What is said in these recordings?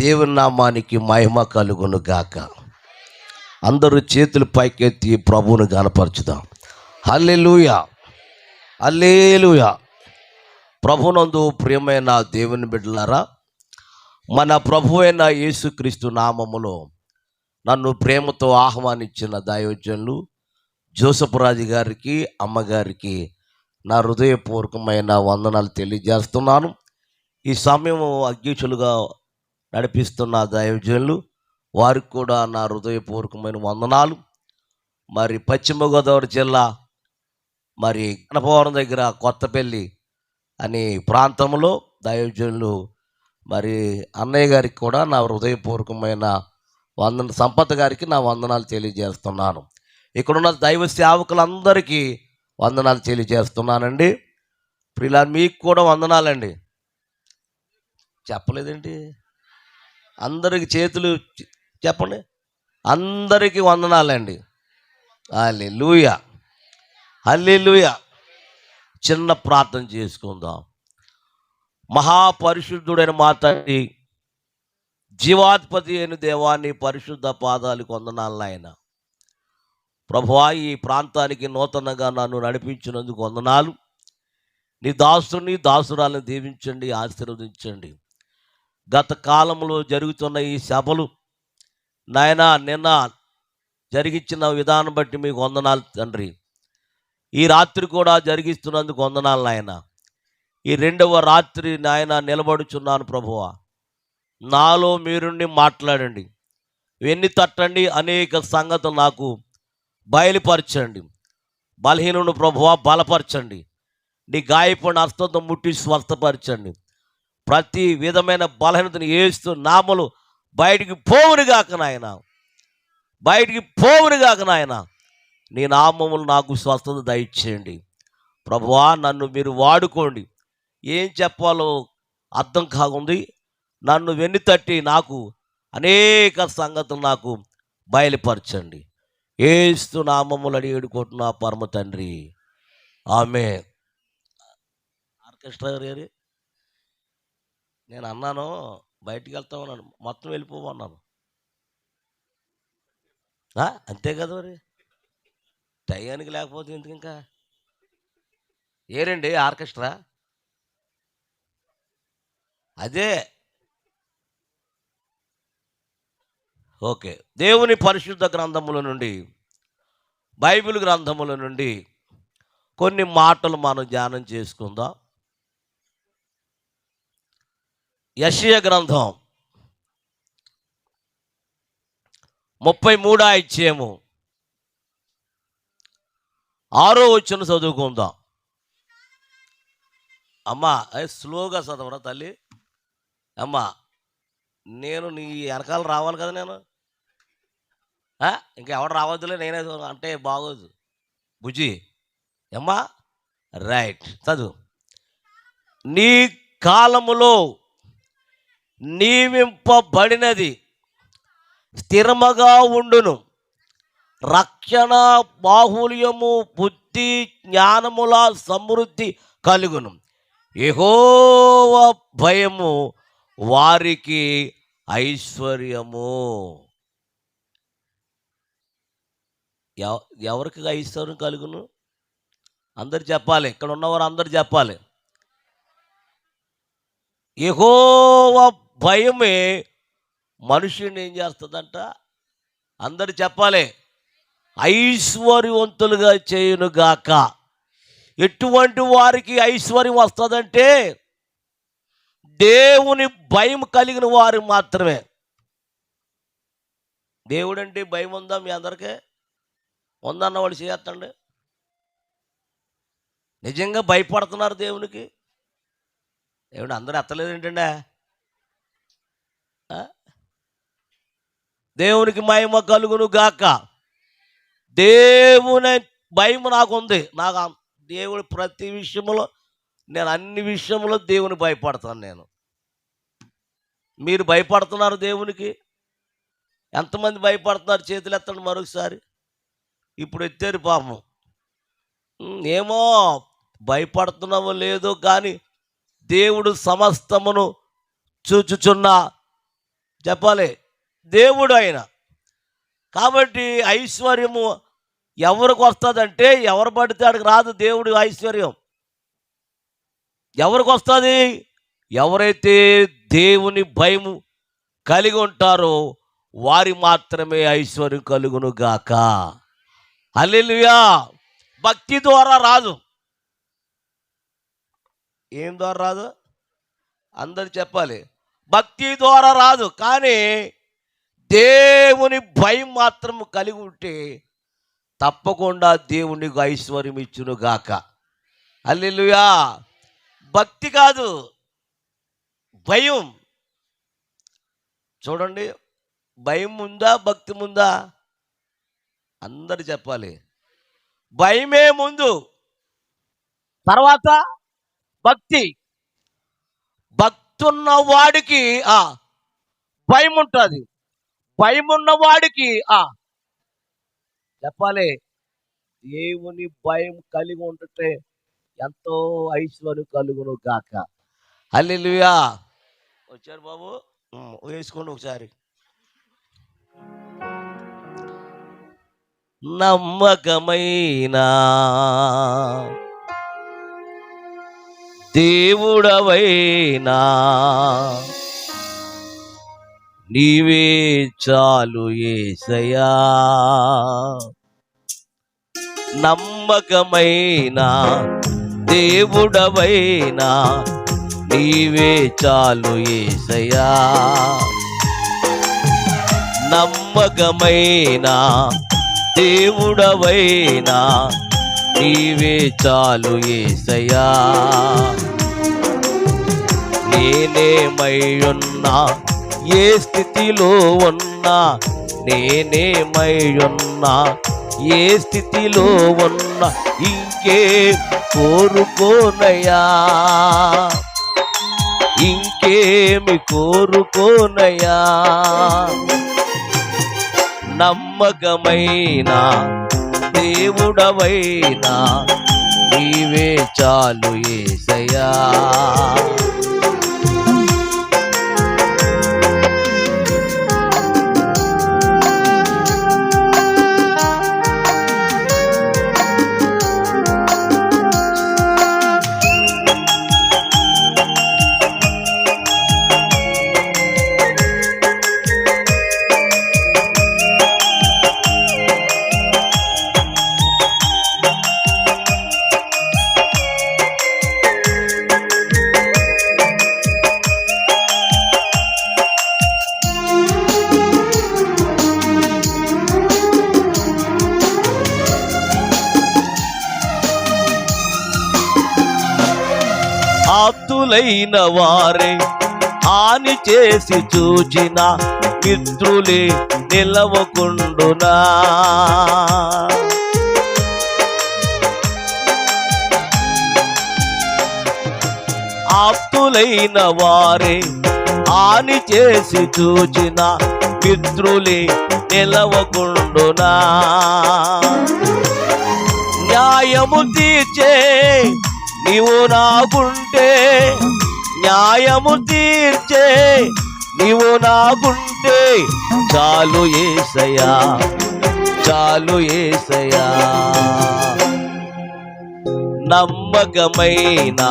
దేవుని నామానికి మహిమ కలుగును గాక. అందరూ చేతులు పైకెత్తి ప్రభువును గనపరచుదాం. హల్లెలూయా, హల్లెలూయా. ప్రభునందు ప్రియమైన దేవుని బిడ్డలారా, మన ప్రభువైన యేసుక్రీస్తు నామములో నన్ను ప్రేమతో ఆహ్వానించిన దైవజనులు జోసఫ్ రాజు గారికి, అమ్మగారికి నా హృదయపూర్వకమైన వందనాలు తెలియజేస్తున్నాను. ఈ సమయం అధ్యక్షులుగా నడిపిస్తున్న దైవజనులు వారికి కూడా నా హృదయపూర్వకమైన వందనాలు. మరి పశ్చిమ గోదావరి జిల్లా మరి గణపవరం దగ్గర కొత్తపల్లి అనే ప్రాంతంలో దైవజనులు మరి అన్నయ్య గారికి కూడా నా హృదయపూర్వకమైన సంపత్ గారికి నా వందనాలు తెలియజేస్తున్నాను. ఇక్కడున్న దైవ సేవకులందరికీ వందనాలు తెలియజేస్తున్నానండి. ప్రియులారా, మీకు కూడా వందనాలండి. చెప్పలేదేంటి? అందరికి చేతులు చెప్పండి. అందరికీ వందనాలండి. హల్లెలూయా, హల్లెలూయా. చిన్న ప్రార్థన చేసుకుందాం. మహాపరిశుద్ధుడైన మా తండ్రి, జీవాధిపతి అయిన దేవాన్ని పరిశుద్ధ పాదాలకు వందనాలు నాయన. ప్రభువా, ఈ ప్రాంతానికి నూతనంగా నన్ను నడిపించినందుకు వందనాలు. నీ దాసుని దాసురాలను దీవించండి, ఆశీర్వదించండి. గత కాలంలో జరుగుతున్న ఈ సభలు నాయన నిన్న జరిగించిన విధానం బట్టి మీకు వందనాలు తండ్రి. ఈ రాత్రి కూడా జరిగిస్తున్నందుకు వందనాలు నాయన. ఈ రెండవ రాత్రి నాయన నిలబడుచున్నాను ప్రభువా. నాలో మీరుండి మాట్లాడండి, వెన్ని తట్టండి, అనేక సంగతులు నాకు బయలుపరచండి. బలహీనుడు ప్రభువా బలపరచండి. నీ గాయపడిన హస్తంతో ముట్టి స్వస్థపరచండి. ప్రతి విధమైన బలహీనతను యేసు నామములో బయటికి పోవునుగాక నాయన, బయటికి పోవునుగాక నాయన. నీ నామములు నాకు స్వస్థత దయచేయండి ప్రభువా. నన్ను మీరు వాడుకోండి. ఏం చెప్పాలో అర్థం కాకుంది. నన్ను వెన్ను తట్టి నాకు అనేక సంగతులు నాకు బయలుపరచండి. యేసు నామములు అడిగి వేడుకుంటున్నా పరమ తండ్రి, ఆమేన్. ఆర్కెస్ట్రా గారు నేను అన్నాను బయటికి వెళ్తామన్నాను, మొత్తం వెళ్ళిపోమన్నాను. అంతే కదా మరి, టయానికి లేకపోతే ఎందుకు ఇంకా. ఏరండి ఆర్కెస్ట్రా? అదే ఓకే. దేవుని పరిశుద్ధ గ్రంథముల నుండి, బైబిల్ గ్రంథముల నుండి కొన్ని మాటలు మనం ధ్యానం చేసుకుందాం. యెషయా గ్రంథం 33వ అధ్యాయము 6వ వచనం చదువుకుందాం. అమ్మా స్లోగా చదవరా తల్లి. అమ్మా నేను నీ వెనకాల రావాలి కదా, నేను ఇంకెవడు రావద్దులే, నేనే అంటే బాగోదు బుజ్జి. అమ్మా రైట్, చదువు. నీ కాలములో నియమింపబడినది స్థిరముగా ఉండును, రక్షణ బాహుల్యము బుద్ధి జ్ఞానముల సమృద్ధి కలుగును. యెహోవా భయము వారికి ఐశ్వర్యము. ఎవరికి ఐశ్వర్యం కలుగును? అందరు చెప్పాలి, ఇక్కడ ఉన్నవారు అందరు చెప్పాలి. యెహోవా భయమే మనుషుని ఏం చేస్తుందంట? అందరు చెప్పాలి, ఐశ్వర్యవంతులుగా చేయునుగాక. ఎటువంటి వారికి ఐశ్వర్యం వస్తుందంటే దేవుని భయం కలిగిన వారు మాత్రమే. దేవుడంటే భయం ఉందా మీ అందరికీ? ఉందన్న వాళ్ళు చేస్తండి. నిజంగా భయపడుతున్నారు దేవునికి? ఏమిటి అందరూ ఎత్తలేదు ఏంటండి? దేవునికి మహిమ కలుగును గాక. దేవుని భయం నాకు ఉంది. నాకు దేవుడు ప్రతి విషయంలో, నేను అన్ని విషయంలో దేవుని భయపడతాను. నేను మీరు భయపడుతున్నారు దేవునికి? ఎంతమంది భయపడుతున్నారు? చేతులు ఎత్తండి మరొకసారి. ఇప్పుడు ఎత్తారు పాపం. ఏమో భయపడుతున్నామో లేదో కానీ దేవుడు సమస్తమును చూచుచున్న చెప్పాలి, దేవుడు ఆయన. కాబట్టి ఐశ్వర్యము ఎవరికి వస్తుందంటే, ఎవరు పడితే ఆడికి రాదు దేవుడి ఐశ్వర్యం. ఎవరికి వస్తుంది? ఎవరైతే దేవుని భయము కలిగి ఉంటారో వారి మాత్రమే ఐశ్వర్యం కలుగును గాక. హల్లెలూయా. భక్తి ద్వారా రాదు. ఏం ద్వారా రాదు? అందరు చెప్పాలి. భక్తి ద్వారా రాదు, కానీ దేవుని భయం మాత్రం కలిగి ఉంటే తప్పకుండా దేవునికి ఐశ్వర్యం ఇచ్చును గాక. హల్లెలూయా. భక్తి కాదు, భయం. చూడండి, భయం ఉందా, భక్తి ముందా? అందరు చెప్పాలి. భయమే ముందు, తర్వాత భక్తి. భక్తి ఉన్న వాడికి భయం ఉంటుంది. భయం ఉన్న వాడికి చెప్పాలి, దేవుని భయం కలిగి ఉంటే ఎంతో ఐశ్వర్యం కలుగును గాక. హల్లెలూయా. వచ్చారు బాబు, వేసుకోండి ఒకసారి. నమ్మకమైన దేవుడవైనా నీవే చాలు యేసయ్యా. నమ్మకమైన దేవుడవైనా నీవే చాలు యేసయ్యా. నమ్మకమైన దేవుడవైనా నీవే చాలు యేసయ్యా. నేనేమై ఉన్నా, ఏ స్థితిలో ఉన్నా, నేనేమై ఉన్నా, ఏ స్థితిలో ఉన్నా, ఇంకే కోరుకోనయ్యా, ఇంకేమి కోరుకోనయ్యా. నమ్మకమైన దేవుడవైనా నీవే చాలు యేసయ్యా. ఆప్తులైన వారే హాని చేసి చూచిన మిత్రులే నిలవకుండునా. ఆప్తులైన వారే హాని చేసి చూచిన మిత్రులే నిలవకుండునా. న్యాయము తీర్చే నీవు నాకుంటే, న్యాయము తీర్చే నీవు నాకుంటే చాలు యేసయ్యా, చాలు యేసయ్యా. నమ్మకమైన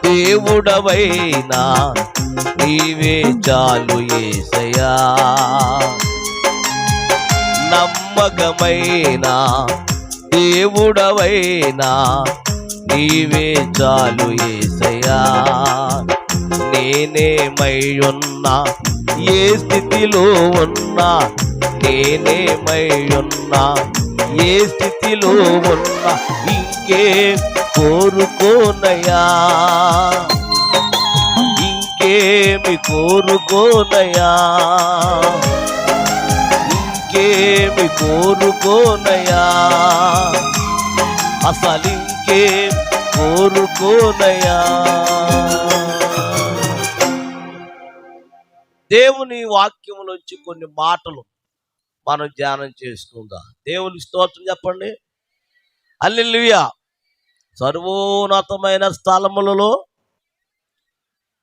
దేవుడవైనా నీవే చాలు యేసయ్యా. నమ్మకమైన దేవుడవైనా నీవే చాలు యేసయ్యా. నేనేమై ఉన్నా, ఏ స్థితిలో ఉన్నా, నేనేమై ఉన్నా, ఏ స్థితిలో ఉన్నా, ఇంకే కోరుకోనయ్యా, ఇంకేమి కోరుకోనయ్యా, ఇంకేమి కోరుకోనయ్యా. అసలు ఇంకేం కోరుకోనయ్యా. దేవుని వాక్యములోంచి కొన్ని మాటలు మనం ధ్యానం చేసుకుందాం. దేవునికి స్తోత్రం చెప్పండి. హల్లెలూయా. సర్వోన్నతమైన స్థలములలో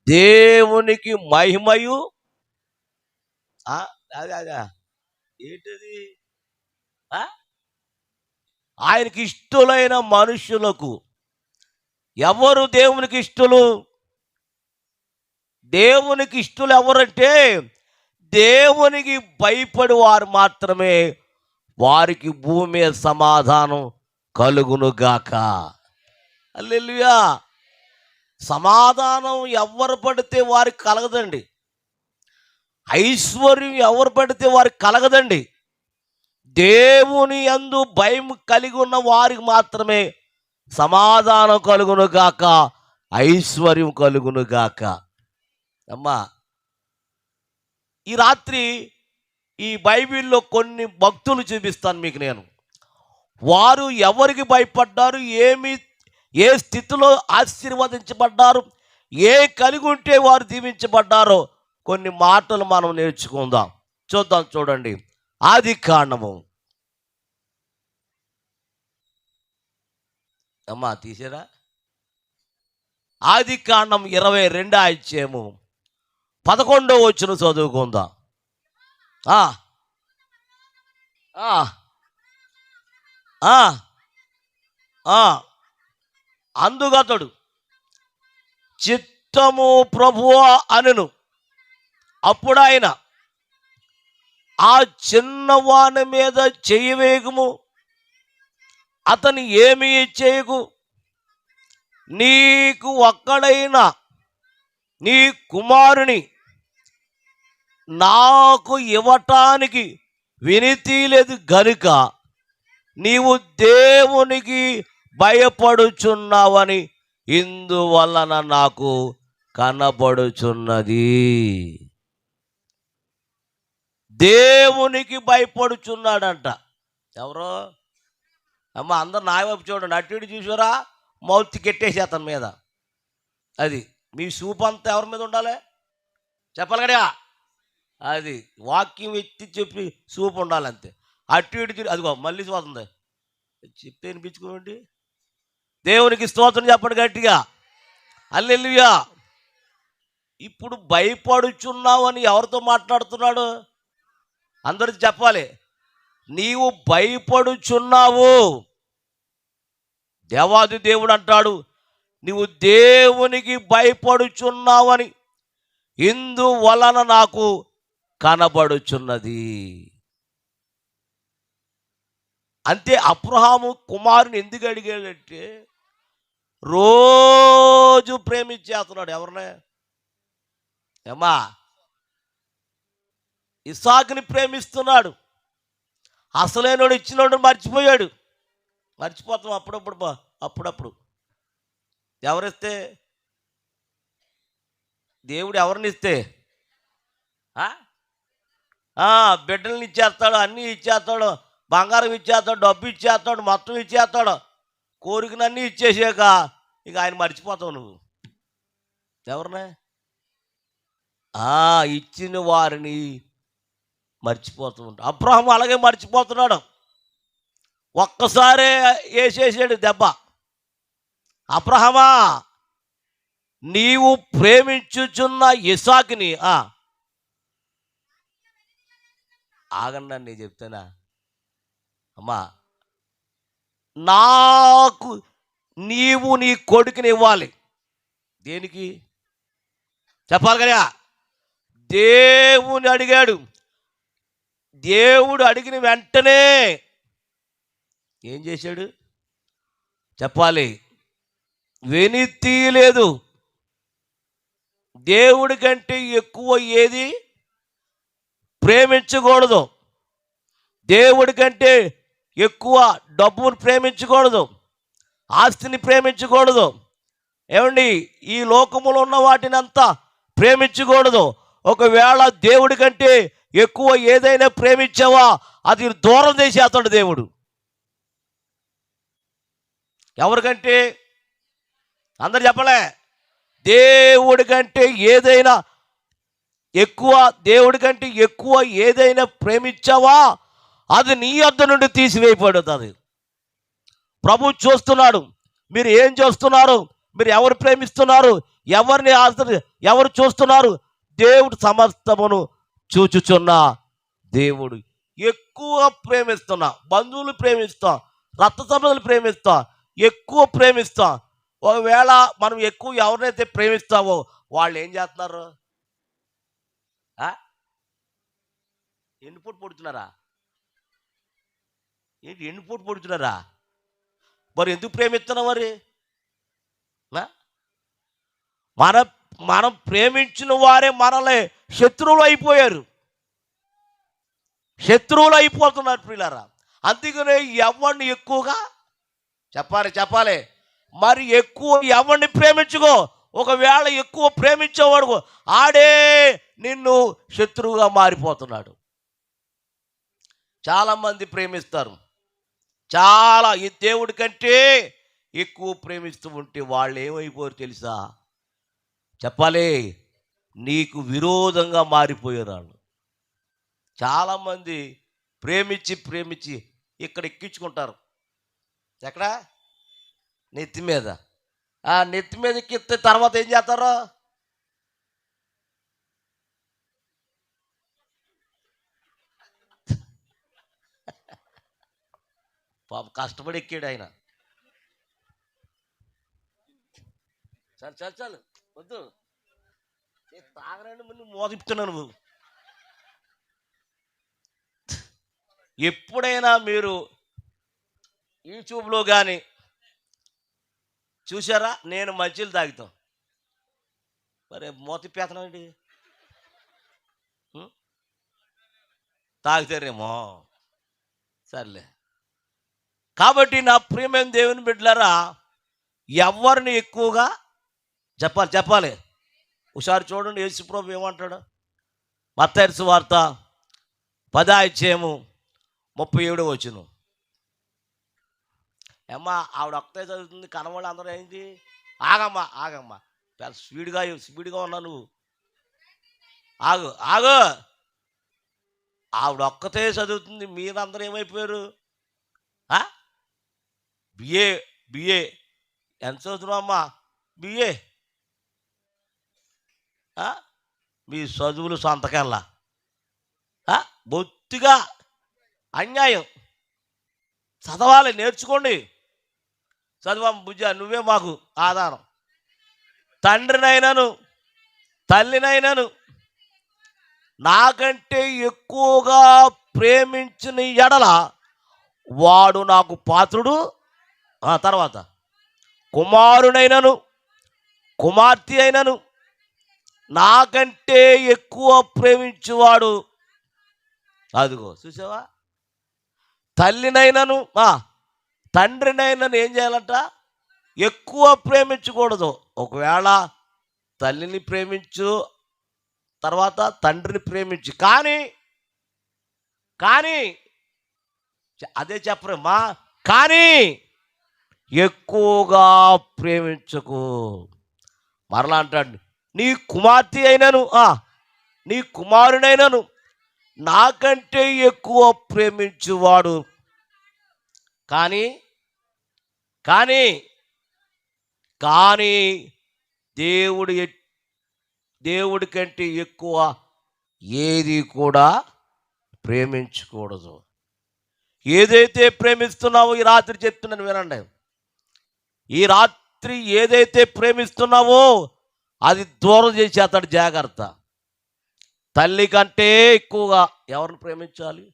దేవునికి మహిమయు ఆ, అదే అదే ఏంటది? ఆ? ఆయనకి ఇష్టలైన మనుషులకు. ఎవరు దేవునికి ఇష్టలు? దేవునికి ఇష్టలు ఎవరంటే దేవునికి భయపడి వారు మాత్రమే. వారికి భూమి మీద సమాధానం కలుగునుగాక. హల్లెలూయా. సమాధానం ఎవరు పడితే వారికి కలగదండి. ఐశ్వర్యం ఎవరు పడితే వారికి కలగదండి. దేవుని యందు భయం కలిగి ఉన్న వారికి మాత్రమే సమాధానం కలుగును గాక, ఐశ్వర్యం కలుగును గాక. అమ్మా, ఈ రాత్రి ఈ బైబిల్లో కొన్ని భక్తులు చూపిస్తాను మీకు నేను. వారు ఎవరికి భయపడ్డారు, ఏ స్థితిలో ఆశీర్వదించబడ్డారు, ఏ కలిగి ఉంటే వారు దీవించబడ్డారో కొన్ని మాటలు మనం నేర్చుకుందాం. చూద్దాం, చూడండి. ఆది కాండము. అమ్మా తీసారా? ఆది కాండం 22 అధ్యాయము 11వ వచనం చదువుకుందాం. ఆ ఆ ఆ ఆ అందుగతడు చిత్తము ప్రభువా అనెను. అప్పుడు ఆయన, ఆ చిన్నవాని మీద చెయ్యి వేయకుము, అతని ఏమీ చేయకు, నీకు ఒక్కడైన నీ కుమారుని నాకు ఇవ్వటానికి వినతి లేదు గనుక నీవు దేవునికి భయపడుచున్నావని ఇందువలన నాకు కనబడుచున్నది. దేవునికి భయపడుచున్నాడంట. ఎవరో? అమ్మ, అందరు నా వైపు చూడండి. అటు ఇటు చూసారా? మౌత్ కెట్టేసి అతని మీద. అది మీ సూప్ అంతా ఎవరి మీద ఉండాలి చెప్పాలి కదా? అది వాక్యం ఎత్తి చెప్పి సూప్ ఉండాలి అంతే. అటు ఇటు అదిగో మళ్ళీ పోతుంది. చెప్తే వినిపించుకోండి. దేవునికి స్తోత్రం చెప్పండి గట్టిగా. హల్లెలూయా. ఇప్పుడు భయపడుచున్నావని ఎవరితో మాట్లాడుతున్నాడు? అందరికి చెప్పాలి. నీవు భయపడుచున్నావు. దేవాది దేవుడు అంటాడు, నీవు దేవునికి భయపడుచున్నావని ఇందువలన నాకు కనబడుచున్నది. అంతే. అబ్రహాము కుమారుని ఎందుకు అడిగాడంటే రోజు ప్రేమించేస్తున్నాడు. ఎవరినే? ఏమా, ఇస్సాకుని ప్రేమిస్తున్నాడు. అసలైనోడు ఇచ్చినోడు మర్చిపోయాడు. మర్చిపోతాం అప్పుడప్పుడు. ఎవరిస్తే? దేవుడు ఎవరిని ఇస్తే బిడ్డల్ని ఇచ్చేస్తాడు, అన్నీ ఇచ్చేస్తాడు, బంగారం ఇచ్చేస్తాడు, డబ్బు ఇచ్చేస్తాడు, మొత్తం ఇచ్చేస్తాడు. కోరికనన్నీ ఇచ్చేసాక ఇక ఆయన మర్చిపోతావు నువ్వు. ఎవరినే? ఇచ్చిన వారిని మర్చిపోతూ ఉంటాడు. అబ్రహాము అలాగే మర్చిపోతున్నాడు. ఒక్కసారే వేసేసాడు దెబ్బ. అబ్రహామా, నీవు ప్రేమించుచున్న ఇస్సాకుని ఆగండి అని నేను చెప్తానా అమ్మా, నాకు నీవు నీ కొడుకుని ఇవ్వాలి. దేనికి చెప్పాలి కదా? దేవుని అడిగాడు. దేవుడు అడిగిన వెంటనే ఏం చేశాడు చెప్పాలి? వినతి లేదు. దేవుడి కంటే ఎక్కువ ఏది ప్రేమించకూడదు. దేవుడి కంటే ఎక్కువ డబ్బును ప్రేమించకూడదు, ఆస్తిని ప్రేమించకూడదు. ఏమండి, ఈ లోకములో ఉన్న వాటిని అంతా ప్రేమించకూడదు. ఒకవేళ దేవుడి కంటే ఎక్కువ ఏదైనా ప్రేమించావా అది దూరం చేసేస్తాడు దేవుడు. ఎవరికంటే? అందరు చెప్పలే. దేవుడి కంటే ఏదైనా ఎక్కువ, దేవుడి కంటే ఎక్కువ ఏదైనా ప్రేమించావా అది నీ వద్ద నుండి తీసివేయబడుతుంది. ప్రభు చూస్తున్నాడు. మీరు ఏం చేస్తున్నారు? మీరు ఎవరు ప్రేమిస్తున్నారు? ఎవరిని ఎవరు చూస్తున్నారు? దేవుడు సమస్తమును చూచుచున్న దేవుడు. ఎక్కువ ప్రేమిస్తున్నా, బంధువులు ప్రేమిస్తాం, రక్త సంబంధాలు ప్రేమిస్తాం, ఎక్కువ ప్రేమిస్తాం. ఒకవేళ మనం ఎక్కువ ఎవరినైతే ప్రేమిస్తామో వాళ్ళు ఏం చేస్తున్నారు? ఎన్నిపోటు పొడుతున్నారా? ఏంటి ఎన్నిపోటు పొడుతున్నారా? మరి ఎందుకు ప్రేమిస్తున్నాం? మరి మనం ప్రేమించిన వారే మనల్ని శత్రువులు అయిపోయారు, శత్రువులు అయిపోతున్నారు ప్రియులారా. అందుకనే ఎవరిని ఎక్కువగా చెప్పాలి మరి ఎక్కువ ఎవరిని ప్రేమించుకో. ఒకవేళ ఎక్కువ ప్రేమించేవాడు ఆడే నిన్ను శత్రువుగా మారిపోతున్నాడు. చాలామంది ప్రేమిస్తారు, చాలా ఈ దేవుడి కంటే ఎక్కువ ప్రేమిస్తూ ఉంటే వాళ్ళు ఏమైపోయారు తెలుసా? చెప్పాలి, నీకు విరోధంగా మారిపోయారు వాళ్ళు. చాలామంది ప్రేమించి ఇక్కడ ఎక్కించుకుంటారు. ఎక్కడ? నెత్తి మీద. ఆ నెత్తి మీద ఎక్కిస్తే తర్వాత ఏం చేస్తారో? పాప కష్టపడి ఎక్కాడు ఆయన. చాలు వద్దు, తాగరండి, ముందు మోదిపుతున్నాను. నువ్వు ఎప్పుడైనా మీరు యూట్యూబ్లో కానీ చూసారా? నేను మంచిలు తాగుతాం, మరి మోతిపేతనం ఏంటి? తాగుతారేమో, సర్లే. కాబట్టి నా ప్రియమైన దేవుని బిడ్డలారా, ఎవరిని ఎక్కువగా చెప్పాలి. ఒకసారి చూడండి, యేసుప్రభు ఏమంటాడు? మత్తయి సువార్త 10వ అధ్యాయము 37 ఏమ్మా ఆవిడ ఒక్కతే చదువుతుంది, కనవాళ్ళు అందరూ ఏంటి? ఆగమ్మా పెద్ద స్పీడ్గా ఉన్నా నువ్వు. ఆగు ఆవిడ ఒక్కతే చదువుతుంది, మీరందరూ ఏమైపోయారు? బిఏ ఎంత చదువుతున్నావమ్మా? బిఏ. మీ చదువులు సొంతకెళ్ళా బొత్తిగా అన్యాయం. చదవాలి, నేర్చుకోండి. చదువమ్మ బుజ్జ, నువ్వే మాకు ఆధారం. తండ్రినైనాను తల్లినైనాను నాకంటే ఎక్కువగా ప్రేమించిన ఎడల వాడు నాకు పాత్రుడు. తర్వాత కుమారునైనను కుమార్తె అయినను నాకంటే ఎక్కువ ప్రేమించువాడు. అదిగో చూసావా? తల్లినైనను తండ్రినైనను ఏం చేయాలంట? ఎక్కువ ప్రేమించకూడదు. ఒకవేళ తల్లిని ప్రేమించు, తర్వాత తండ్రిని ప్రేమించు, కానీ అదే చెప్పరమ్మా, కానీ ఎక్కువగా ప్రేమించకు. మరలా అంటాడు, నీ కుమార్తె అయినను నీ కుమారునైనను నాకంటే ఎక్కువ ప్రేమించువాడు. కానీ దేవుడి కంటే ఎక్కువ ఏది కూడా ప్రేమించకూడదు. ఏదైతే ప్రేమిస్తున్నావో ఈ రాత్రి చెప్తున్నాను వినండి. ఈ రాత్రి ఏదైతే ప్రేమిస్తున్నావో అది దూరం చేసేస్తాడు. జాగ్రత్త. తల్లి కంటే ఎక్కువగా ఎవరిని ప్రేమించాలి?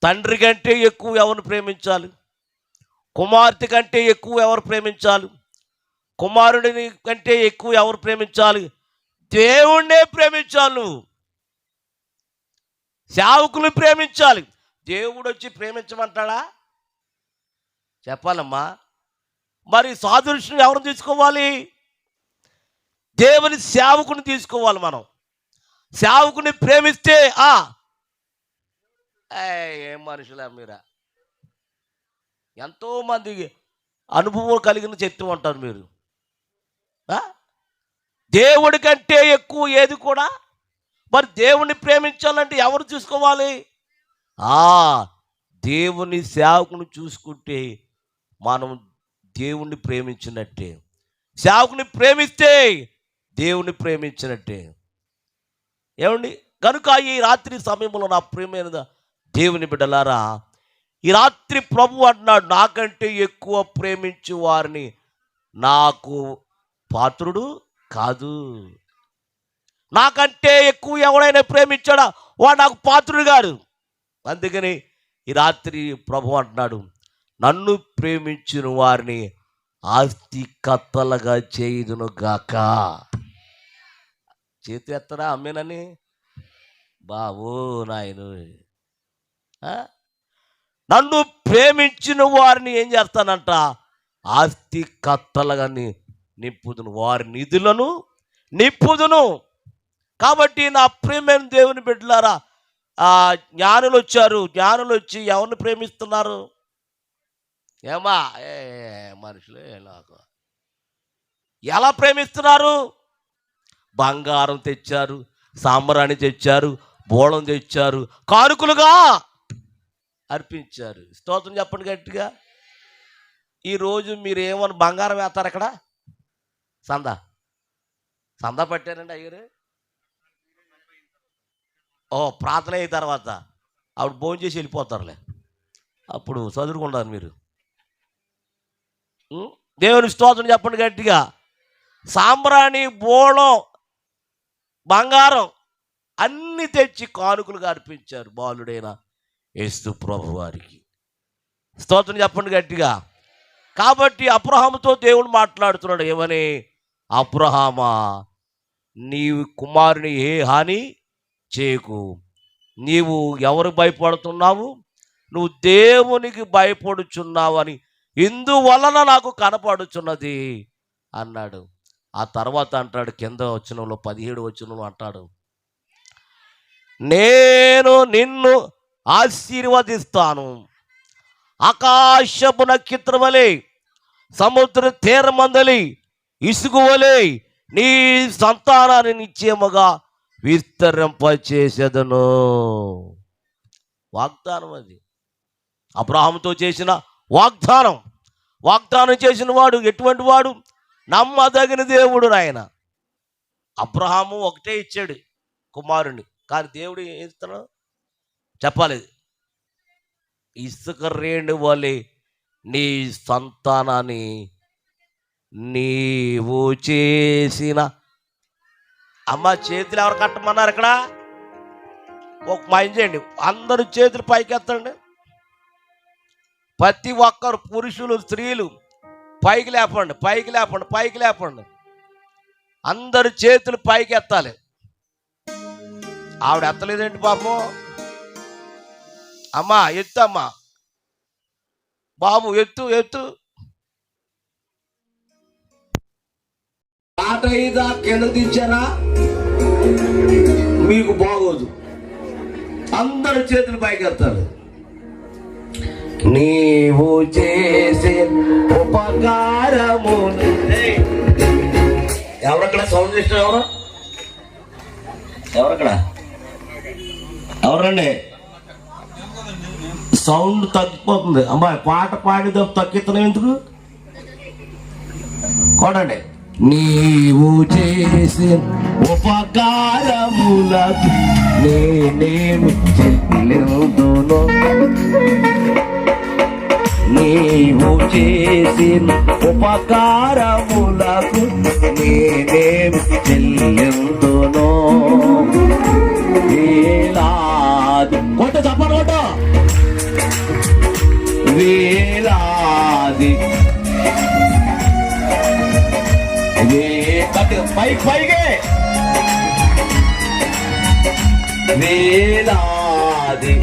తండ్రి కంటే ఎక్కువ ఎవరిని ప్రేమించాలి? కుమార్తె కంటే ఎక్కువ ఎవరు ప్రేమించాలి? కుమారుడిని కంటే ఎక్కువ ఎవరు ప్రేమించాలి? దేవుణ్ణే ప్రేమించాలి. నువ్వు సేవకుని ప్రేమించాలి. దేవుడు వచ్చి ప్రేమించమంటాడా? చెప్పాలమ్మా. మరి సాదృశ్యం ఎవరిని తీసుకోవాలి? దేవుని సేవకుని తీసుకోవాలి. మనం సేవకుని ప్రేమిస్తే ఏం మనుషులా మీరా? ఎంతోమంది అనుభవం కలిగిన చెప్తూ ఉంటారు మీరు. దేవుడి కంటే ఎక్కువ ఏది కూడా. మరి దేవుణ్ణి ప్రేమించాలంటే ఎవరు చూసుకోవాలి? దేవుని సేవకుని చూసుకుంటే మనం దేవుణ్ణి ప్రేమించినట్టే. సేవకుని ప్రేమిస్తే దేవుని ప్రేమించినట్టే. ఏమండి? కనుక ఈ రాత్రి సమయంలో నా ప్రియమైన దేవుని బిడ్డలారా, ఈ రాత్రి ప్రభు అంటున్నాడు, నాకంటే ఎక్కువ ప్రేమించు వారిని నాకు పాత్రుడు కాదు. నాకంటే ఎక్కువ ఎవడైనా ప్రేమించాడా వాడు నాకు పాత్రుడు కాదు. అందుకని ఈ రాత్రి ప్రభు అంటున్నాడు, నన్ను ప్రేమించిన వారిని ఆస్తి కత్తలుగా చేయుదును గాక. చేతి ఎత్తరా అమ్మేనని బాబు నాయను. నన్ను ప్రేమించిన వారిని ఏం చేస్తానంట? ఆస్తి కత్తలుగా నింపుదును, వారి నిధులను నింపుదును. కాబట్టి నా ప్రేమైన దేవుని బిడ్డలారా, జ్ఞానులు వచ్చారు. జ్ఞానులు వచ్చి ఎవరిని ప్రేమిస్తున్నారు? ఏమా మనుషులే నాకు ఎలా ప్రేమిస్తున్నారు? బంగారం తెచ్చారు, సాంబ్రాణి తెచ్చారు, బోళం తెచ్చారు, కానుకలుగా అర్పించారు. స్తోత్రం చెప్పండి గట్టిగా. ఈరోజు మీరు ఏమని బంగారం వేస్తారు? అక్కడ సందా పట్టారండి అయ్యారు. ప్రార్థన అయిన తర్వాత ఆవిడ భోజనం చేసి వెళ్ళిపోతారులే, అప్పుడు చదువుకుంటారు మీరు. దేవుని స్తోత్రం చెప్పండి గట్టిగా. సాంబ్రాణి, బోళం, బంగారం అన్నీ తెచ్చి కానుకలుగా అర్పించారు బాలుడైన యేసు ప్రభు వారికి. స్తోత్రం చెప్పండి గట్టిగా. కాబట్టి అబ్రహాముతో దేవుడు మాట్లాడుతున్నాడు ఏమని? అబ్రహామా, నీవు కుమారుని ఏ హాని చేయకు. నీవు ఎవరు భయపడుతున్నావు? నువ్వు దేవునికి భయపడుచున్నావు అని ఇందువలన నాకు కనపడుచున్నది అన్నాడు. ఆ తర్వాత అంటాడు, కింద వచనంలో 17 వచనంలో అంటాడు, నేను నిన్ను ఆశీర్వదిస్తాను, ఆకాశపు నక్షత్రం వలె, సముద్ర తీరమందలి ఇసుగు వలె నీ సంతానాన్ని నిశ్చయముగా విస్తరింపచేసేదను. వాగ్దానం అది అబ్రహాముతో చేసిన వాగ్దానం. వాగ్దానం చేసిన వాడు ఎటువంటి వాడు? నమ్మదగిన దేవుడు ఆయన. అబ్రహాము ఒకటే ఇచ్చాడు కుమారుని, కానీ దేవుడు ఏం ఇస్తున్నాడు చెప్పాలి? ఇసుక రేణు వలె నీ సంతానాన్ని నీవు చేసిన. అమ్మ చేతులు ఎవరు కట్టమన్నారు? ఇక్కడ ఒక మైండ్ చేయండి, అందరూ చేతులు పైకి ఎత్తండి. ప్రతి ఒక్కరు, పురుషులు స్త్రీలు పైకి లేపండి, పైకి లేపండి, పైకి లేపండి. అందరు చేతులు పైకి ఎత్తాలి. ఆవిడ ఎత్తలేదేంటి పాపం? అమ్మా ఎత్తు, అమ్మా బాబు ఎత్తు, ఎత్తు. మాట ఇదా కింద దించారా? మీకు బాగోదు. అందరు చేతులు పైకి ఎత్తాలి. నీవు చేసే ఉపకారము. ఎవరక్కడ సౌండ్ చేసిన? ఎవరక్కడ? ఎవరండి? సౌండ్ తగ్గిపోతుంది. అమ్మాయి పాట పాడితే తగ్గిస్తున్నావు ఎందుకు? కొడండి. నీవు చేసే ఉపకారములకు నేనేమి చెల్లిందును, నీవు చేసిన ఉపకారములకు నేనేమి చెల్లిందును. వేలాది కొట్ట చెప్పను, కొట్ట వేలాది పైగే వేలాది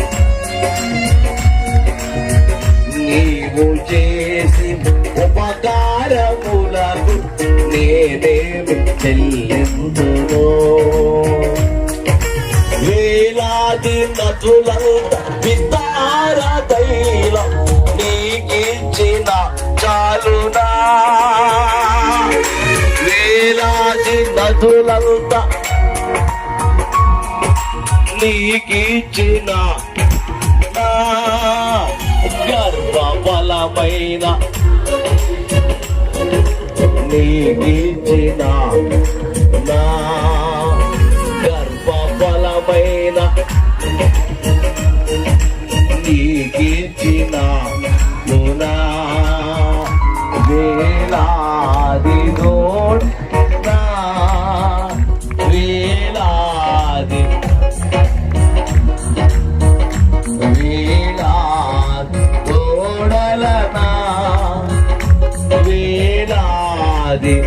నీవు చేసి ఉపకారములకు నేనేమి చెల్లిందును. వేలాది నదులంత విస్తార తైలం నీకిచ్చిన చాలునా. వేలాది నదులంత నీకిచ్చిన గర్భఫలమైన నీకిచ్చిన నా గర్భఫలమైన నా వేలాది తోడలనా వేలాది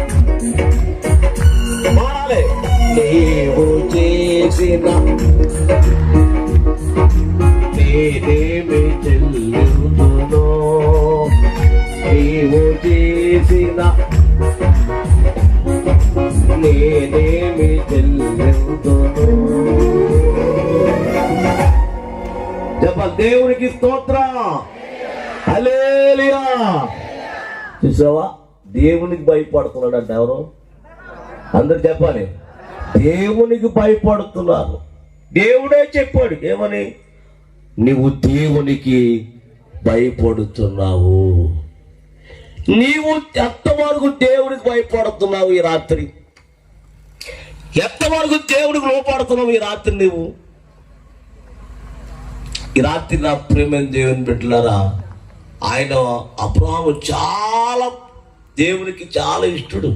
నీవు చేసిన నేనేమి చెల్లుదునో, నీవు చేసిన నేనేమి చెల్లుదునో. చెప్పాలి దేవునికి స్తోత్రం, హల్లెలూయా. చూసావా, దేవునికి భయపడుతున్నాడంట. ఎవరు అందరు చెప్పాలి, దేవునికి భయపడుతున్నారు. దేవుడే చెప్పాడు ఏమని, నీవు దేవునికి భయపడుతున్నావు. నీవు ఎంతవరకు దేవునికి భయపడుతున్నావు ఈ రాత్రి? ఎంతవరకు దేవుడికి లోపడుతున్నావు ఈ రాత్రి? నువ్వు ఈ రాత్రి నా ప్రేమ దేవుని బిడ్డలారా, ఆయన అబ్రహాము చాలా దేవునికి చాలా ఇష్టడు.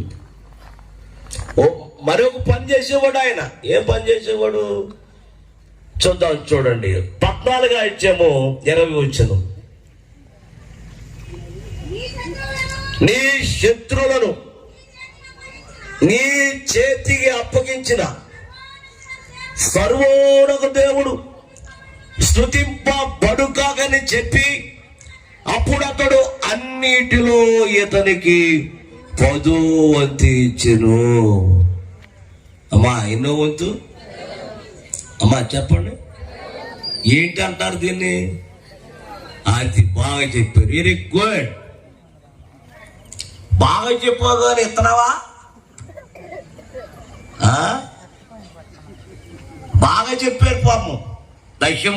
మరొక పని చేసేవాడు ఆయన. ఏం పని చేసేవాడు చూద్దాం, చూడండి 14 అధ్యాయము 20 వచనం. నీ శత్రువులను నీ చేతికి అప్పగించిన సర్వోన్నత దేవుడు స్తుతింపబడుకాగని చెప్పి అప్పుడు అతడు అన్నిటిలో ఇతనికి 10వ వంతు ఇచ్చెను. అమ్మా ఎన్నో వంతు? అమ్మా చెప్పండి, ఏంటి అంటారు దీన్ని? అది బాగా చెప్పారు, వెరీ గుడ్. బాగా చెప్పావు కానీ ఇస్తున్నావా? బాగా చెప్పారు పాపం. దశం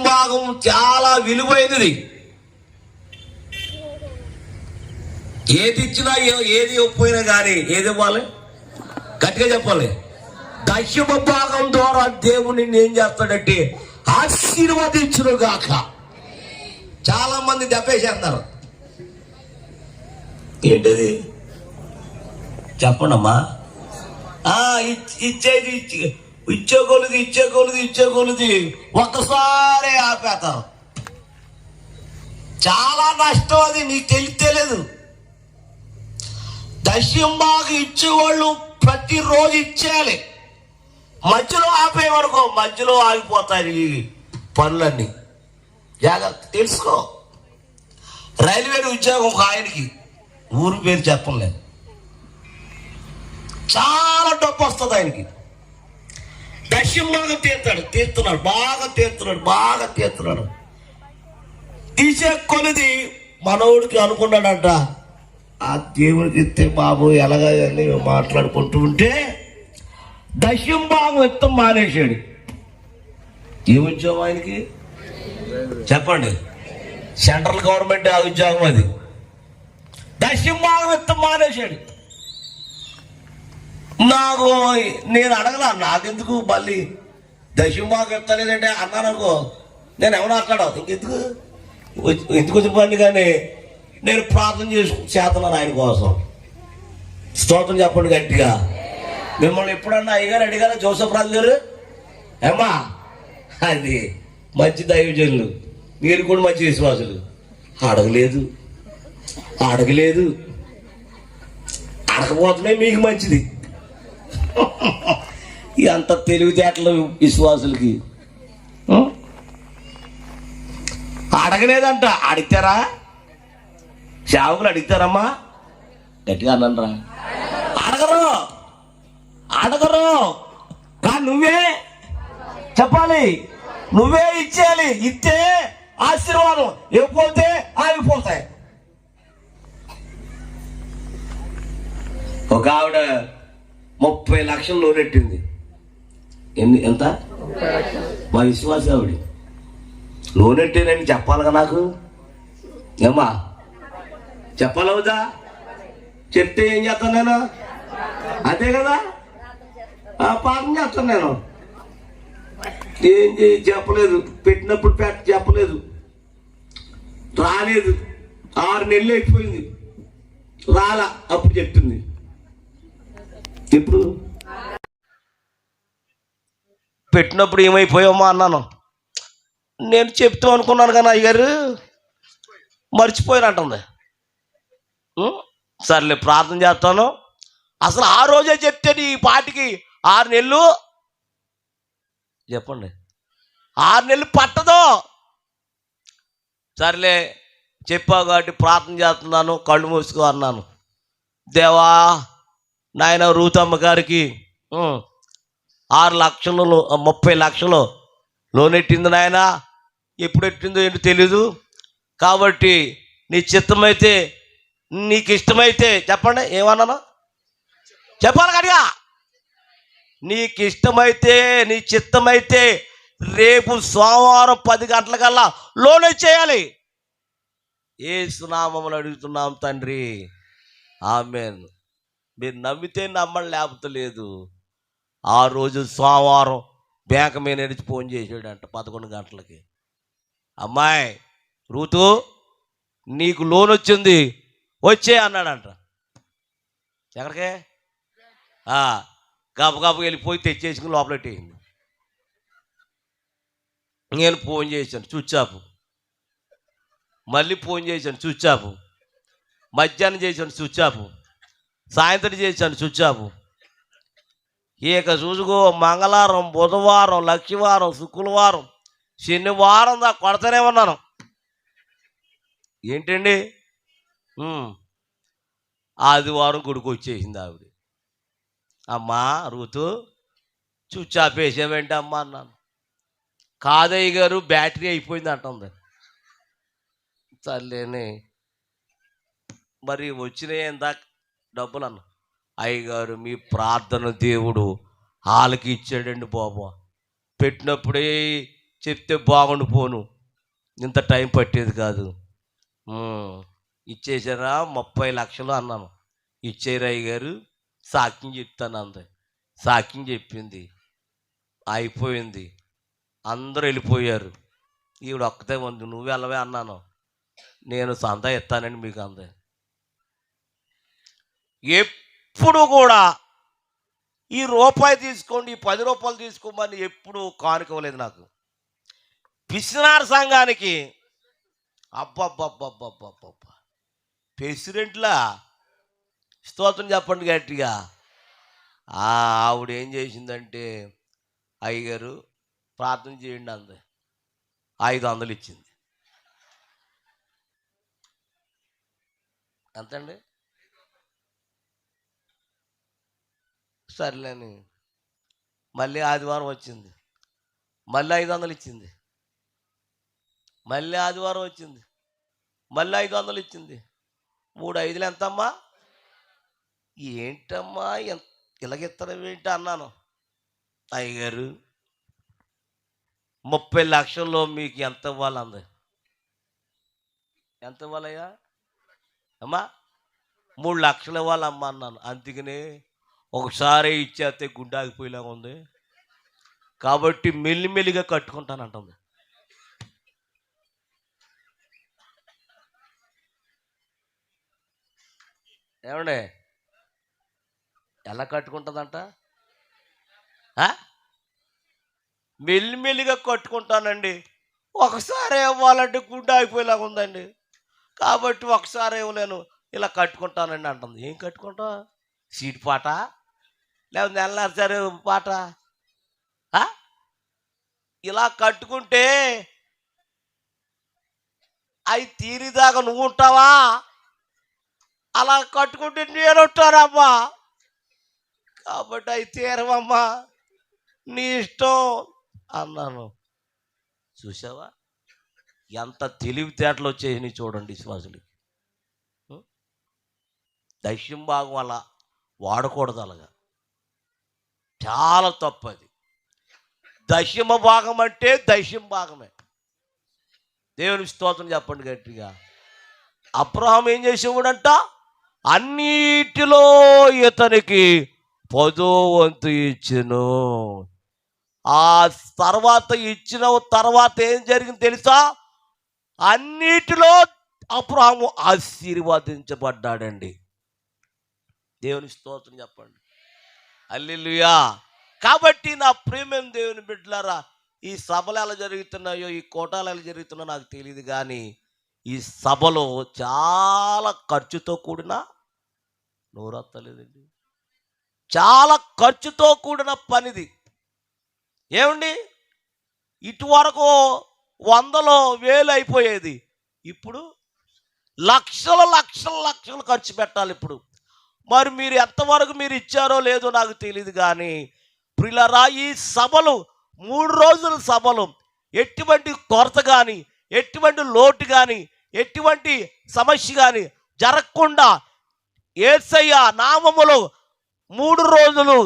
భాగం చాలా విలువైనది. ఏది ఇచ్చినా ఏది ఇవ్వకపోయినా కానీ ఏది ఇవ్వాలి? గట్టిగా చెప్పాలి. దశమ భాగం ద్వారా దేవుని ఏం చేస్తాడంటే ఆశీర్వదించును గాక. చాలా మంది దెబ్బేసేస్తారు. ఏంటది చెప్పండి అమ్మా. ఇచ్చే కొలుది ఒక్కసారి ఆపేతారు. చాలా నష్టం అది, నీకు తెలియలేదు. దశం బాగా ఇచ్చేవాళ్ళు ప్రతిరోజు ఇచ్చేయాలి. మధ్యలో ఆపేయమనుకో, మధ్యలో ఆగిపోతాయి ఈ పనులన్నీ. జాగ్రత్త తెలుసుకో. రైల్వే ఉద్యోగం ఒక ఆయనకి, ఊరి పేరు చెప్పలేదు, చాలా డబ్బు వస్తుంది ఆయనకి. దశం బాగా తీస్తున్నాడు. తీసే కొనిది మనోడికి అనుకున్నాడంట, ఆ దేవుడికి ఇస్తే బాబు ఎలాగని మాట్లాడుకుంటూ ఉంటే దశం భాగం ఇస్తాం మానేశాడు. ఏముద్యోగం ఆయనకి చెప్పండి? సెంట్రల్ గవర్నమెంట్ ఆ ఉద్యోగం అది. దశం భాగం ఇస్తాం మానేశాడు. నేను అడగలా, నాకెందుకు మళ్ళీ దశం భాగం ఇస్తలేదంటే అన్నాననుకో, నేను ఏమన్నా అక్కడ ఇంకెందుకు వచ్చిన పని. కానీ నేను ప్రార్థన చేస్తున్నాను ఆయన కోసం. స్తోత్రం చెప్పండి గట్టిగా. మిమ్మల్ని ఎప్పుడన్నా అయ్యగారు అడిగారా? జోసఫ్ రాజు గారు ఏమ్మా, అది మంచి దైవజనులు, మీరు కూడా మంచి విశ్వాసులు. అడగలేదు అడగపోతున్నాయి మీకు మంచిది. ఎంత తెలివితేటలు విశ్వాసులకి. అడగలేదంట. అడిగితారా? సేవకులు అడుగుతారమ్మా? గట్టిగా అన్నారా? అడగరు. కానీ నువ్వే చెప్పాలి, నువ్వే ఇచ్చేయాలి. ఇస్తే ఆశీర్వాదం, ఇవ్వకపోతే ఆగిపోతాయి. ఒక ఆవిడ 30 లక్షలు లోన్ పెట్టింది. ఎంత? మా విశ్వాస ఆవిడ లోన్ పెట్టేనని చెప్పాలిగా నాకు. ఏమ్మా చెప్పాలవుదా? చెప్తే ఏం చేస్తాను నేను? అంతే కదా, పాపం చేస్తాను నేను. ఏం చెప్పలేదు, పెట్టినప్పుడు చెప్పలేదు, రాలేదు. 6 నెలలు అయిపోయింది. రాలా. అప్పుడు చెప్తుంది, ఇప్పుడు పెట్టినప్పుడు ఏమైపోయామా అన్నాను. నేను చెప్తాం అనుకున్నాను కానీ అయ్యగారు మర్చిపోయారంటుంది. సర్లే ప్రార్థన చేస్తాను. అసలు ఆ రోజే చెప్తే నీ పాటికి 6 నెలలు, చెప్పండి 6 నెలలు పట్టదు. సర్లే చెప్పావు కాబట్టి ప్రార్థన చేస్తున్నాను, కళ్ళు మూసుకో అన్నాను. దేవా నాయన రూతమ్మ గారికి 6 లక్షలు 30 లక్షలు లోన్ ఎట్టింది నాయన. ఎప్పుడు ఎట్టిందో ఏంటో తెలీదు. కాబట్టి నీ చిత్తమైతే, నీకు ఇష్టమైతే చెప్పండి. ఏమన్నాను చెప్పాలి కడిగా. నీకు ఇష్టమైతే, నీ చిత్తమైతే రేపు సోమవారం 10 గంటలకల్లా లోన్ ఇచ్చేయాలి. యేసు నామములో అడుగుతున్నాం తండ్రి, ఆమేన్. మీరు నమ్మితే నమ్మని, లేకపోతే లేదు. ఆ రోజు సోమవారం బ్యాంక్ మేనేజర్ ఫోన్ చేసాడంట 11 గంటలకి. అమ్మాయి రూతు నీకు లోన్ వచ్చింది, వచ్చే అన్నాడంట. ఎక్కడికే? గబగబు వెళ్ళిపోయి తెచ్చేసుకుని లోపలెట్టేసింది. నేను ఫోన్ చేశాను, స్విచ్ ఆఫ్. మళ్ళీ ఫోన్ చేశాను, స్విచ్ ఆఫ్. మధ్యాహ్నం చేశాను, స్విచ్ ఆఫ్. సాయంత్రం చేశాను, స్విచ్ ఆఫ్. ఇక చూసుకో, మంగళవారం, బుధవారం, లక్షవారం, శుక్రవారం, శనివారం దాకా కొడతానే ఉన్నాను. ఏంటండి, ఆదివారం గుడికి వచ్చేసింది ఆవిడ. అమ్మా రూతు స్విచ్ ఆఫ్ వేసావేంటి అమ్మా అన్నాను. కాదయ్య గారు బ్యాటరీ అయిపోయింది అంటుంది. సర్లేని మరి వచ్చినాయి ఎంత డబ్బులు అన్న. అయ్యగారు మీ ప్రార్థన దేవుడు వాళ్ళకి ఇచ్చాడండి బాబా. పెట్టినప్పుడే చెప్తే బాగుండిపోను, ఇంత టైం పట్టేది కాదు. ఇచ్చేసారా 30 లక్షలు అన్నాను. ఇచ్చేరు అయ్యగారు, సాక్ష్యం చెప్తాను అంది. సాక్ష్యం చెప్పింది, అయిపోయింది. అందరూ వెళ్ళిపోయారు. ఈవిడ ఒక్కతే ఉంది. నువ్వు వెళ్ళవే అన్నాను. నేను సంతా ఇస్తానండి మీకు అంది. ఎప్పుడు కూడా ఈ రూపాయి తీసుకోండి, 10 రూపాయలు తీసుకోమని ఎప్పుడు కానుకోలేదు నాకు. పిసినార్ సంఘానికి అబ్బబ్బబ్బబ్బబ్బబ్బ ప్రెసిడెంట్లా స్తోత్రం చెప్పండి గట్టిగా. ఆవిడ ఏం చేసిందంటే, అయ్యగారు ప్రార్థన చేయండి అంది. 500 ఇచ్చింది. ఎంతండి? సర్లేని మళ్ళీ ఆదివారం వచ్చింది, మళ్ళీ 500 ఇచ్చింది. మళ్ళీ ఆదివారం వచ్చింది, మళ్ళీ 500 ఇచ్చింది. 3 5లు ఎంతమ్మా? ఏంటమ్మా ఇలాగిత్తడం ఏంటి అన్నాను. అయ్యగారు 30 లక్షల్లో మీకు ఎంత ఇవ్వాలంది. ఎంత ఇవ్వాలయ్యా అమ్మా? 3 లక్షలు ఇవ్వాలమ్మా అన్నాను. అందుకనే ఒకసారి ఇచ్చేస్తే గుండె ఆగిపోయేలాగా ఉంది, కాబట్టి మెల్లిమెల్లిగా కట్టుకుంటానంటుంది. ఏమండే ఎలా కట్టుకుంటుందంట? మెల్లిమెల్లిగా కట్టుకుంటానండి. ఒకసారి ఇవ్వాలంటే గుండె ఆగిపోయేలాగా ఉందండి, కాబట్టి ఒకసారి ఇవ్వలేను, ఇలా కట్టుకుంటానండి అంటుంది. ఏం కట్టుకుంటా? సీట్ పాట లేకపోతే నెలసరి పాట? ఇలా కట్టుకుంటే అవి తీరిదాకా నువ్వు ఉంటావా? అలా కట్టుకుంటే నేను ఉంటానమ్మా. కాబట్టి అవి తీరవమ్మా, నీ ఇష్టం అన్నాను. చూసావా ఎంత తెలివితేటలు వచ్చేసి చూడండి విశ్వాసులకి. దైశ్యం భాగం అలా వాడకూడదు, అలాగా చాలా తప్పది. దశమ భాగం అంటే దైశ్యం భాగమే. దేవుని స్తోత్రం చెప్పండి గట్టిగా. అబ్రహాం ఏం చేసేవాడంట? అన్నిటిలో ఇతనికి 10వ వంతు ఇచ్చెను. ఆ తర్వాత ఇచ్చిన తర్వాత ఏం జరిగింది తెలుసా? అన్నిటిలో అబ్రహాము ఆశీర్వదించబడ్డాడండి. దేవుని స్తోత్రం చెప్పండి. హల్లెలూయా. కాబట్టి నా ప్రియమైన దేవుని బిడ్డలారా, ఈ సభలు ఎలా జరుగుతున్నాయో, ఈ కోటాలు ఎలా జరుగుతున్నాయో నాకు తెలియదు, కానీ ఈ సభలో చాలా ఖర్చుతో కూడిన నోరత్తలేదండి. చాలా ఖర్చుతో కూడిన పనిది. ఏమండి, ఇటువరకు వందలు వేలు అయిపోయేది, ఇప్పుడు లక్షల లక్షల లక్షలు ఖర్చు పెట్టాలి ఇప్పుడు. మరి మీరు ఎంతవరకు మీరు ఇచ్చారో లేదో నాకు తెలియదు, కానీ ప్రియులారా, ఈ సభలు 3 రోజుల సభలు ఎటువంటి కొరత కానీ, ఎటువంటి లోటు కానీ, ఎటువంటి సమస్య కానీ జరగకుండా యేసయ్య నామములో 3 రోజులు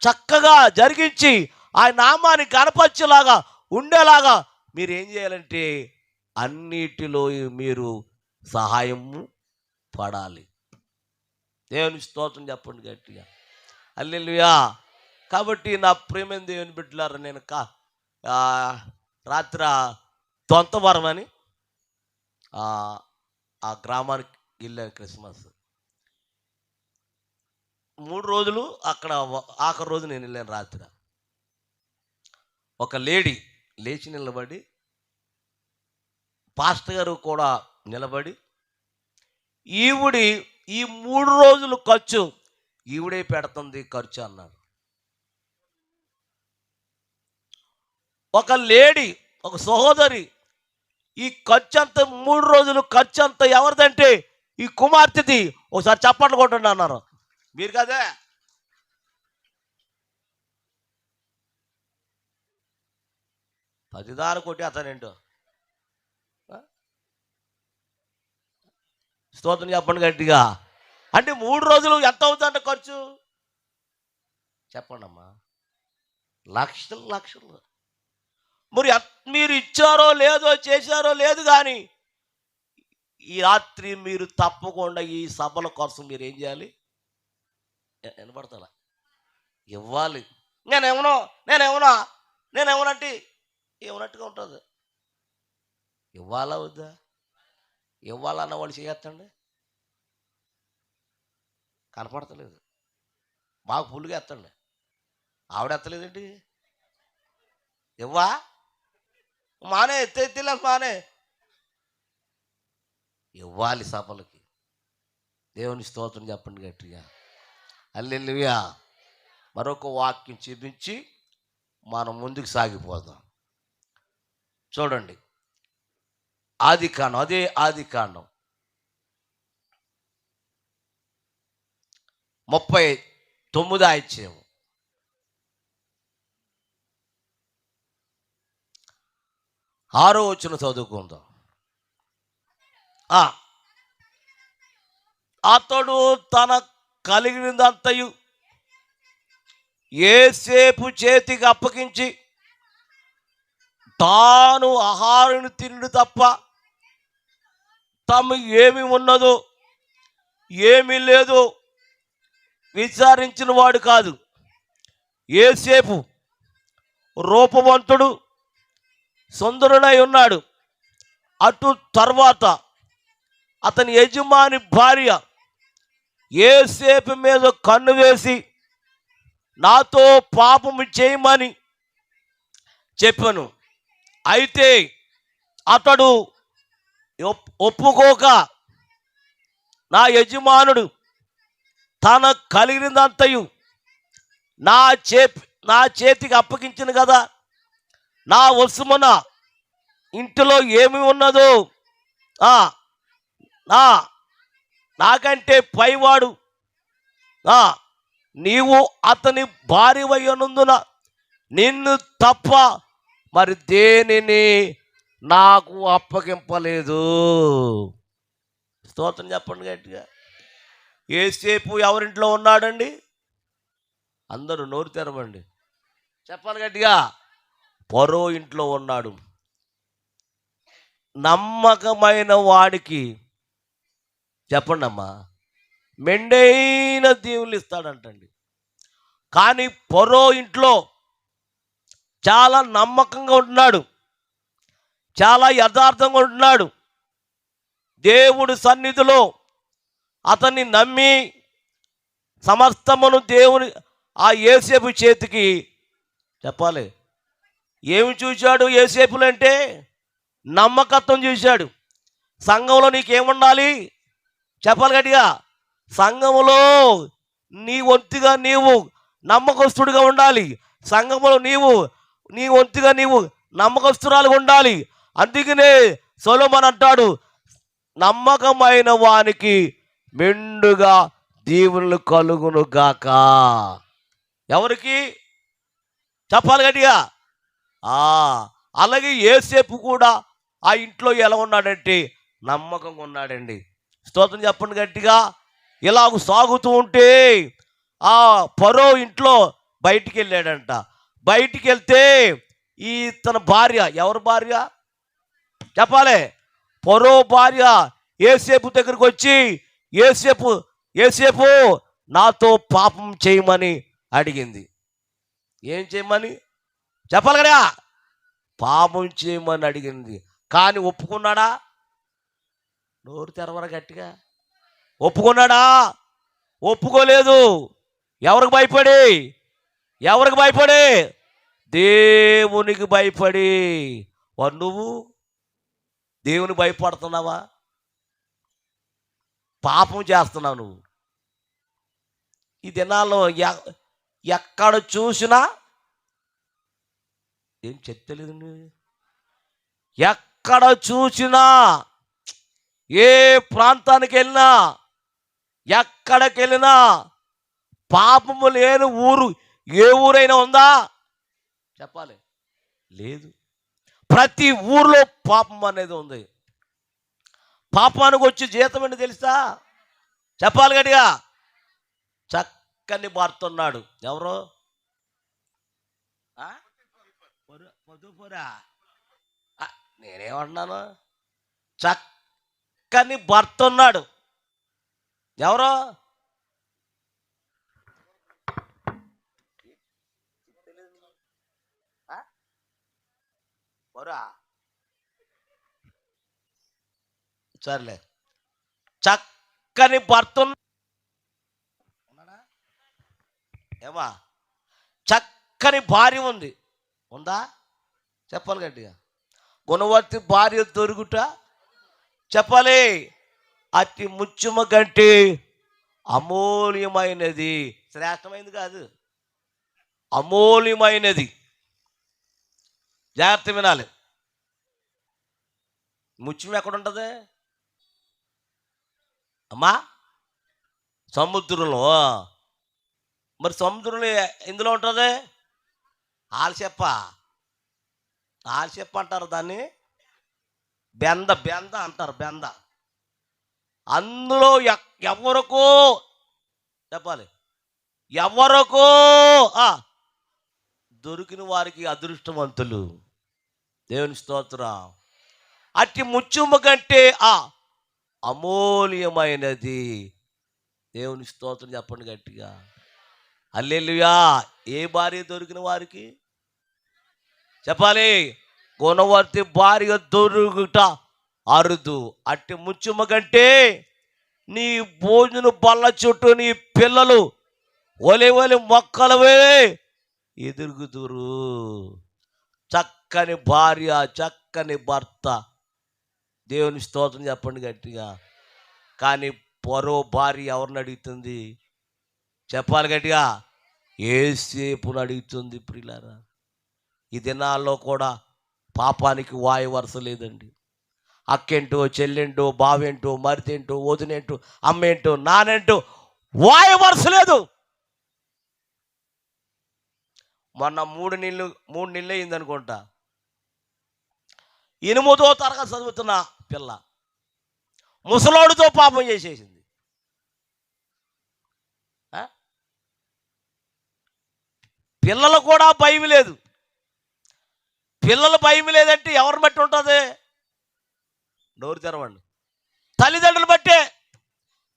చక్కగా జరిగించి ఆ నామాన్ని గణపరిచేలాగా ఉండేలాగా మీరు ఏం చేయాలంటే అన్నిటిలో మీరు సహాయము పడాలి. దేవుని స్తోత్రం చెప్పండి గట్టిగా. హల్లెలూయా. కాబట్టి నా ప్రియమైన దేవుని బిడ్డలారా, నేను రాత్రి దొంతవరం అని ఆ గ్రామానికి వెళ్ళాను. క్రిస్మస్ 3 రోజులు అక్కడ, ఆఖరి రోజు నేను వెళ్ళాను. రాత్రి ఒక లేడీ లేచి నిలబడి, పాస్టర్ గారు కూడా నిలబడి, ఈవిడి ఈ 3 రోజులు ఖర్చు ఈవిడే పెడుతుంది ఖర్చు అన్నారు. ఒక లేడీ, ఒక సహోదరి, ఈ ఖర్చు అంతా 3 రోజులు ఖర్చు అంతా ఎవరిదంటే ఈ కుమార్తెది. ఒకసారి చప్పట్లు కొట్టండి అన్నారు. మీరు కదే పదిదారు కొట్టి అతనేంటో స్తోత్రం చెప్పండి గట్టిగా. అంటే 3 రోజులు ఎంత అవుతుందంటే ఖర్చు చెప్పండి అమ్మా, లక్షలు లక్షలు. మరి మీరు ఇచ్చారో లేదో, చేశారో లేదు, కానీ ఈ రాత్రి మీరు తప్పకుండా ఈ సభల కోసం మీరు ఏం చేయాలి? వినపడతా ఇవ్వాలి. నేనేమోనంటే ఏమన్నట్టుగా ఉంటుంది. ఇవ్వాలా వద్దా? ఇవ్వాలన్న వాళ్ళు చేయొద్దండి. కనపడతలేదు, బాగా ఫుల్గా ఎత్తండి. ఆవిడ ఎత్తలేదండి. ఇవ్వా మానే ఎత్తేలా మానే ఇవ్వాలి సభలకి. దేవుని స్తోత్రం చెప్పండి గట్టిగా. హల్లెలూయా. మరొక వాక్యం చూపించి మనం ముందుకు సాగిపోదాం. చూడండి, ఆదికాండం, అదే ఆదికాండం 39వ అధ్యాయం 6వ వచనం చదువుకుందాం. అతడు తన కలిగినదంతయు యోసేపు చేతికి అప్పగించి తాను ఆహారం తిండు తప్ప తమ ఏమి ఉన్నదో ఏమీ లేదో విచారించిన వాడు కాదు. యోసేపు రూపవంతుడు, సుందరుడై ఉన్నాడు. అటు తర్వాత అతని యజమాని భార్య యోసేపు మీద కన్ను వేసి నాతో పాపము చేయమని చెప్పాను. అయితే అతడు ఒప్పుకోక నా యజమానుడు తన కలిగినదంతయు నా చేతికి అప్పగించిన కదా, నా వశమున ఇంటిలో ఏమి ఉన్నదో నాకంటే పైవాడు నీవు అతని భార్యవయ్యనందున నిన్ను తప్ప మరి దేనిని నాకు అప్పగింపలేదు. స్తోత్రం చెప్పండి గట్టిగా. యోసేపు ఎవరింట్లో ఉన్నాడండి? అందరూ నోరు తెరవండి, చెప్పాలి గట్టిగా. ఫరో ఇంట్లో ఉన్నాడు. నమ్మకమైన వాడికి చెప్పండి అమ్మా, మెండైన దీవులు ఇస్తాడంటండి. కానీ ఫరో ఇంట్లో చాలా నమ్మకంగా ఉంటున్నాడు, చాలా యథార్థంగా ఉంటున్నాడు. దేవుడి సన్నిధిలో అతన్ని నమ్మి సమస్తమును దేవుని ఆ యోసేపు చేతికి చెప్పాలి. ఏమి చూశాడు యోసేపులు అంటే? నమ్మకత్వం చూశాడు. సంఘంలో నీకేముండాలి చెప్పాలి గట్టిగా. సంఘములో నీ వంతుగా నీవు నమ్మకస్తుడిగా ఉండాలి. సంఘములో నీ వంతుగా నీవు నమ్మకస్తురాలుగా ఉండాలి. అందుకనే సొలొమోను అంటాడు, నమ్మకమైన వానికి మెండుగా దీవెనలు కలుగును గాక. ఎవరికి చెప్పాలి గట్టిగా. అలాగే యోసేపు కూడా ఆ ఇంట్లో ఎలా ఉన్నాడంటే నమ్మకంగా ఉన్నాడండి. స్తోత్రం చెప్పండి గట్టిగా. ఇలాగ సాగుతూ ఉంటే ఆ ఫరో ఇంట్లో బయటికి వెళ్ళాడంట. బయటికి వెళ్తే ఈ తన భార్య, ఎవరి భార్య చెప్పాలి? ఫరో భార్య యోసేపు దగ్గరికి వచ్చి, యోసేపు నాతో పాపం చేయమని అడిగింది. ఏం చేయమని చెప్పాలి కదా? పాపం చేయమని అడిగింది. కానీ ఒప్పుకున్నాడా? నోరు తెరవరా గట్టిగా. ఒప్పుకున్నాడా? ఒప్పుకోలేదు. ఎవరికి భయపడి? దేవునికి భయపడి. నువ్వు దేవుని భయపడుతున్నావా? పాపం చేస్తున్నావు నువ్వు. ఈ దినాల్లో ఎక్కడ చూసినా ఏం చెప్తలేదు. ఎక్కడ చూసినా, ఏ ప్రాంతానికి వెళ్ళినా, ఎక్కడికి వెళ్ళినా పాపము లేని ఊరు ఏ ఊరైనా ఉందా చెప్పాలి? లేదు. ప్రతి ఊర్లో పాపం అనేది ఉంది. పాపానికి వచ్చి జీతం ఏంటి తెలుసా చెప్పాలి గట్టిగా? చక్కని భర్త ఉన్నాడు. ఎవరో పొదుపురా, నేనేమన్నాను? చక్కని భర్త ఉన్నాడు. ఎవరో సర్లే. చక్కని భర్త ఉన్నాడా? ఏమా చక్కని భార్య ఉందా చెప్పాలి గట్టిగా. గుణవతి భార్య దొరుకుట చెప్పాలి. అతి ముత్యమ కంటే అమూల్యమైనది. శ్రేష్టమైనది కాదు, అమూల్యమైనది. జాగ్రత్త వినాలి. ముత్యం ఎక్కడ ఉంటుంది అమ్మా? సముద్రంలో. మరి సముద్రంలో ఎందులో ఉంటుంది? ఆల్చెప్ప అంటారు దాన్ని. బెంద అంటారు, బెంద. అందులో ఎవరికో చెప్పాలి, ఎవరికో దొరికిన వారికి అదృష్టవంతులు. దేవుని స్తోత్రం. అట్టి ముత్యము కంటే అమూల్యమైనది. దేవుని స్తోత్రం చెప్పండి గట్టిగా. హల్లెలూయా. ఏ భార్య దొరికిన వారికి చెప్పాలి? గుణవర్తి భార్య దొరుకుట అరుదు. అట్టి ముత్యము కంటే నీ భోజన బల్ల చుట్టూ నీ పిల్లలు ఒలి మొక్కలవే ఎదురుగుదురు. చక్కని భార్య, చక్కని భర్త. దేవుని స్తోత్రం చెప్పండి గట్టిగా. కానీ ఫరో భార్య ఎవరిని అడుగుతుంది చెప్పాలి గట్టిగా? యోసేపును అడుగుతుంది. ప్రియులారా, ఈ దినాల్లో కూడా పాపానికి వాయు వరుస లేదండి. అక్కేంటో, చెల్లెంటో, బావేంటో, మరితేంటో, వదినేంటో, అమ్మేంటో, నానేంటో వాయు వరుస లేదు. మొన్న 3 నెలలు అయింది అనుకుంటా. 8వ తరగతి చదువుతున్న పిల్ల ముసలోడితో పాపం చేసేసింది. పిల్లలు కూడా భయం లేదు. పిల్లలు భయం లేదంటే ఎవరిని బట్టి ఉంటుంది? నోరు తెరవండి. తల్లిదండ్రులు బట్టే.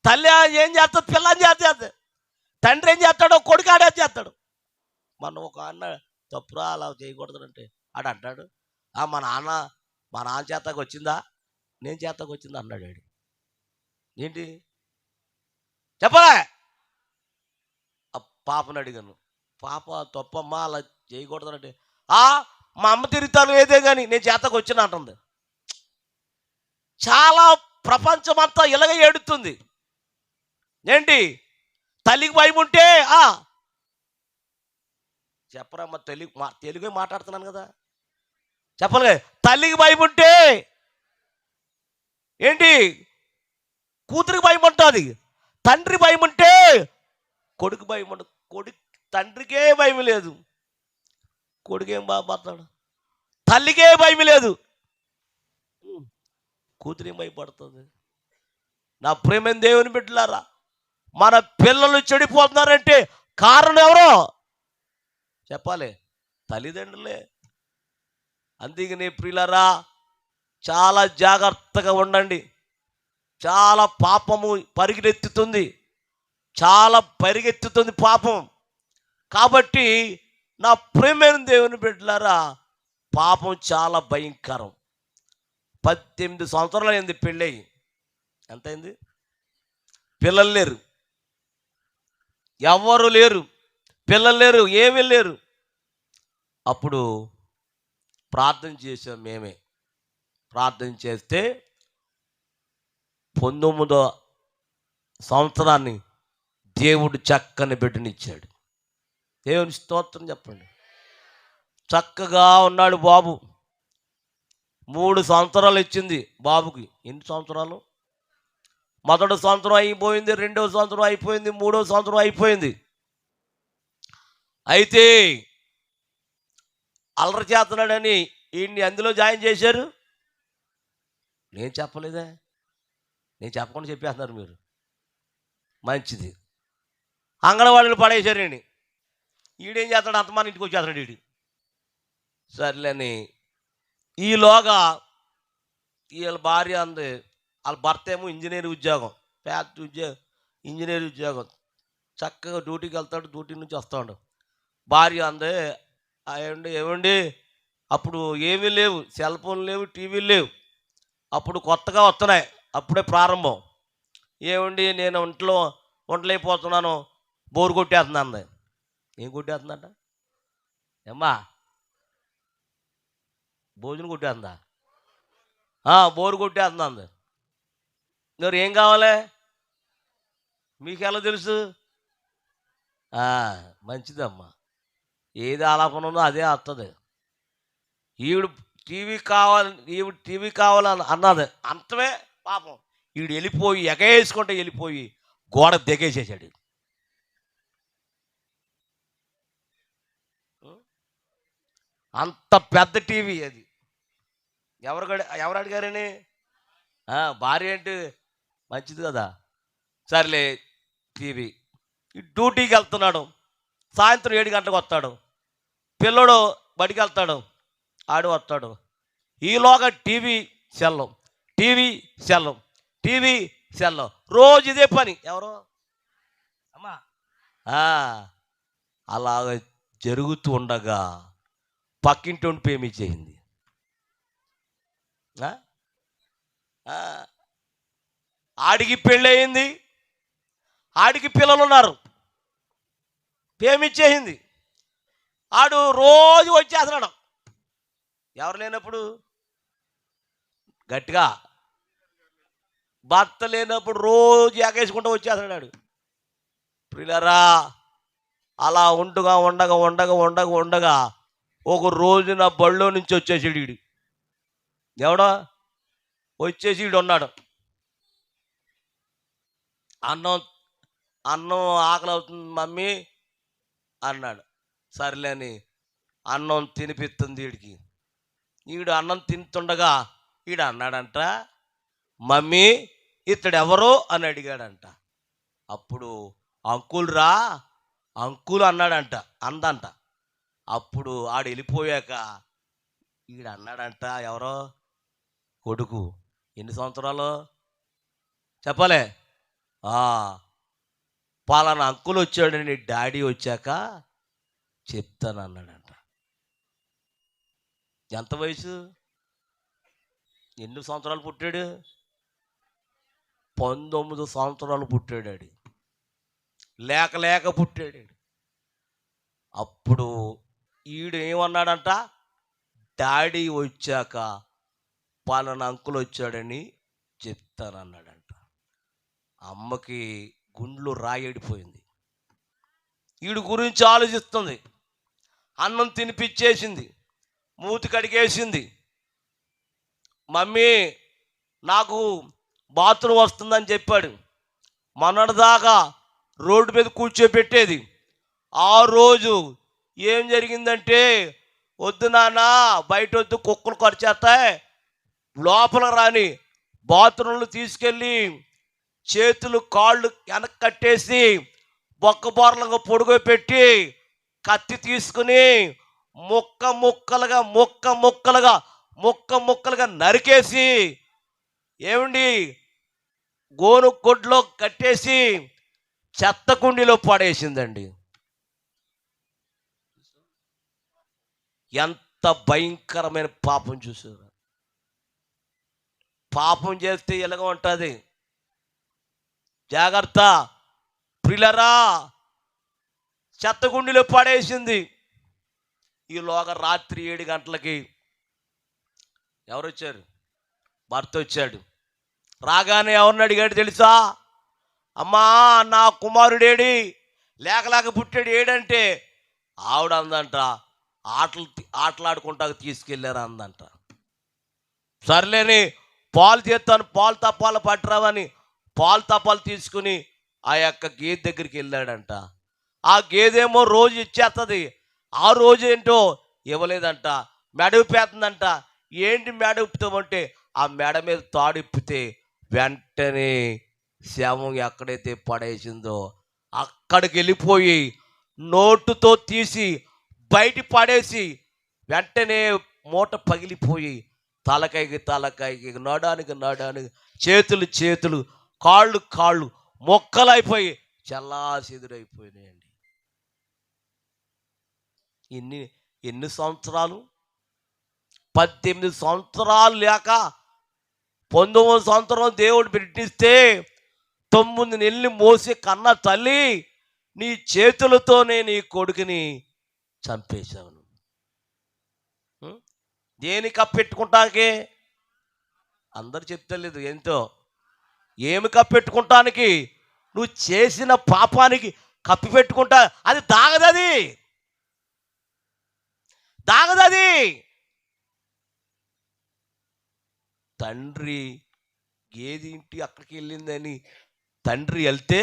తల్లి ఏం చేస్తుంది, పిల్లని చేస్తుంది. తండ్రి ఏం చేస్తాడో కొడుకు ఆడే చేస్తాడు. మన ఒక అన్న తప్పురా అలా చేయకూడదంటే ఆడు అంటాడు, మా నాన్న చేతకు వచ్చిందా, నేను చేతకు వచ్చిందా అన్నాడు. ఏంటి చెప్పలే? పాపని అడిగాను, పాప తప్పమ్మా అలా చేయకూడదంటే, ఆ మా అమ్మ తిరుగుతాను ఏదే కానీ నేను చేతకు వచ్చిన అంటుంది. చాలా ప్రపంచమంతా ఇలాగ ఏడుతుంది. ఏంటి? తల్లికి భయం ఉంటే చెప్పరమ్మా, తెలుగే మాట్లాడుతున్నాను కదా, చెప్పలే. తల్లికి భయం ఉంటే ఏంటి? కూతురికి భయం ఉంటుంది. తండ్రి భయం ఉంటే కొడుకు భయం ఉండదు. తండ్రికే భయం లేదు, కొడుకేం బాధపడతాడు? తల్లికే భయం లేదు, కూతురేం భయపడుతుంది? నా ప్రేమ దేవుని బిడ్డలారా, మన పిల్లలు చెడిపోతున్నారంటే కారణం ఎవరో చెప్పాలి? తల్లిదండ్రులే. అందుకని ప్రియులారా, చాలా జాగ్రత్తగా ఉండండి. చాలా పాపము పరిగెత్తుతుంది పాపం. కాబట్టి నా ప్రేమైన దేవుని బిడ్డలారా, పాపం చాలా భయంకరం. 18 సంవత్సరాలు అయింది పెళ్ళయి. ఎంతైంది? పిల్లలు లేరు, ఎవరు లేరు, పిల్లలు లేరు, ఏమీ లేరు. అప్పుడు ప్రార్థన చేసాం మేమే. ప్రార్థన చేస్తే 19వ సంవత్సరాన్ని దేవుడు చక్కని బిడ్డనిచ్చాడు. దేవుని స్తోత్రం చెప్పండి. చక్కగా ఉన్నాడు బాబు. 3 సంవత్సరాలు ఇచ్చింది బాబుకి. ఎన్ని సంవత్సరాలు? మొదటి సంవత్సరం అయిపోయింది, 2వ సంవత్సరం అయిపోయింది, 3వ సంవత్సరం అయిపోయింది. అయితే అల్లరి చేస్తున్నాడని ఈయన్ని అందులో జాయిన్ చేశారు. నేను చెప్పలేదే, నేను చెప్పకుండా చెప్పేస్తున్నారు మీరు. మంచిది. అంగన్వాడీలు పడేశారండి. ఈడేం చేస్తాడు? అంతమంది ఇంటికి వచ్చేస్తాడు ఈడు. సర్లేని ఈలోగా వీళ్ళ భార్య అంది, వాళ్ళ భర్త ఏమో ఇంజనీర్ ఉద్యోగం, పెద్ద ఇంజనీర్ ఉద్యోగం, చక్కగా డ్యూటీకి వెళ్తాడు, డ్యూటీ నుంచి వస్తాడు. భార్య అంది, ఏమండి అప్పుడు ఏమీ లేవు, సెల్ ఫోన్ లేవు, టీవీలు లేవు, అప్పుడు కొత్తగా వస్తున్నాయి, అప్పుడే ప్రారంభం. ఏమండి నేను ఉండలేకపోతున్నాను, బోరు కొట్టేస్తుంది అంది. ఏం కొట్టేస్తుందంట? ఏమ్మా, భోజనం కొట్టేస్తుందా? బోరు కొట్టేస్తుంది అంది. మరి ఏం కావాలి? మీకు ఎలా తెలుసు? మంచిదమ్మా, ఏది ఆలాపన ఉందో అదే వస్తుంది. ఈవిడ టీవీ కావాలని అన్నది. అంతమే పాపం ఈడు వెళ్ళిపోయి వెళ్ళిపోయి గోడ దిగేసేసాడు. అంత పెద్ద టీవీ అది. ఎవరు అడిగారని? భార్య ఏంటి మంచిది కదా. సర్లే, టీవీ. డ్యూటీకి వెళ్తున్నాడు, సాయంత్రం 7 గంటలకు వస్తాడు. పిల్లడు బడికి వెళ్తాడు, ఆడు వస్తాడు. ఈలోగా టీవీ సెల్లు రోజు ఇదే పని. ఎవరో అమ్మా అలాగ జరుగుతూ ఉండగా పక్కింటి ప్రేమించేసింది. ఆడికి పెళ్ళయింది, ఆడికి పిల్లలు ఉన్నారు, ప్రేమించేసింది. ఆడు రోజు వచ్చేస్తున్నాడు. ఎవరు లేనప్పుడు, గట్టిగా భర్త లేనప్పుడు రోజు ఎగేసుకుంటూ వచ్చేస్తున్నాడు. ప్రియులారా, అలా ఉండగా ఒక రోజు నా బళ్ళో నుంచి వచ్చేసాడు వీడు. ఎవడో వచ్చేసి వీడు ఉన్నాడు. అన్నం ఆకలి అవుతుంది మమ్మీ అన్నాడు. సర్లేని అన్నం తినిపిస్తుంది వీడికి. వీడు అన్నం తింటుండగా వీడు అన్నాడంట, మమ్మీ ఇతడు ఎవరు అని అడిగాడంట. అప్పుడు అంకుల్ అన్నాడంట, అందంట. అప్పుడు ఆడు వెళ్ళిపోయాక వీడు అన్నాడంట, ఎవరో కొడుకు, ఎన్ని సంవత్సరాలు చెప్పలే, పలానా అంకుల్ వచ్చాడని డాడీ వచ్చాక చెప్తాను అన్నాడంట. ఎంత వయసు? ఎన్ని సంవత్సరాలు పుట్టాడు? 19 సంవత్సరాలు పుట్టాడు. లేక పుట్టాడు. అప్పుడు ఈడు ఏమన్నాడంట, డాడీ వచ్చాక పలానా అంకుల్ వచ్చాడని చెప్తానన్నాడంట. అమ్మకి గుండ్లు రాయడిపోయింది. వీడి గురించి ఆలోచిస్తుంది. అన్నం తినిపిచ్చేసింది, మూతి కడిగేసింది. మమ్మీ నాకు బాత్రూమ్ వస్తుందని చెప్పాడు. మొన్నటిదాకా రోడ్డు మీద కూర్చోబెట్టేది. ఆ రోజు ఏం జరిగిందంటే, వద్దు నాన్న బయట వద్దు, కుక్కలు ఖర్చేస్తాయి, లోపల రాని బాత్రూంలో తీసుకెళ్ళి చేతులు కాళ్ళు వెనక్కి కట్టేసి బొక్కబోర్లంగా పొడుగు పెట్టి కత్తి తీసుకుని ముక్క ముక్కలుగా నరికేసి ఏమండి గోను గొడ్లో కట్టేసి చెత్త కుండీలో పడేసిందండి. ఎంత భయంకరమైన పాపం చూసారు. పాపం చేస్తే ఎలాగ ఉంటుంది, జాగ్రత్త ప్రియులారా. చెత్తగుండిలో పడేసింది. ఈలోగా రాత్రి 7 గంటలకి ఎవరు వచ్చారు? భర్త వచ్చాడు. రాగానే ఎవరిని అడిగాడు తెలుసా? అమ్మా నా కుమారుడేడి, లేక పుట్టాడు ఏడంటే ఆవిడ అందంట, ఆటలాడుకుంటా తీసుకెళ్ళారు అందంట. సర్లేని పాలు తీస్తాను, పాలు తప్పాలు పట్టరావని పాలు తప్పాలు తీసుకుని ఆ యొక్క గేదె దగ్గరికి వెళ్ళాడంట. ఆ గేదెమో రోజు ఇచ్చేస్తుంది, ఆ రోజు ఏంటో ఇవ్వలేదంట. మెడ ఉప్పేస్తుందంట. ఏంటి మెడ ఉప్పుతామంటే, ఆ మెడ మీద తాడు ఇప్పితే వెంటనే శవం ఎక్కడైతే పడేసిందో అక్కడికి వెళ్ళిపోయి నోటుతో తీసి బయట పడేసి వెంటనే మూట పగిలిపోయి తలకాయకి నడానికి చేతులు కాళ్ళు మొక్కలైపోయి చెల్లాచెదురైపోయినాయండి. ఎన్ని సంవత్సరాలు? 18 సంవత్సరాలు లేక 19వ సంవత్సరం దేవుడు బిడ్డిస్తే 9 నెలలు మోసి కన్న తల్లి, నీ చేతులతోనే నీ కొడుకుని చంపేశావు. దేని కప్పెట్టుకుంటానికి? అందరు చెప్తలేదు ఏంటో. ఏమి కప్పెట్టుకుంటానికి? నువ్వు చేసిన పాపానికి కప్పి పెట్టుకుంటా. అది దాగదది. తండ్రి గేది ఇంటి అక్కడికి వెళ్ళిందని తండ్రి వెళ్తే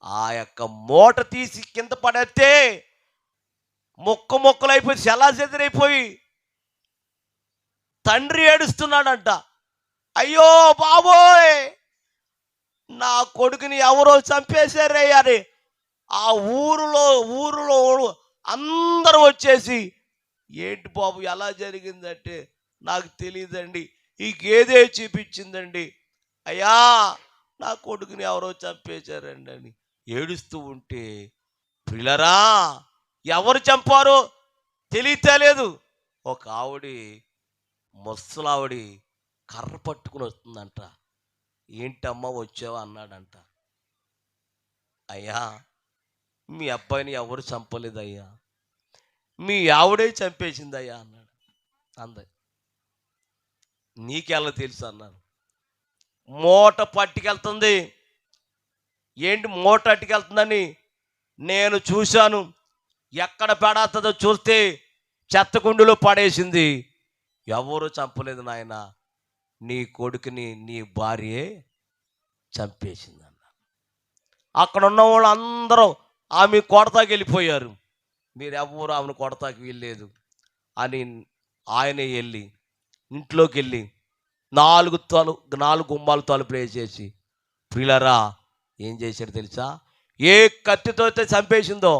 ఆ యొక్క మూట తీసి కింద పడేస్తే మొక్కలైపోయి చెల్లాచెదరైపోయి తండ్రి ఏడుస్తున్నాడంట. అయ్యో బాబోయ్, నా కొడుకుని ఎవరో చంపేశారే అని ఆ ఊరిలో అందరూ వచ్చేసి, ఏంటి బాబు ఎలా జరిగిందంటే, నాకు తెలియదండి, ఈ గేదె చూపించిందండి, అయ్యా నా కొడుకుని ఎవరో చంపేశారండి అని ఏడుస్తూ ఉంటే, పిల్లరా ఎవరు చంపారో తెలియలేదు. ఒక ముసలావిడి కర్ర పట్టుకుని వస్తుందంట. ఏంటమ్మా వచ్చావా అన్నాడంట. అయ్యా మీ అబ్బాయిని ఎవరు చంపలేదయ్యా, మీ ఆవిడే చంపేసిందయ్యా అన్నాడు. నీకెలా తెలుసు అన్నాను. మూట పట్టుకెళ్తుంది. ఏంటి మూట అట్టుకెళ్తుందని నేను చూశాను. ఎక్కడ పడేస్తుందో చూస్తే చెత్తకుండిలో పడేసింది. ఎవరు చంపలేదు నాయన, నీ కొడుకుని నీ భార్యే చంపేసింది అన్న. అక్కడ ఉన్న వాళ్ళు అందరూ ఆమె కొడతాకి వెళ్ళిపోయారు. మీరెవ్వరూ ఆమెను కొడతాకి వెళ్ళలేదు అని ఆయనే వెళ్ళి ఇంట్లోకి వెళ్ళి 4 గుమ్మాలు తలుపులు వేసేసి, ప్రియులారా ఏం చేశాడు తెలుసా? ఏ కత్తితో అయితే చంపేసిందో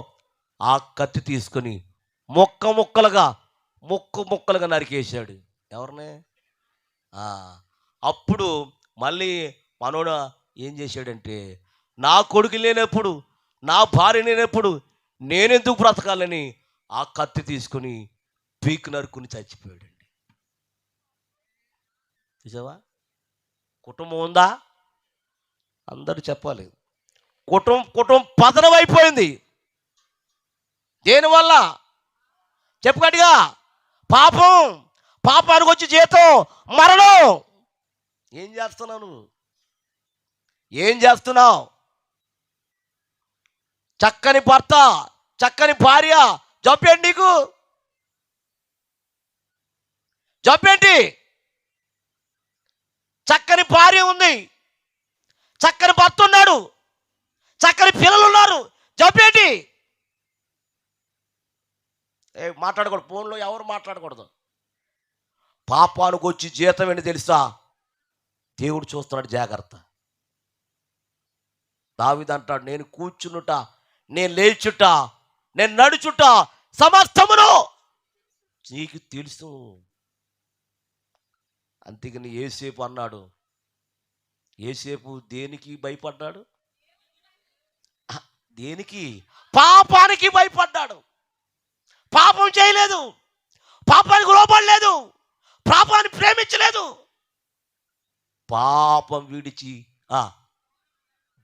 ఆ కత్తి తీసుకొని ముక్కలుగా నరికేశాడు. ఎవరిని? అప్పుడు మళ్ళీ మనోడు ఏం చేశాడంటే, నా కొడుకు లేనప్పుడు, నా భార్య లేనప్పుడు నేనెందుకు బ్రతకాలని ఆ కత్తి తీసుకుని పీకు నరుకుని చచ్చిపోయాడండి. చూసావా? కుటుంబం ఉందా? అందరూ చెప్పాలి. కుటుంబం పతనం అయిపోయింది. దేనివల్ల? చెప్పు గట్టిగా. పాపం. పాపానికి వచ్చి జీతం మరణం. ఏం చేస్తున్నావు నువ్వు? ఏం చేస్తున్నావు? చక్కని భర్త, చక్కని భార్య, జబ్బేంటి నీకు? జబ్బేంటి? చక్కని భార్య ఉంది, చక్కని భర్త ఉన్నాడు, చక్కని పిల్లలు ఉన్నారు, జబ్బేంటి? మాట్లాడకూడదు, ఫోన్లో ఎవరు మాట్లాడకూడదు. పాపానికి వచ్చి జీతం ఏంటి తెలుసా? దేవుడు చూస్తున్నాడు, జాగ్రత్త. దావీదు అంటాడు, నేను కూర్చునుట, నేను లేచుట, నేను నడుచుట సమస్తమును నీకు తెలుసు. అందుకని యేసేపు అన్నాడు. యేసేపు దేనికి భయపడ్డాడు? దేనికి? పాపానికి భయపడ్డాడు. పాపం చేయలేదు, పాపానికి లోబడలేదు, పాపాన్ని ప్రేమించలేదు. పాపం విడిచి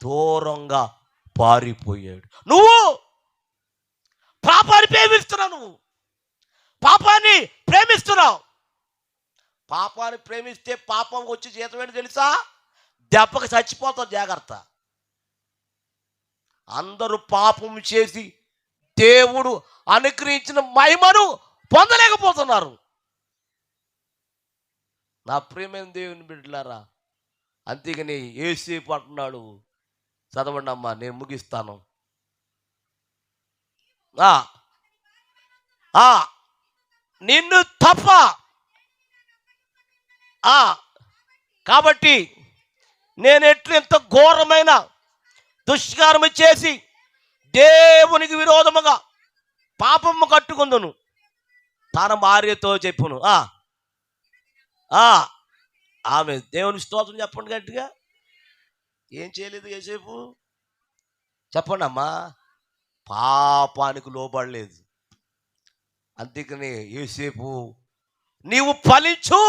దూరంగా పారిపోయాడు. నువ్వు పాపాన్ని ప్రేమిస్తున్నావు, నువ్వు పాపాన్ని ప్రేమిస్తున్నావు. పాపాన్ని ప్రేమిస్తే పాపం వచ్చి జీతం ఏంటి తెలుసా? దెబ్బకి చచ్చిపోతావు, జాగ్రత్త. అందరూ పాపం చేసి దేవుడు అనుగ్రహించిన మహిమను పొందలేకపోతున్నారు. నా ప్రియమైన దేవుని బిడ్డలారా, అంతేగాని యేసేపు అంటున్నాడు, చదవండి అమ్మా, నేను ముగిస్తాను. నిన్ను తప్ప కాబట్టి నేను ఎట్లు ఎంత ఘోరమైన దుష్కారము చేసి దేవునికి విరోధముగా పాపము కట్టుకుందును. తన భార్యతో చెప్పును. ఆమె దేవుని స్తోత్రం చెప్పండి గట్టిగా. ఏం చేయలేదు యేసేపు? చెప్పండి అమ్మా. పాపానికి లోబడలేదు. అందుకని యేసేపు నీవు ఫలించు,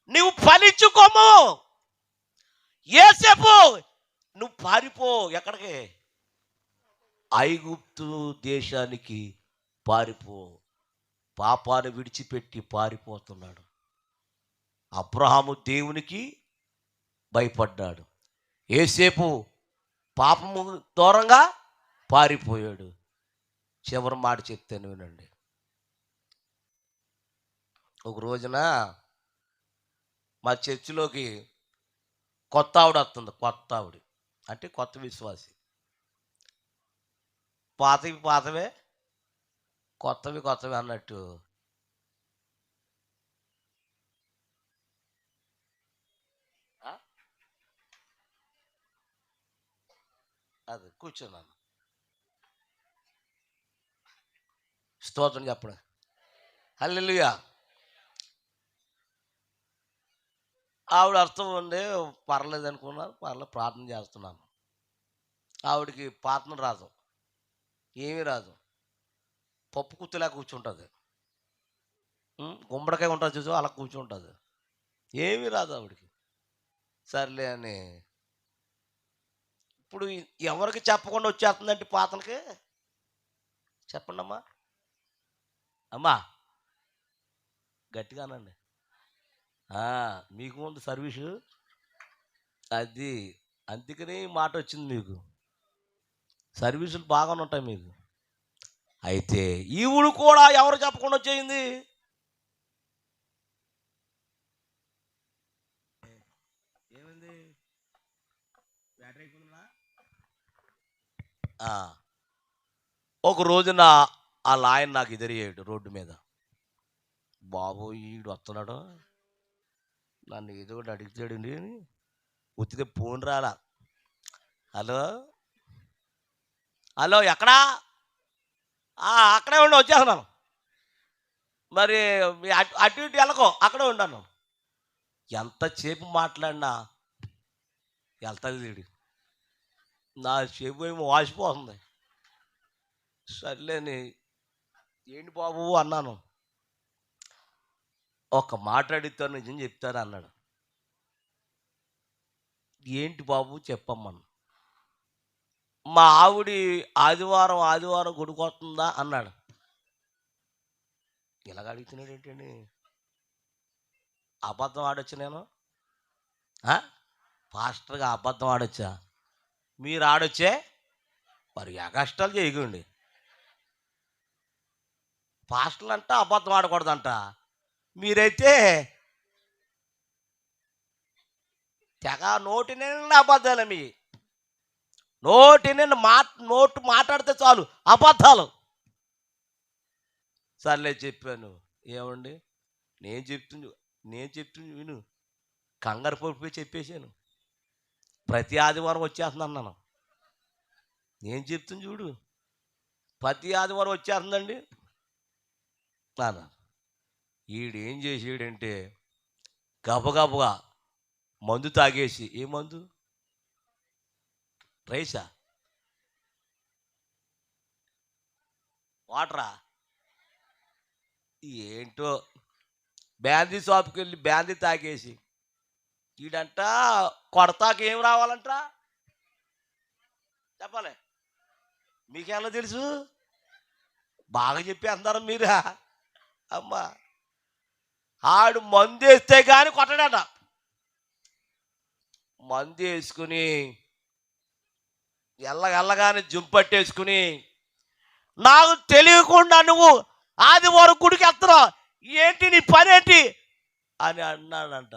నీవు ఫలించుకోము. యేసేపు నువ్వు పారిపో. ఎక్కడికి? ఐగుప్తు దేశానికి పారిపో. పాపాన్ని విడిచిపెట్టి పారిపోతున్నాడు. అబ్రహాము దేవునికి భయపడ్డాడు. యేసేపు పాపము దూరంగా పారిపోయాడు. చివరి మాట చెప్తాను వినండి. ఒక రోజున మా చర్చిలోకి కొత్త ఆవిడ వస్తుంది. కొత్త ఆవిడ అంటే కొత్త విశ్వాసి. పాతవి పాతవే, కొత్తవి కొత్తవి అన్నట్టు. అది కూర్చున్నాను. స్తోత్రం చెప్పండి. హల్లెలూయా. ఆవిడ అర్థం ఉంది, పర్లేదు అనుకున్నాను. పర్లేదు, ప్రార్థన చేస్తున్నాను. ఆవిడకి ప్రార్థన రాదు, ఏమీ రాదు. పప్పు కుత్తులా కూర్చుంటుంది. గుమ్మడికాయ ఉంటుంది చూసు, అలా కూర్చుంటుంది. ఏమీ రాదు ఆవిడకి. సర్లే అని ఇప్పుడు ఎవరికి చెప్పకుండా వచ్చేస్తుందంటే పాతనకి. చెప్పండి అమ్మా. అమ్మా గట్టిగానండి. మీకు ఉంది సర్వీసు అది. అందుకని మాట వచ్చింది మీకు. సర్వీసులు బాగానే ఉంటాయి మీకు. అయితే ఈవిడు కూడా ఎవరు చెప్పకుండా వచ్చేయింది. ఏమైంది? బ్యాటరీ అయిపోయిందా? ఒక రోజున ఆ లాయన్ నాకు ఎదురయ్యాడు రోడ్డు మీద. బాబు ఈడు వస్తున్నాడు, నన్ను ఏదో ఒకటి అడుగుతాడండి అని ఉత్తిగా ఫోన్ రాలా. హలో హలో ఎక్కడా? అక్కడే ఉండి వచ్చేస్తున్నాను. మరి అటు ఇటు వెళ్ళకో, అక్కడే ఉన్నాను. ఎంతసేపు మాట్లాడినా వెళ్తుంది వీడు. నా చెవు ఏమో వాసిపోతుంది. సర్లేని ఏంటి బాబు అన్నాను. ఒక మాట అడుగుతాను, నిజం చెప్తాను అన్నాడు. ఏంటి బాబు చెప్పమ్మను. మా ఆవిడి ఆదివారం ఆదివారం గుడికొస్తుందా అన్నాడు. ఇలాగ అడుగుతున్నాడు ఏంటండి? అబద్ధం ఆడొచ్చు నేను? ఆ? పాస్టర్గా అబద్ధం ఆడొచ్చా? మీరు ఆడొచ్చే? మరి ఎగస్టాలు చేయకండి. పాస్టర్లు అంట అబద్ధం ఆడకూడదంట. మీరైతే తెగ నోటి నిండా అబద్ధాలు. మీ నోటి నిండా నోటు మాట్లాడితే చాలు అబద్ధాలు. సర్లే చెప్పాను. ఏమండి, నేను చెప్తుంది విను. కంగారు పడిపోయి చెప్పేశాను. ప్రతి ఆదివారం వచ్చేస్తుంది అన్నాను. నేను చెప్తుంది చూడు, ప్రతి ఆదివారం వచ్చేస్తుందండి నాన్న. ఈడేం చేసాడంటే గబగబగా మందు తాగేసి, ఏ మందు? రైసా? వాటరా? ఏంటో బ్యాందీ షాప్కి వెళ్ళి బ్యాందీ తాగేసి, ఈడంట కొడతాక ఏం రావాలంట చెప్పాలి. మీకెలా తెలుసు? బాగా చెప్పేస్తున్నారు మీరా. అమ్మా, ఆడు మందు వేస్తే కానీ కొట్టడట. మందు వేసుకుని ఎల్లగానే జుంపట్టేసుకుని, నాకు తెలియకుండా నువ్వు ఆదివారం గుడికి వెళ్తున్నావు, ఏంటి నీ పనేంటి అని అన్నాడంట.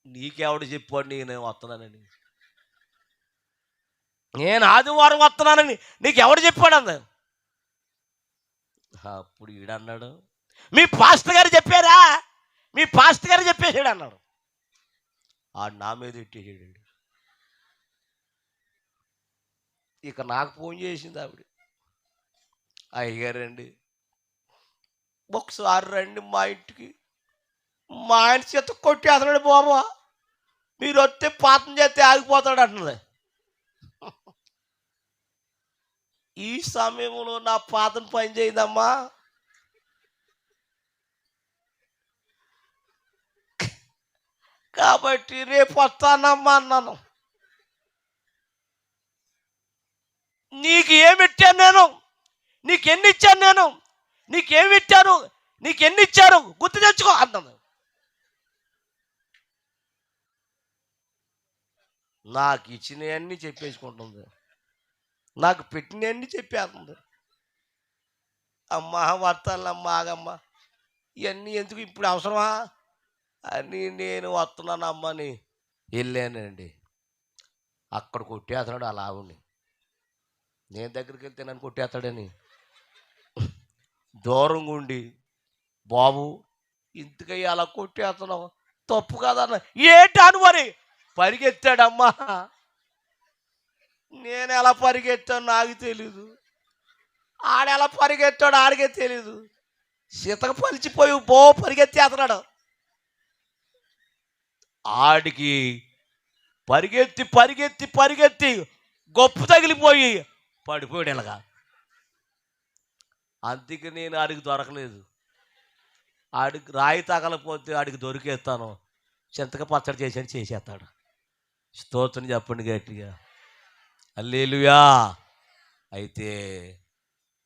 నీకెవడు చెప్పాడు నేను వస్తున్నానని? నేను ఆదివారం వస్తున్నానని నీకెవడు చెప్పాడు అంద? అప్పుడు ఈడన్నాడు, మీ పాస్టర్ గారు చెప్పారా? మీ పాస్టర్ గారు చెప్పేసాడు అన్నాడు. ఆడు నా మీద ఎట్టేసాడు. ఇక నాకు ఫోన్ చేసింది ఆవిడ, అయ్యగారండి ఒకసారి రండి మా ఇంటికి, మా ఆయన చేత కొట్టేస్తున్నాడు బాబా, మీరు వస్తే పాతం చేస్తే ఆగిపోతాడు అంటున్నది. ఈ సమయంలో నా పాతం పని చేయదమ్మా. కాబట్టి రేపు వస్తానమ్మా అన్నాను. నీకు ఏమి ఇచ్చాను నేను? నీకెన్ని ఇచ్చాను నేను? నీకేమి ఇచ్చాను? నీకెన్ని ఇచ్చారు గుర్తు తెచ్చుకో అన్నాను. నాకు ఇచ్చినవన్నీ చెప్పేసుకుంటుంది, నాకు పెట్టినవన్నీ చెప్పేస్తుంది. అమ్మా వర్తాలమ్మా, ఆగమ్మా, ఇవన్నీ ఎందుకు ఇప్పుడు అవసరమా అని నేను వస్తున్నానమ్మని వెళ్ళానండి. అక్కడ కొట్టేస్తున్నాడు అలా ఆవిడ్ని. నేను దగ్గరికి వెళ్తే నన్ను కొట్టేస్తాడని దూరంగా ఉండి, బాబు ఇంతకయ్యి అలా కొట్టేస్తున్నావు తప్పు కదన్న. ఏంటాను మరి పరిగెత్తాడమ్మా. నేను ఎలా పరిగెత్తాను నాకు తెలీదు, ఆడెలా పరిగెత్తాడు ఆడికే తెలీదు. సీతకు పలిచిపోయి పరిగెత్తేస్తున్నాడు. ఆడికి పరిగెత్తి పరిగెత్తి పరిగెత్తి గొప్ప తగిలిపోయి పడిపోయాడు ఇలాగా. అందుకే నేను ఆడికి దొరకలేదు. ఆడికి రాయి తగలపోతే ఆడికి దొరికేస్తాను, చింతక పచ్చడి చేసేస్తాడు. స్తోత్రం చెప్పండి గట్టిగా, హల్లెలూయా. అయితే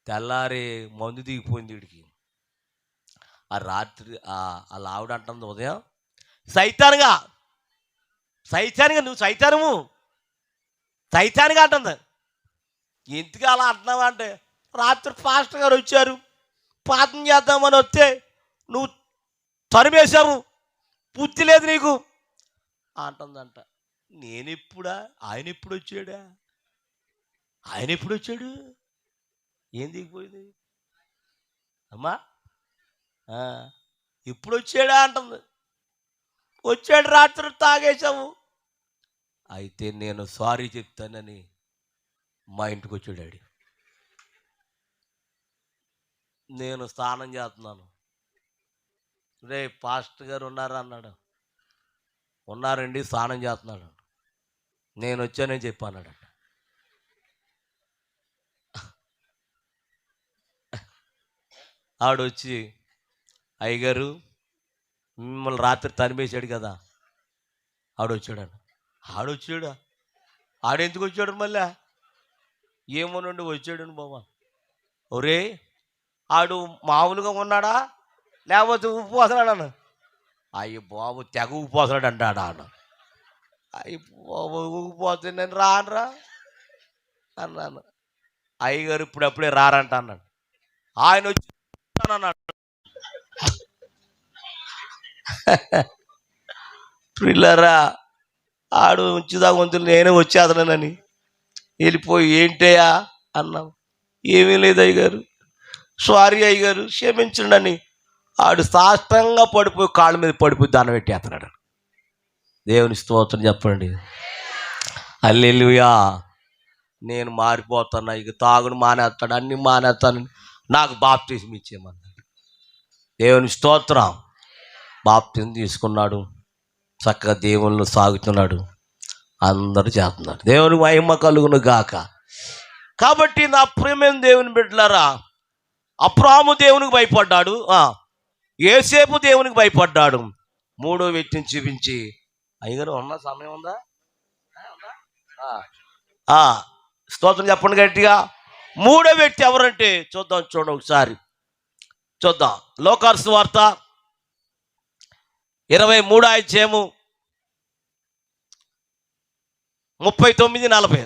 తెల్లారి మందు దిగిపోయింది వీడికి. ఆ రాత్రి అలా ఆవిడ అంటుంది ఉదయం, సైతానుగా నువ్వు సైతానుగా అంటుంది. ఎందుకు అలా అంటున్నావా అంటే, రాత్రి పాస్టర్ గారు వచ్చారు, పాతం చేద్దామని వస్తే నువ్వు తరిమేశావు, బుద్ధి లేదు నీకు అంటుందంట. నేనెప్పుడా? ఆయన ఎప్పుడు వచ్చాడా? ఆయన ఎప్పుడు వచ్చాడు? ఏం దిగిపోయింది అమ్మా? ఇప్పుడు వచ్చాడా అంటుంది. వచ్చాడు, రాత్రి తాగేశావు. అయితే నేను సారీ చెప్తానని మా ఇంటికి వచ్చాడు డాడీ. నేను స్నానం చేస్తున్నాను, రే పాస్టర్ గారు ఉన్నారా అన్నాడు. ఉన్నారండి స్నానం చేస్తున్నాడు. నేను వచ్చానని చెప్పాన్నాడు. ఆడొచ్చి, అయ్యగారు మిమ్మల్ని రాత్రి తరిమేశాడు కదా. ఆడొచ్చాడు. ఆడెందుకు వచ్చాడు మళ్ళా? ఏమో నుండి వచ్చాడు బాబా. ఒరే ఆడు మామూలుగా ఉన్నాడా లేకపోతే ఉప్పు అయ్యి బాబు తెగ ఊపిపోతున్నాడు అంటాడా అన్న. అయ్యి బాబు ఊపిపోతే నేను రానరా అన్నాను. అయ్యగారు ఇప్పుడప్పుడే రారంట అన్నాడు. ఆయన వచ్చి అన్నాడు. పిల్లరా ఆడు ఉంచుదా వంతులు నేనే వచ్చేదనని వెళ్ళిపోయి ఏంటయ్యా అన్నాం. ఏమీ లేదు అయ్యగారు, సారీ అయ్యగారు క్షమించండి అని ఆడు సాష్టంగా పడిపోయి కాళ్ళ మీద పడిపోయి దండం పెట్టేస్తున్నాడు. దేవుని స్తోత్రం చెప్పండి. హల్లెలూయా. నేను మారిపోతాను, ఇక తాగుడు మానేస్తాడు, అన్ని మానేస్తాను, నాకు బాప్టిజం ఇచ్చేయమన్నాడు. దేవుని స్తోత్రం. బాప్టిజం తీసుకున్నాడు, చక్కగా దేవుళ్ళు సాగుతున్నాడు, అందరూ చేస్తున్నాడు. దేవుని మహిమ కలుగును గాక. కాబట్టి నా ప్రియమైన దేవుని బిడ్డలారా, అబ్రాహాము దేవునికి భయపడ్డాడు, యోసేపు దేవునికి భయపడ్డాడు. మూడో వ్యక్తిని చూపించి అయ్యగారు ఉన్న సమయం ఉందా? స్తోత్రం చెప్పండి గట్టిగా. మూడో వ్యక్తి ఎవరంటే చూడండి ఒకసారి చూద్దాం. లోకాసు సువార్త 23వ అధ్యాయము 39-40.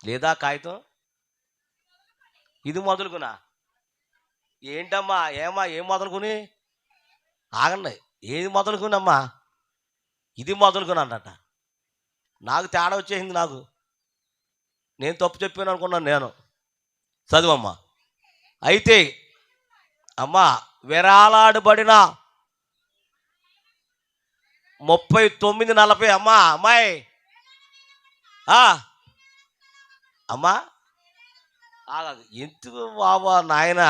లేదా కాగితం ఇది మొదలుకున్నా ఏంటమ్మా ఏం మొదలుకుని ఆగండి. ఏది మొదలుకునమ్మా? ఇది మొదలుకుని అన్నట. నాకు తేడా వచ్చేసింది. నేను తప్పు చెప్పాను అనుకున్నాను నేను. చదువమ్మా. అయితే అమ్మా విరాలాడబడిన 39-40. అమ్మాయి అమ్మా ఎందుకు బాబా నాయన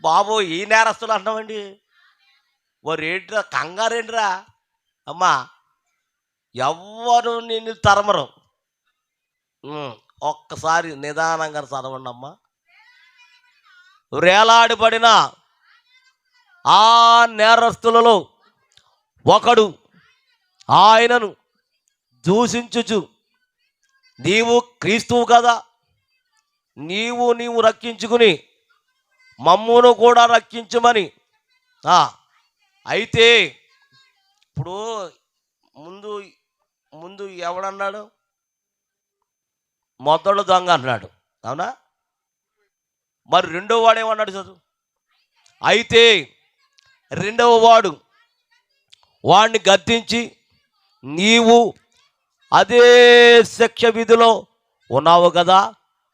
బాబు ఈ నేరస్తులు అంటామండి. ఏంట్రా కంగారేంట్రా అమ్మా, ఎవ్వరు నిన్ను తరమరు. ఒక్కసారి నిదానంగా చదవండి అమ్మా. వేలాడబడిన ఆ నేరస్తులలో ఒకడు ఆయనను దూషించుచు, నీవు క్రీస్తువు కదా, నీవు రక్షించుకుని మమ్మును కూడా రక్షించమని. అయితే ఇప్పుడు ముందు ఎవడన్నాడు? మొదలు దొంగ అన్నాడు, అవునా? మరి రెండో వాడు ఏమన్నాడు చదువు. అయితే రెండవ వాడు వాడిని గద్దించి, నీవు అదే శిక్ష విధిలో ఉన్నావు కదా,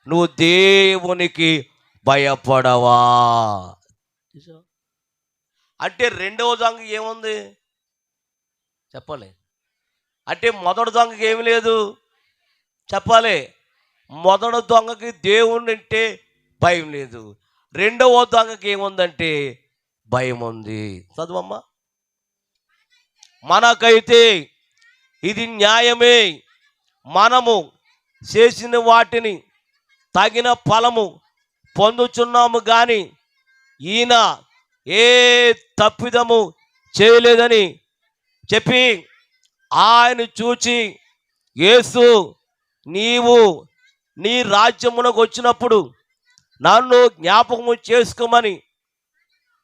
నువ్వు దేవునికి భయపడవా? అంటే రెండవ దొంగ ఏముంది చెప్పాలి. అంటే మొదటి దొంగకి ఏమి లేదు చెప్పాలి. మొదటి దొంగకి దేవుని అంటే భయం లేదు, రెండవ దొంగకి ఏముందంటే భయం ఉంది. చదువమ్మా. మనకైతే ఇది న్యాయమే, మనము చేసిన వాటిని తగిన ఫలము పొందుచున్నాము, కానీ ఈయన ఏ తప్పిదము చేయలేదని చెప్పి ఆయన చూచి, యేసు నీవు నీ రాజ్యమునకు వచ్చినప్పుడు నన్ను జ్ఞాపకము చేసుకోమని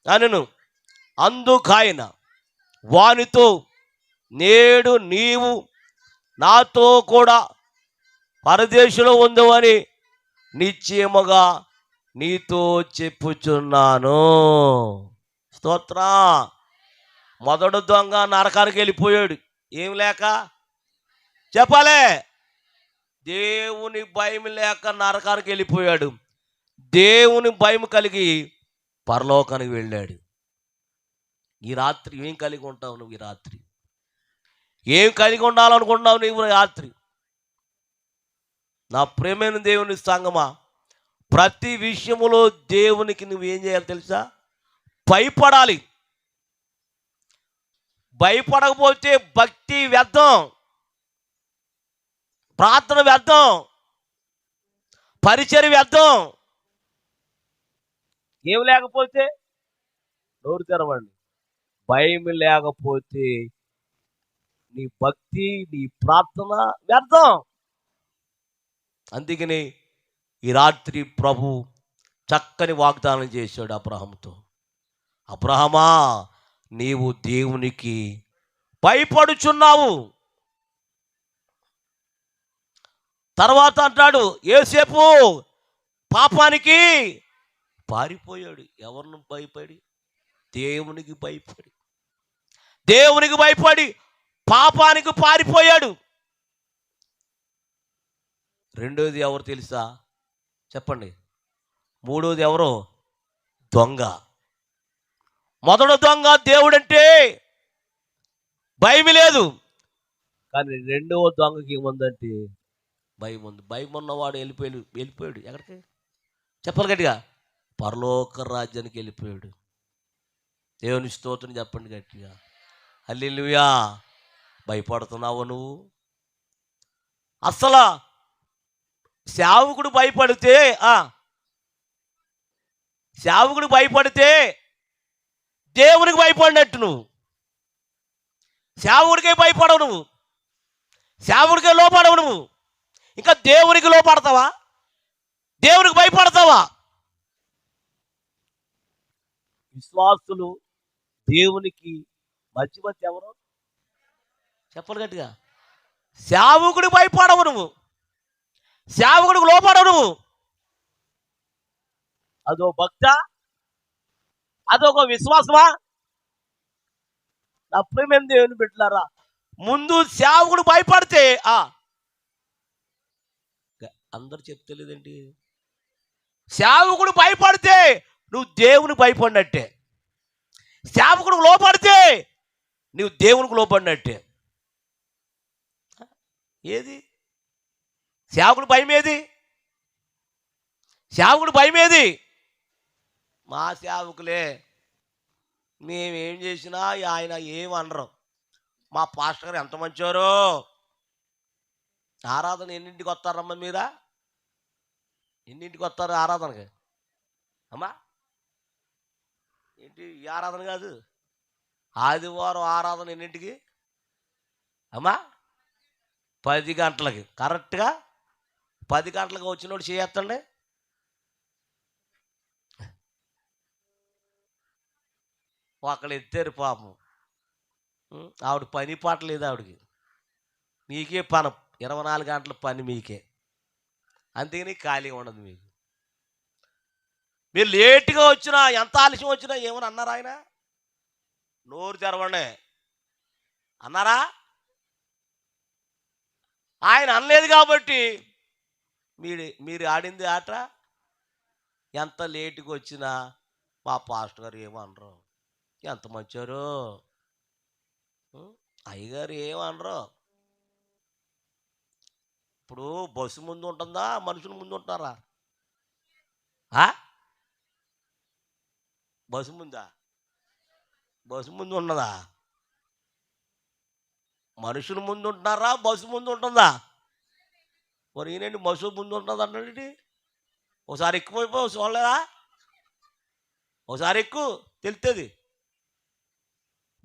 అనను. అందుకాయన వానితో, నేడు నీవు నాతో కూడా పరదేశంలో ఉందవని నిశ్చయముగా నీతో చెప్పుచున్నాను. స్తోత్ర. మొదటి దొంగ నరకానికి వెళ్ళిపోయాడు, ఏం లేక చెప్పాలే, దేవుని భయం లేక నరకానికి వెళ్ళిపోయాడు. దేవుని భయం కలిగి పరలోకానికి వెళ్ళాడు. ఈ రాత్రి ఏం కలిగి ఉంటావు నువ్వు? ఈ రాత్రి ఏం కలిగి ఉండాలనుకుంటున్నావు నువ్వు? రాత్రి నా ప్రేమైన దేవుని సంగమా, ప్రతి విషయములో దేవునికి నువ్వేం చేయాలి తెలుసా? భయపడాలి. భయపడకపోతే భక్తి వ్యర్థం, ప్రార్థన వ్యర్థం, పరిచర్య వ్యర్థం. ఏం లేకపోతే నోరు తెరవండి. భయం లేకపోతే నీ భక్తి, నీ ప్రార్థన వ్యర్థం. అందుకని ఈ రాత్రి ప్రభు చక్కని వాగ్దానం చేశాడు అబ్రహాముతో. అబ్రహమా, నీవు దేవునికి భయపడుచున్నావు. తర్వాత అంటాడు, యోసేపు పాపానికి పారిపోయాడు. ఎవరిని భయపడి? దేవునికి భయపడి. దేవునికి భయపడి పాపానికి పారిపోయాడు. రెండోది ఎవరు తెలుసా? చెప్పండి. మూడోది ఎవరు? దొంగ. మొదటి దొంగ దేవుడంటే భయం లేదు, కానీ రెండవ దొంగకి ఏముందంటే భయం ఉంది. భయం ఉన్నవాడు వెళ్ళిపోయాడు ఎక్కడికి? చెప్పాలి గట్టిగా, పరలోక రాజ్యానికి వెళ్ళిపోయాడు. దేవుని స్తోత్రం చెప్పండి గట్టిగా, హల్లెలూయా. భయపడుతున్నావు నువ్వు? అసలు సేవకుడు భయపడితే దేవునికి భయపడినట్టు. నువ్వు సేవకుడికే భయపడవు, నువ్వు సేవకుడికే లోపడవు, నువ్వు ఇంకా దేవునికి లోపడతావా? దేవునికి భయపడతావా? విశ్వాసులు దేవునికి మధ్య ఎవరు? చెప్పాలి గట్టిగా, సేవకుడికి భయపడవు నువ్వు, సేవకుడికి లోపడవు నువ్వు. అదో భక్త, అదొక విశ్వాసమా? నా ప్రేమ దేవుని బిడ్డలారా, ముందు సేవకుడు భయపడితే అందరు చెప్తలేదండి. సేవకుడు భయపడితే నువ్వు దేవునికి భయపడినట్టే, సేవకుడికి లోపడితే నువ్వు దేవునికి లోపడినట్టే. ఏది సేవకుడు భయం? ఏది సేవకుడు భయం? ఏది? మా సేవకులే, మేమేం చేసినా ఆయన ఏమనరు. మా పాస్టర్ గారు ఎంత మంచోరో. ఆరాధన ఎన్నింటికి వస్తారమ్మా మీరా? ఎన్నింటికి వస్తారు ఆరాధనకి? అమ్మా ఏంటి ఈ ఆరాధన కాదు, ఆదివారం ఆరాధన ఎన్నింటికి అమ్మా? 10 గంటలకి. కరెక్ట్గా 10 గంటలకు వచ్చినోడు చేయొద్దండి. ఒకళ్ళు ఎత్తారు పాపం, ఆవిడ పని పాట లేదు ఆవిడకి. మీకే పని 24 గంటల పని మీకే, అందుకని ఖాళీ ఉండదు మీకు. మీరు లేటుగా వచ్చినా, ఎంత ఆలస్యం వచ్చినా ఏమని అన్నారా? ఆయన నోరు తెరవండి అన్నారా? ఆయన అనలేదు కాబట్టి మీరు ఆడింది ఆట. ఎంత లేటుగా వచ్చినా మా పాస్టర్ గారు ఏమనరు. ఎంత మంచారు అయ్యగారు, ఏమనరు. ఇప్పుడు బస్సు ముందు ఉంటుందా, మనుషుల ముందు ఉంటున్నారా? బస్సు ముందా? బస్సు ముందు ఉన్నదా? మనుషుల ముందు ఉంటున్నారా, బస్సు ముందు ఉంటుందా? మరి ఈయనండి బస్సు ముందు ఉంటుంది అన్నాడు. ఒకసారి ఎక్కువైపో చూడలేదా? ఒకసారి ఎక్కువ తెలుస్తుంది.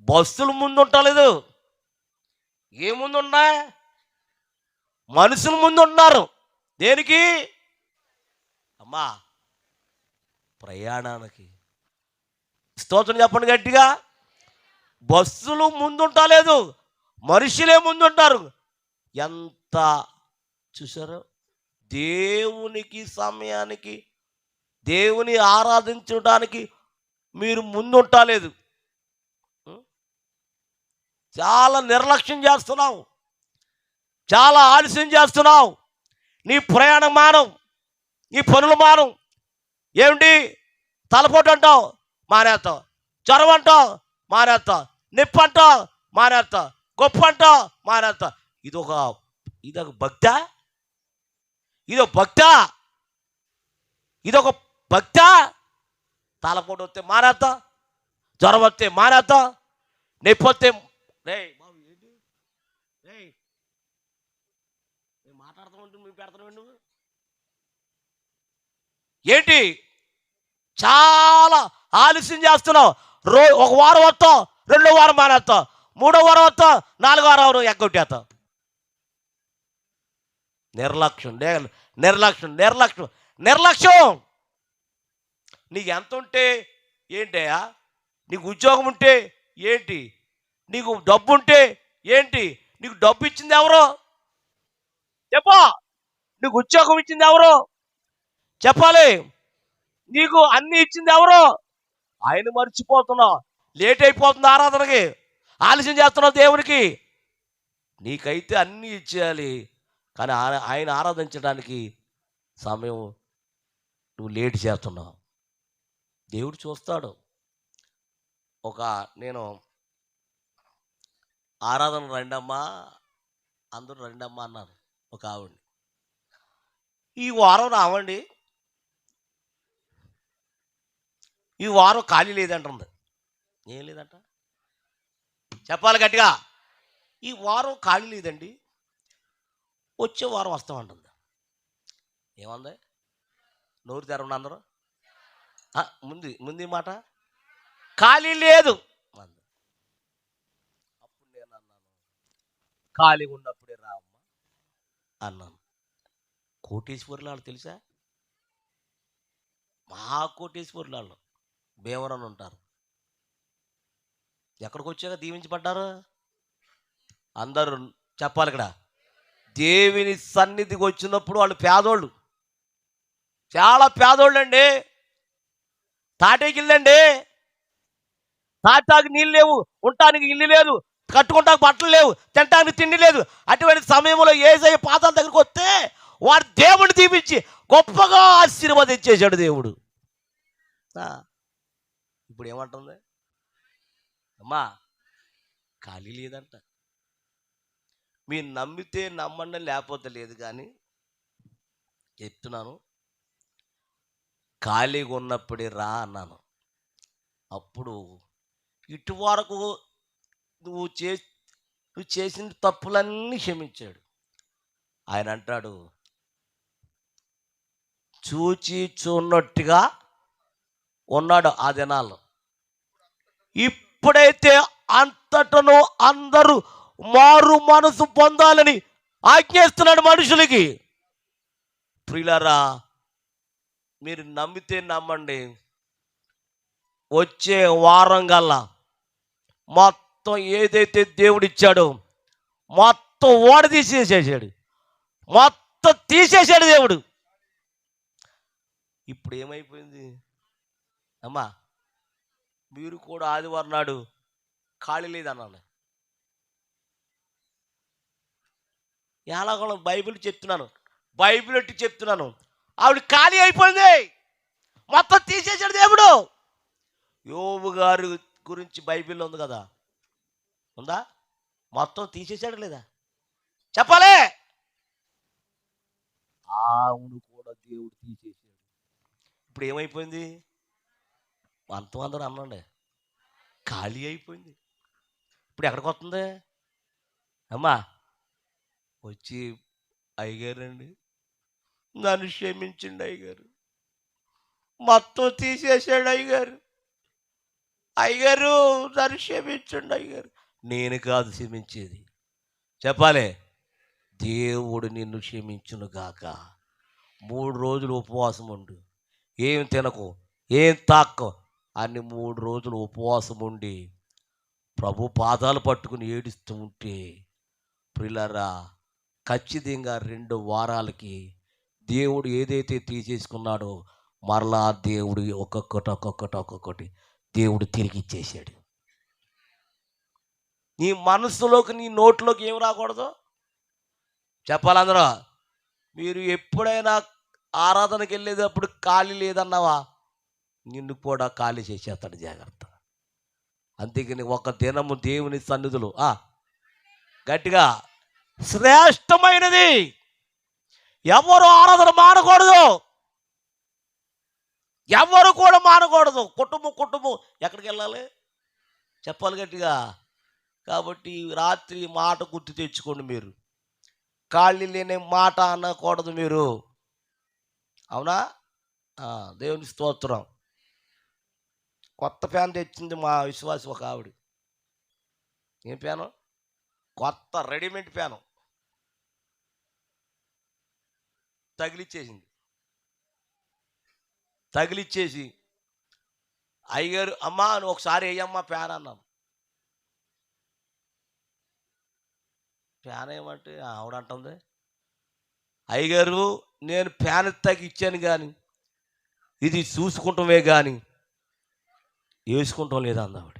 బస్సుల ముందు ఉండలేదు, ఏ ముందు ఉన్నా? మనుషుల ముందు ఉన్నారు. దేనికి అమ్మా? ప్రయాణానికి. స్తోత్రం చెప్పండి గట్టిగా. బస్సులు ముందుంటలేదు, మనుషులే ముందుంటారు. ఎంత చూసారు? దేవునికి సమయానికి, దేవుని ఆరాధించడానికి మీరు ముందుంటలేదు. చాలా నిర్లక్ష్యం చేస్తున్నావు, చాలా ఆలస్యం చేస్తున్నావు. నీ ప్రయాణం మానం, నీ పనులు మానం. ఏమిటి? తలపోటు అంటావు, మానేస్తావు. జ్వరం అంటావు, మానేస్తావు. నొప్పి అంటావు, మానేస్తావు. గొప్ప అంటావు, మానేస్తావు. ఇదొక భక్త? ఇదొక భక్త? తలపోటు వస్తే మానేస్తా, జ్వరం వస్తే మానేస్తా, నొప్పి వస్తే బాబు ఏంటి మాట్లాడుతూ ఉంటే నువ్వు పెడతావు నువ్వు ఏంటి? చాలా ఆలస్యం చేస్తున్నావు. ఒక వారం వస్తావు, 2వ వారం మానేస్తావు, 3వ వారం వస్తావు, 4వ వారం ఎగ్గొట్టేస్తావు. నిర్లక్ష్యం, నిర్లక్ష్యం, నిర్లక్ష్యం, నిర్లక్ష్యం. నీకు ఎంత ఉంటే ఏంటయ్యా? నీకు ఉద్యోగం ఉంటే ఏంటి? నీకు డబ్బు ఉంటే ఏంటి? నీకు డబ్బు ఇచ్చింది ఎవరు? చెప్పా. నీకు ఉద్యోగం ఇచ్చింది ఎవరు? చెప్పాలి. నీకు అన్ని ఇచ్చింది ఎవరు? ఆయన మర్చిపోతున్నావు. లేట్ అయిపోతుంది ఆరాధనకి, ఆలస్యం చేస్తున్నావు దేవునికి. నీకైతే అన్నీ ఇచ్చేయాలి, కానీ ఆయన ఆరాధించడానికి సమయం నువ్వు లేట్ చేస్తున్నావు. దేవుడు చూస్తాడు. నేను ఆరాధన రండమ్మా, అందరూ రండమ్మా అన్నాను ఒక ఆవిడని. ఈ వారం రావండి, ఈ వారం ఖాళీ లేదంటుంది. ఏం లేదంట? చెప్పాలి గట్టిగా. ఈ వారం ఖాళీ లేదండి, వచ్చే వారం వస్తామంటుంది. ఏమంది? నోరు తెరవండి అందరూ. ముందు మాట ఖాళీ లేదు అంది. అప్పుడు నేను అన్నాను, ఖాళీ ఉన్నప్పుడే రామ్మా అన్నాను. కోటేశ్వరులు తెలుసా? మహా కోటేశ్వరులు భీమవరం ఉంటారు. ఎక్కడికి వచ్చాక దీవించబడ్డారు అందరూ. చెప్పాలి ఇక్కడ. దేవుని సన్నిధికి వచ్చినప్పుడు వాళ్ళు పేదోళ్ళు, చాలా పేదోళ్ళు అండి. తాటేకిల్లండి, తాటాకి నీళ్ళు లేవు, ఉండటానికి ఇల్లు లేదు, కట్టుకుంటానికి బట్టలు లేవు, తినటానికి తిండి లేదు. అటువంటి సమయంలో యేసయ్య పాదాల దగ్గరికి వస్తే వాడు దేవుడిని దీవించి గొప్పగా ఆశీర్వదించేశాడు దేవుడు. ఇప్పుడు ఏమంటుంది? అమ్మా ఖాళీ లేదంట. మీరు నమ్మితే నమ్మండి, లేకపోతే లేదు, కానీ చెప్తున్నాను, ఖాళీగా ఉన్నప్పుడే రా అన్నాను. అప్పుడు ఇటు వరకు నువ్వు చేసిన తప్పులన్నీ క్షమించాడు. ఆయన అంటాడు, చూచి చూన్నట్టుగా ఉన్నాడు ఆ దినాల్లో. ఇప్పుడైతే అంతటను అందరూ మారు మనసు పొందాలని ఆజ్ఞేస్తున్నాడు మనుషులకి. ప్రియులారా, మీరు నమ్మితే నమ్మండి, వచ్చే వారం గల్లా మొత్తం ఏదైతే దేవుడిచ్చాడో మొత్తం ఓడ తీసేసాడు, మొత్తం తీసేసాడు దేవుడు. ఇప్పుడు ఏమైపోయింది అమ్మా? మీరు కూడా ఆదివారం నాడు ఖాళీ లేదన్నాను. ఎలాగో బైబిల్ చెప్తున్నాను, బైబిల్ ఎట్టి చెప్తున్నాను. ఆవిడ ఖాళీ అయిపోయింది, మొత్తం తీసేసాడు దేవుడు. యోబు గారి గురించి బైబిల్లో ఉంది కదా, ఉందా? మొత్తం తీసేసాడు లేదా? చెప్పాలి. ఆవును కూడా దేవుడు తీసేసాడు. ఇప్పుడు ఏమైపోయింది? అందరూ అనండి, ఖాళీ అయిపోయింది. ఇప్పుడు ఎక్కడికి వస్తుంది అమ్మా? వచ్చి, అయ్యగారండి నన్ను క్షమించండి అయ్యగారు, మొత్తం తీసేసాడు అయ్యగారు, అయ్యగారు నన్ను క్షమించండి అయ్యగారు. నేను కాదు క్షమించేది, చెప్పాలి, దేవుడు నిన్ను క్షమించును గాక. 3 రోజులు ఉపవాసం ఉండు, ఏం తినకు, ఏం తాక్కో అన్ని 3 రోజులు ఉపవాసం ఉండి ప్రభు పాదాలు పట్టుకుని ఏడుస్తూ ఉంటే, ప్రియులారా, ఖచ్చితంగా 2 వారాలకి దేవుడు ఏదైతే తీసేసుకున్నాడో మరలా దేవుడు ఒక్కొక్కటి దేవుడు తిరిగి ఇచ్చేసాడు. నీ మనసులోకి, నీ నోట్లోకి ఏం రాకూడదు చెప్పాలందరూ. మీరు ఎప్పుడైనా ఆరాధనకి వెళ్ళేటప్పుడు ఖాళీ లేదన్నావా, నిన్ను కూడా ఖాళీ చేసేస్తాడు, జాగ్రత్త. అందుకని ఒక దినము దేవుని సన్నిధులు గట్టిగా శ్రేష్టమైనది. ఎవరు ఆరాధన మానకూడదు, ఎవరు కూడా మానకూడదు. కుటుంబం ఎక్కడికి వెళ్ళాలి చెప్పాలి గట్టిగా. కాబట్టి రాత్రి మాట గుర్తు తెచ్చుకోండి. మీరు ఖాళీ లేని మాట అనకూడదు మీరు, అవునా? దేవుని స్తోత్రం. కొత్త ఫ్యాన్ తెచ్చింది మా విశ్వాసి ఒక ఆవిడ. ఏం ఫ్యాను? కొత్త రెడీమేడ్ ఫ్యాను. తగిలిచ్చేసింది. తగిలిచ్చేసి అయ్యగారు, అమ్మా నువ్వు ఒకసారి వేయమ్మా ఫ్యాన్ అన్నాను. ఫ్యాన్ ఏమంటే ఆవిడ అంటుంది, అయ్యగారు నేను ఫ్యాన్ తగ్గిచ్చాను కానీ ఇది చూసుకుంటామే కానీ వేసుకుంటాం లేదా అంది ఆవిడ.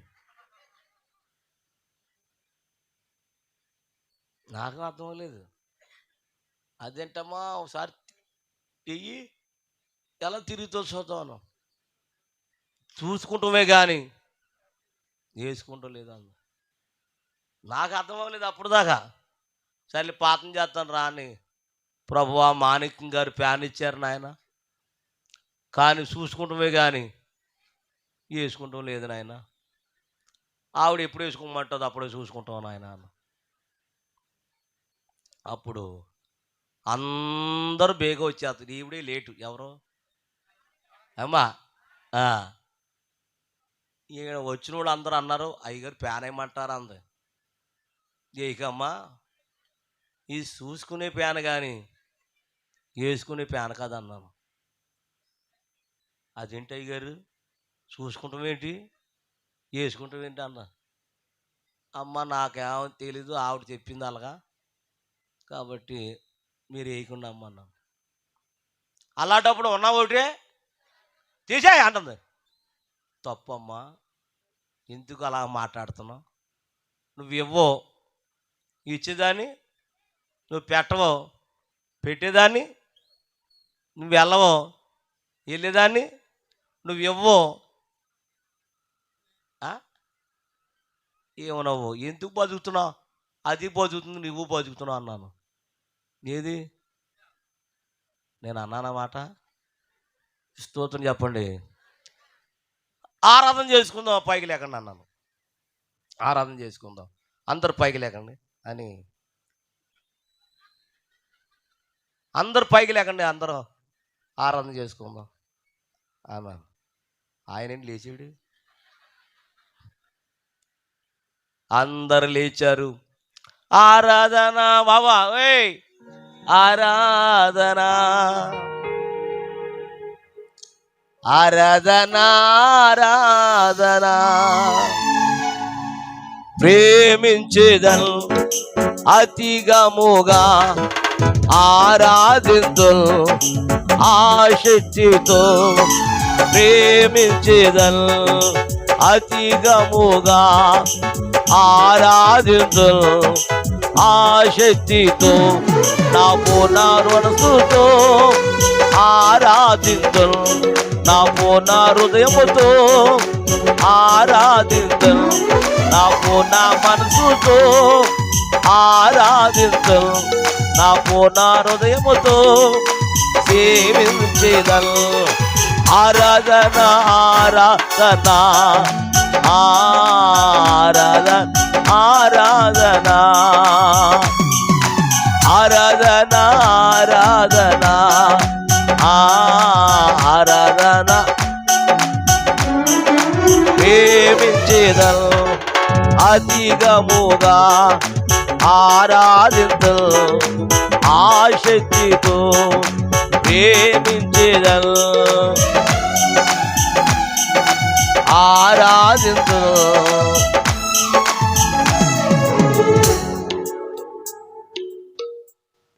నాకు అర్థం లేదు. అదేంటమ్మా ఒకసారి చెయ్యి ఎలా తిరుగుతో చూద్దాం, చూసుకుంటామే కానీ వేసుకుంటాం లేదా అంది. నాకు అర్థం అవ్వలేదు అప్పుడు దాకా. సరే పాతం చేస్తాను రా అని, ప్రభువా మాణిక్యం గారు ఫ్యాన్ ఇచ్చారు నాయన, కానీ చూసుకుంటామే కానీ వేసుకుంటాం లేదు నాయన. ఆవిడ ఎప్పుడు వేసుకోమంటుంది అప్పుడే చూసుకుంటాం నాయన అన్న. అప్పుడు అందరూ బేగ వచ్చేస్తారు, ఈవిడే లేటు. ఎవరు అమ్మా ఈయన వచ్చిన వాళ్ళు అందరూ అన్నారు, అయ్యగారు ఫ్యాన్ వేయమంటారా అంది. ఏకమ్మా ఇది చూసుకునే ఫ్యాన్ కానీ వేసుకునే ఫ్యాన్ కాదన్నాను. అదేంటి అయ్యగారు చూసుకుంటాం ఏంటి వేసుకుంటాం ఏంటి అన్న. అమ్మ నాకేమో తెలీదు, ఆవిడ చెప్పింది అలాగా, కాబట్టి మీరు వేయకుండా అమ్మన్నాను. అలాంటప్పుడు ఉన్నా ఒకటే తీసేయి అంటుంది. తప్పమ్మా, ఎందుకు అలా మాట్లాడుతున్నావు? నువ్వు ఇవ్వో ఇచ్చేదాన్ని, నువ్వు పెట్టవో పెట్టేదాన్ని, నువ్వు వెళ్ళవో వెళ్ళేదాన్ని, నువ్వు ఇవ్వో ఏమన్నావు, ఎందుకు బతుకుతున్నావు? అది బతుకుతుంది, నువ్వు బతుకుతున్నావు అన్నాను. ఏది నేను అన్నానమాట. స్తోత్రం చెప్పండి. ఆరాధన చేసుకుందాం పైకి లేకండి అన్నాను. ఆరాధన చేసుకుందాం అందరు పైకి లేకండి అని, అందరు పైకి లేకండి, అందరూ ఆరాధన చేసుకుందాం అన్నాను. ఆయన ఏంటి లేచాడు, అందరు లేచారు. ఆరాధన బాబా ఓయ్ ఆరాధన ఆరాధన ఆరాధన ప్రేమించేదను అతిగముగా ఆరాధింతును ఆశక్తితో ప్రేమించేదను అతిగముగా ఆరాధింతును ఆశక్తితో నా పూర్ణ మనసుతో ఆరాధింతును నా పూర్ణ హృదయముతో ఆరాధింతును నా పూర్ణ మనసుతో ఆరాధింతును నా పూర్ణ హృదయముతో సేవించేదను. ఆరాధన ఆరాధన ఆరాధన ఆరాధన ఆరాధన ఆరాధన ఆరాధన ప్రేమించేదను అధిగముగా ఆరాధింతును ఆశక్తితో ప్రేమించేదను ఆరాధింతును.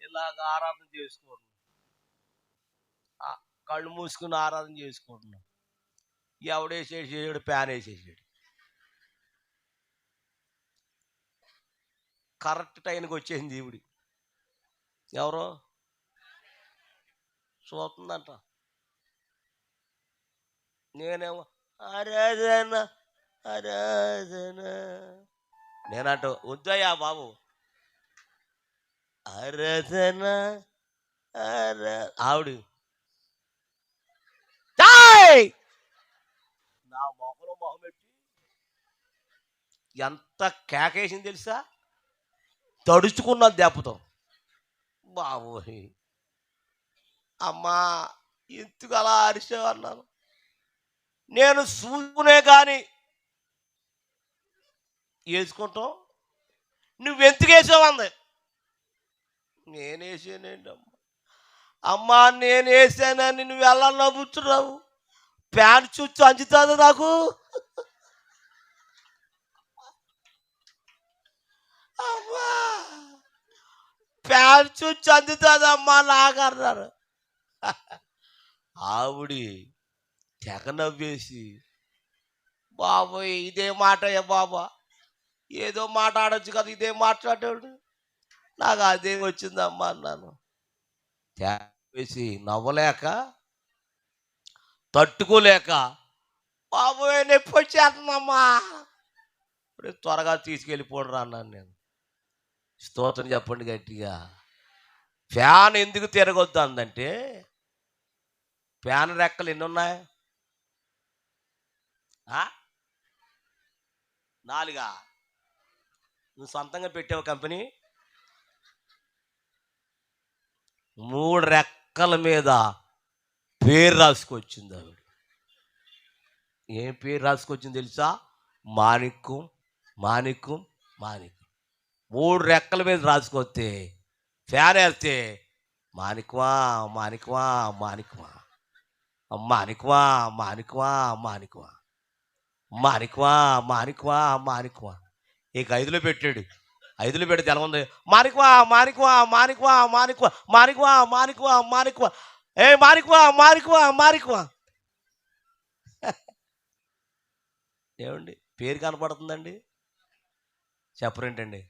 ఇలాగ ఆరాధన చేసుకోండి, కళ్ళు మూసుకుని ఆరాధన చేసుకుంటున్నాం. ఎవడేసేసాడు, ప్యాన్ వేసేసాడు. కరెక్ట్ టైంకి వచ్చేసింది ఈవిడి. ఎవరో చూస్తుందంట. నేనేమో ఆరాధన ఆరాధన నేనంట, వద్దయ్యా బాబు ఆరాధన ఆవిడ నా మొహంలో మొహం పెట్టి ఎంత కేకేసింది తెలుసా, తడుచుకున్న దెబ్బతో. బాబోయ్ అమ్మా ఎందుకు అలా అరిచావు అన్నాను. నేను చూసుకునే కానీ వేసుకుంటాం, నువ్వెందుకు వేసావు అంది. నేనేసానేంటమ్మా, అమ్మా నేను వేసానని నువ్వు ఎలా నవ్వుతున్నావు? ప్యాంట్ చుచ్చు అంచుతుంది నాకు. అమ్మా ప్యాంట్ చుచ్చు అందుతుంది అమ్మా నాకు అన్నారు. ఆవిడి తెగ నవ్వేసి, బాబోయ్ ఇదే మాటయ్యా బాబా, ఏదో మాట్లాడొచ్చు కదా, ఇదే మాట్లాడాడు, నాకు అదే వచ్చిందమ్మా అన్నాను. వేసి నవ్వలేక తట్టుకోలేక, బాబోయ్ నొప్పి వచ్చేస్తుందమ్మా, ఇప్పుడు త్వరగా తీసుకెళ్ళిపోండి అన్నాను నేను. స్తోత్రం చెప్పండి గట్టిగా. ఫ్యాన్ ఎందుకు తిరగొద్దు అందంటే, ఫ్యాన్ రెక్కలు ఎన్ని ఉన్నాయి? 4. నువ్వు సొంతంగా పెట్టావు కంపెనీ. 3 రెక్కల మీద పేరు రాసుకొచ్చింది ఆవిడ. ఏం పేరు రాసుకొచ్చింది తెలుసా? మాణిక్యం, మాణిక్యం, మాణిక్యం. 3 రెక్కల మీద రాసుకొస్తే ఫ్యాన్ వేస్తే మాణిక్వా మాణిక్వా మాణిక్వా మాణిక్వా మాణిక్వా మాణిక్వా మాణిక్వా మాణిక్వా మాణిక్వా. ఇక 5లో పెట్టాడు. 5లో పెడితే ఎలా ఉంది? మాణిక్వా మాణిక్వా మాణిక్వా మాణిక్వా మాణిక్వా మాణిక్వా మాణిక్వా, ఏ మాణిక్వా మాణిక్వా మాణిక్వా. ఏమండి పేరు కనపడుతుందండి? చెప్పరేంటండి?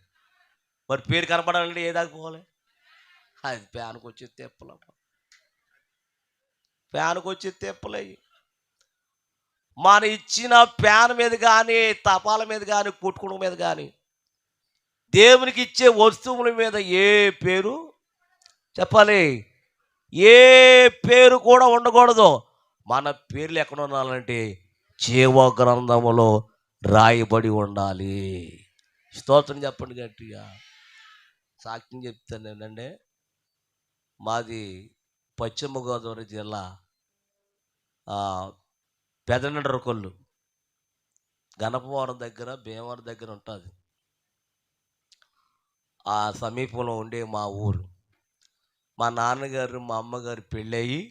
మరి పేరు కనపడాలంటే ఏ దాకా పోవాలి? అది ఫ్యాన్కి వచ్చి తెప్పలు, ఫ్యాన్కి వచ్చి తెప్పలయ్యి. మన ఇచ్చిన ఫ్యాన్ మీద కానీ, తపాల మీద కానీ, కుట్టుకుడు మీద కానీ, దేవునికి ఇచ్చే వస్తువుల మీద ఏ పేరు చెప్పాలి? ఏ పేరు కూడా ఉండకూడదు. మన పేర్లు ఎక్కడ ఉండాలంటే జీవ గ్రంథములో రాయబడి ఉండాలి. స్తోత్రం చెప్పండి గట్టిగా. సాక్ష్యం చెప్తాను ఏంటంటే, మాది పశ్చిమ గోదావరి జిల్లా పెదనండ్రకొల్లు, గణపవరం దగ్గర, భీమవరం దగ్గర ఉంటుంది. ఆ సమీపంలో ఉండే మా ఊరు. మా నాన్నగారు మా అమ్మగారు పెళ్ళయి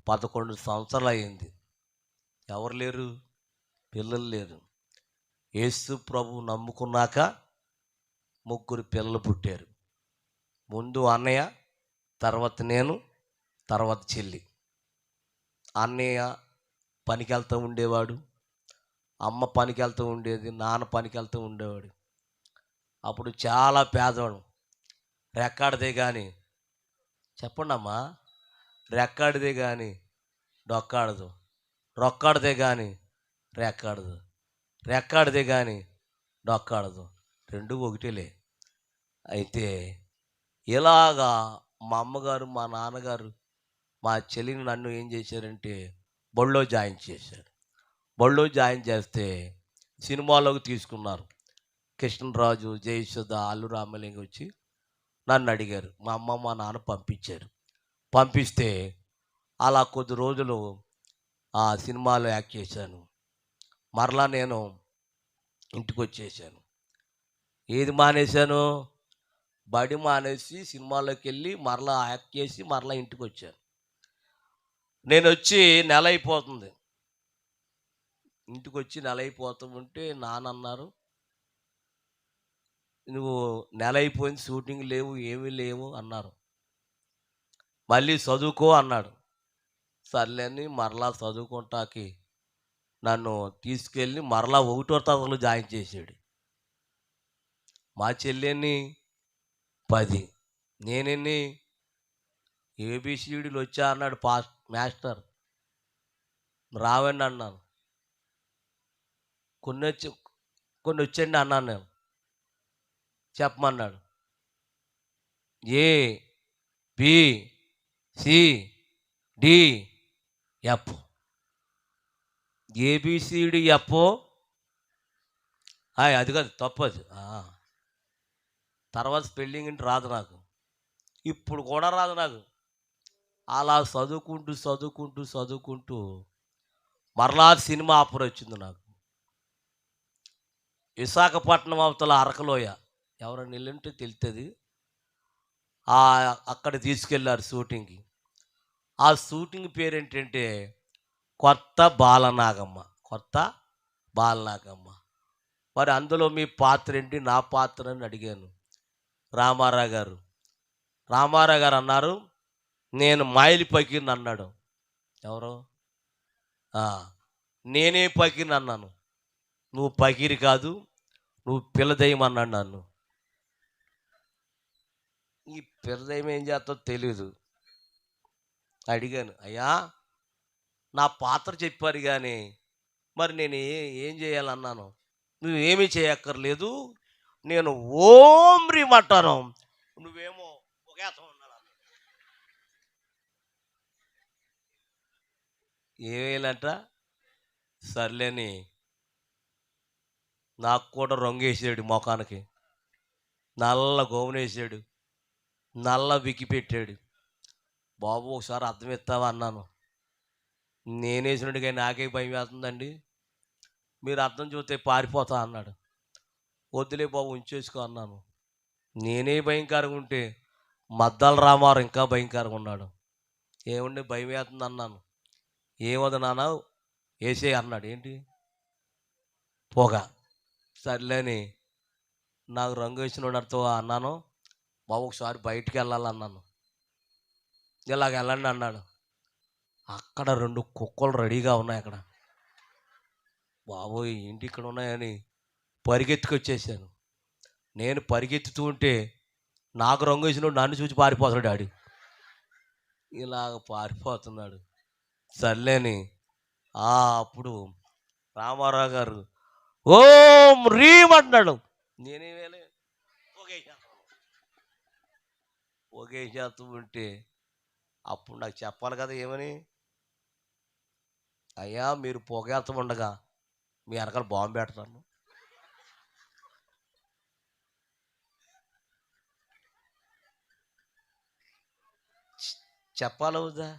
11 సంవత్సరాలు అయింది. ఎవరు లేరు, పిల్లలు లేరు. యేసు ప్రభు నమ్ముకున్నాక 3 పిల్లలు పుట్టారు. ముందు అన్నయ్య, తర్వాత నేను, తర్వాత చెల్లి. అన్నయ్య పనికి వెళ్తూ ఉండేవాడు, అమ్మ పనికి వెళ్తూ ఉండేది, నాన్న పనికి వెళ్తూ ఉండేవాడు. అప్పుడు చాలా పేదవాడు. రెక్కాడితే కానీ, చెప్పండి అమ్మా, రెక్కాడితే కానీ డొక్కాడదు, రొక్కాడితే కానీ రెక్కాడదు, రెక్కాడితే కానీ డొక్కాడదు, 2 ఒకటేలే. అయితే ఇలాగా మా అమ్మగారు, మా నాన్నగారు, మా చెల్లిని, నన్ను ఏం చేశారంటే బళ్ళో జాయిన్ చేశారు. బళ్ళో జాయిన్ చేస్తే సినిమాలోకి తీసుకున్నారు. కృష్ణరాజు, జయసుధ, అల్లు రామలింగ వచ్చి నన్ను అడిగారు. మా అమ్మ మా నాన్న పంపించారు. పంపిస్తే అలా కొద్ది రోజులు ఆ సినిమాలో యాక్ట్ చేశాను. మరలా నేను ఇంటికి వచ్చేసాను. ఏది మానేశాను? బడి మానేసి సినిమాలోకి వెళ్ళి మరలా యాక్ట్ చేసి మరలా ఇంటికి వచ్చాను. నేను వచ్చి నెల అయిపోతుంది. ఇంటికి వచ్చి నెల అయిపోతూ ఉంటే నాన్న అన్నారు, నువ్వు నెల అయిపోయింది, షూటింగ్ లేవు, ఏమీ లేవు అన్నారు. మళ్ళీ చదువుకో అన్నాడు. సర్లేని మరలా చదువుకుంటాకి నన్ను తీసుకెళ్ళి మరలా 1వ తరగతిలో జాయిన్ చేసాడు. మా చెల్లెని 10, నేనెన్ని ఏబిసిడీలు వచ్చా అన్నాడు మాస్టర్. రావండి అన్నాను. కొన్ని వచ్చండి అన్నాను నేను. చెప్పమన్నాడు. A B C D F. ABCD F. అది కాదు, తప్పదు. తర్వాత స్పెల్లింగ్ అంటే రాదు నాకు, ఇప్పుడు కూడా రాదు నాకు. అలా చదువుకుంటూ చదువుకుంటూ చదువుకుంటూ మరలా సినిమా ఆఫర్ వచ్చింది నాకు. విశాఖపట్నం అవతల అరకలోయ, ఎవరైనా వెళ్ళుంటే తెలుస్తుంది. ఆ అక్కడ తీసుకెళ్ళారు షూటింగ్కి. ఆ షూటింగ్ పేరేంటంటే కొత్త బాలనాగమ్మ. కొత్త బాలనాగమ్మ. మరి అందులో మీ పాత్ర ఏంటి, నా పాత్ర అని అడిగాను. రామారావు గారు రామారావు గారు అన్నారు, నేను మాయలి పకీర్ని అన్నాడు. ఎవరు? ఆ, నేనే పకీర్ని అన్నాను. నువ్వు పకీరి కాదు, నువ్వు పిల్లదయ్యం అన్నాడు నన్ను. ఈ పిల్లదయ్యం ఏం చేస్తో తెలీదు. అడిగాను, అయ్యా నా పాత్ర చెప్పారు కానీ మరి నేను ఏం చేయాలన్నాను. నువ్వేమీ చేయక్కర్లేదు, నేను ఓం రీమంటాను, నువ్వేమో ఒకేసం ఉన్నాడు. ఏమేయాలంట? సర్లేని నాకు కూడా రంగు వేసాడు ముఖానికి, నల్ల గోవునేసాడు, నల్ల వికి పెట్టాడు. బాబు ఒకసారి అర్థం ఇస్తావా అన్నాను. నేనేసినట్టుగా నాకే భయం వేస్తుందండి, మీరు అర్థం చూస్తే పారిపోతా అన్నాడు. వద్దులే బాబు ఉంచేసుకో అన్నాను. నేనే భయంకరంగా ఉంటే మద్దాల రామారావు ఇంకా భయంకరంగా ఉన్నాడు. ఏముండి భయం వేస్తుంది అన్నాను. ఏమది నాన్న వేసే అన్నాడు. ఏంటి? పొగ. సర్లేని నాకు రంగు వేసిన వాడితో అన్నాను, బాబు ఒకసారి బయటికి వెళ్ళాలన్నాను. ఇలాగ వెళ్ళండి అన్నాడు. అక్కడ 2 కుక్కలు రెడీగా ఉన్నాయి అక్కడ. బాబోయ్ ఏంటి ఇక్కడ ఉన్నాయని పరిగెత్తుకొచ్చేసాను. నేను పరిగెత్తుతూ ఉంటే నాకు రంగు వేసినోడు నన్ను చూసి పారిపోతున్నాడు. డాడీ ఇలాగ పారిపోతున్నాడు. సర్లేని అప్పుడు రామారావు గారు ఓం రీం అంటున్నాడు. నేనేవేలే ఒకే శాతం ఉంటే అప్పుడు నాకు చెప్పాలి కదా ఏమని, అయ్యా మీరు పొగేస్తం ఉండగా మీ వెనకాల బాంబు పెడతాను. చెప్పాలి అవుదా?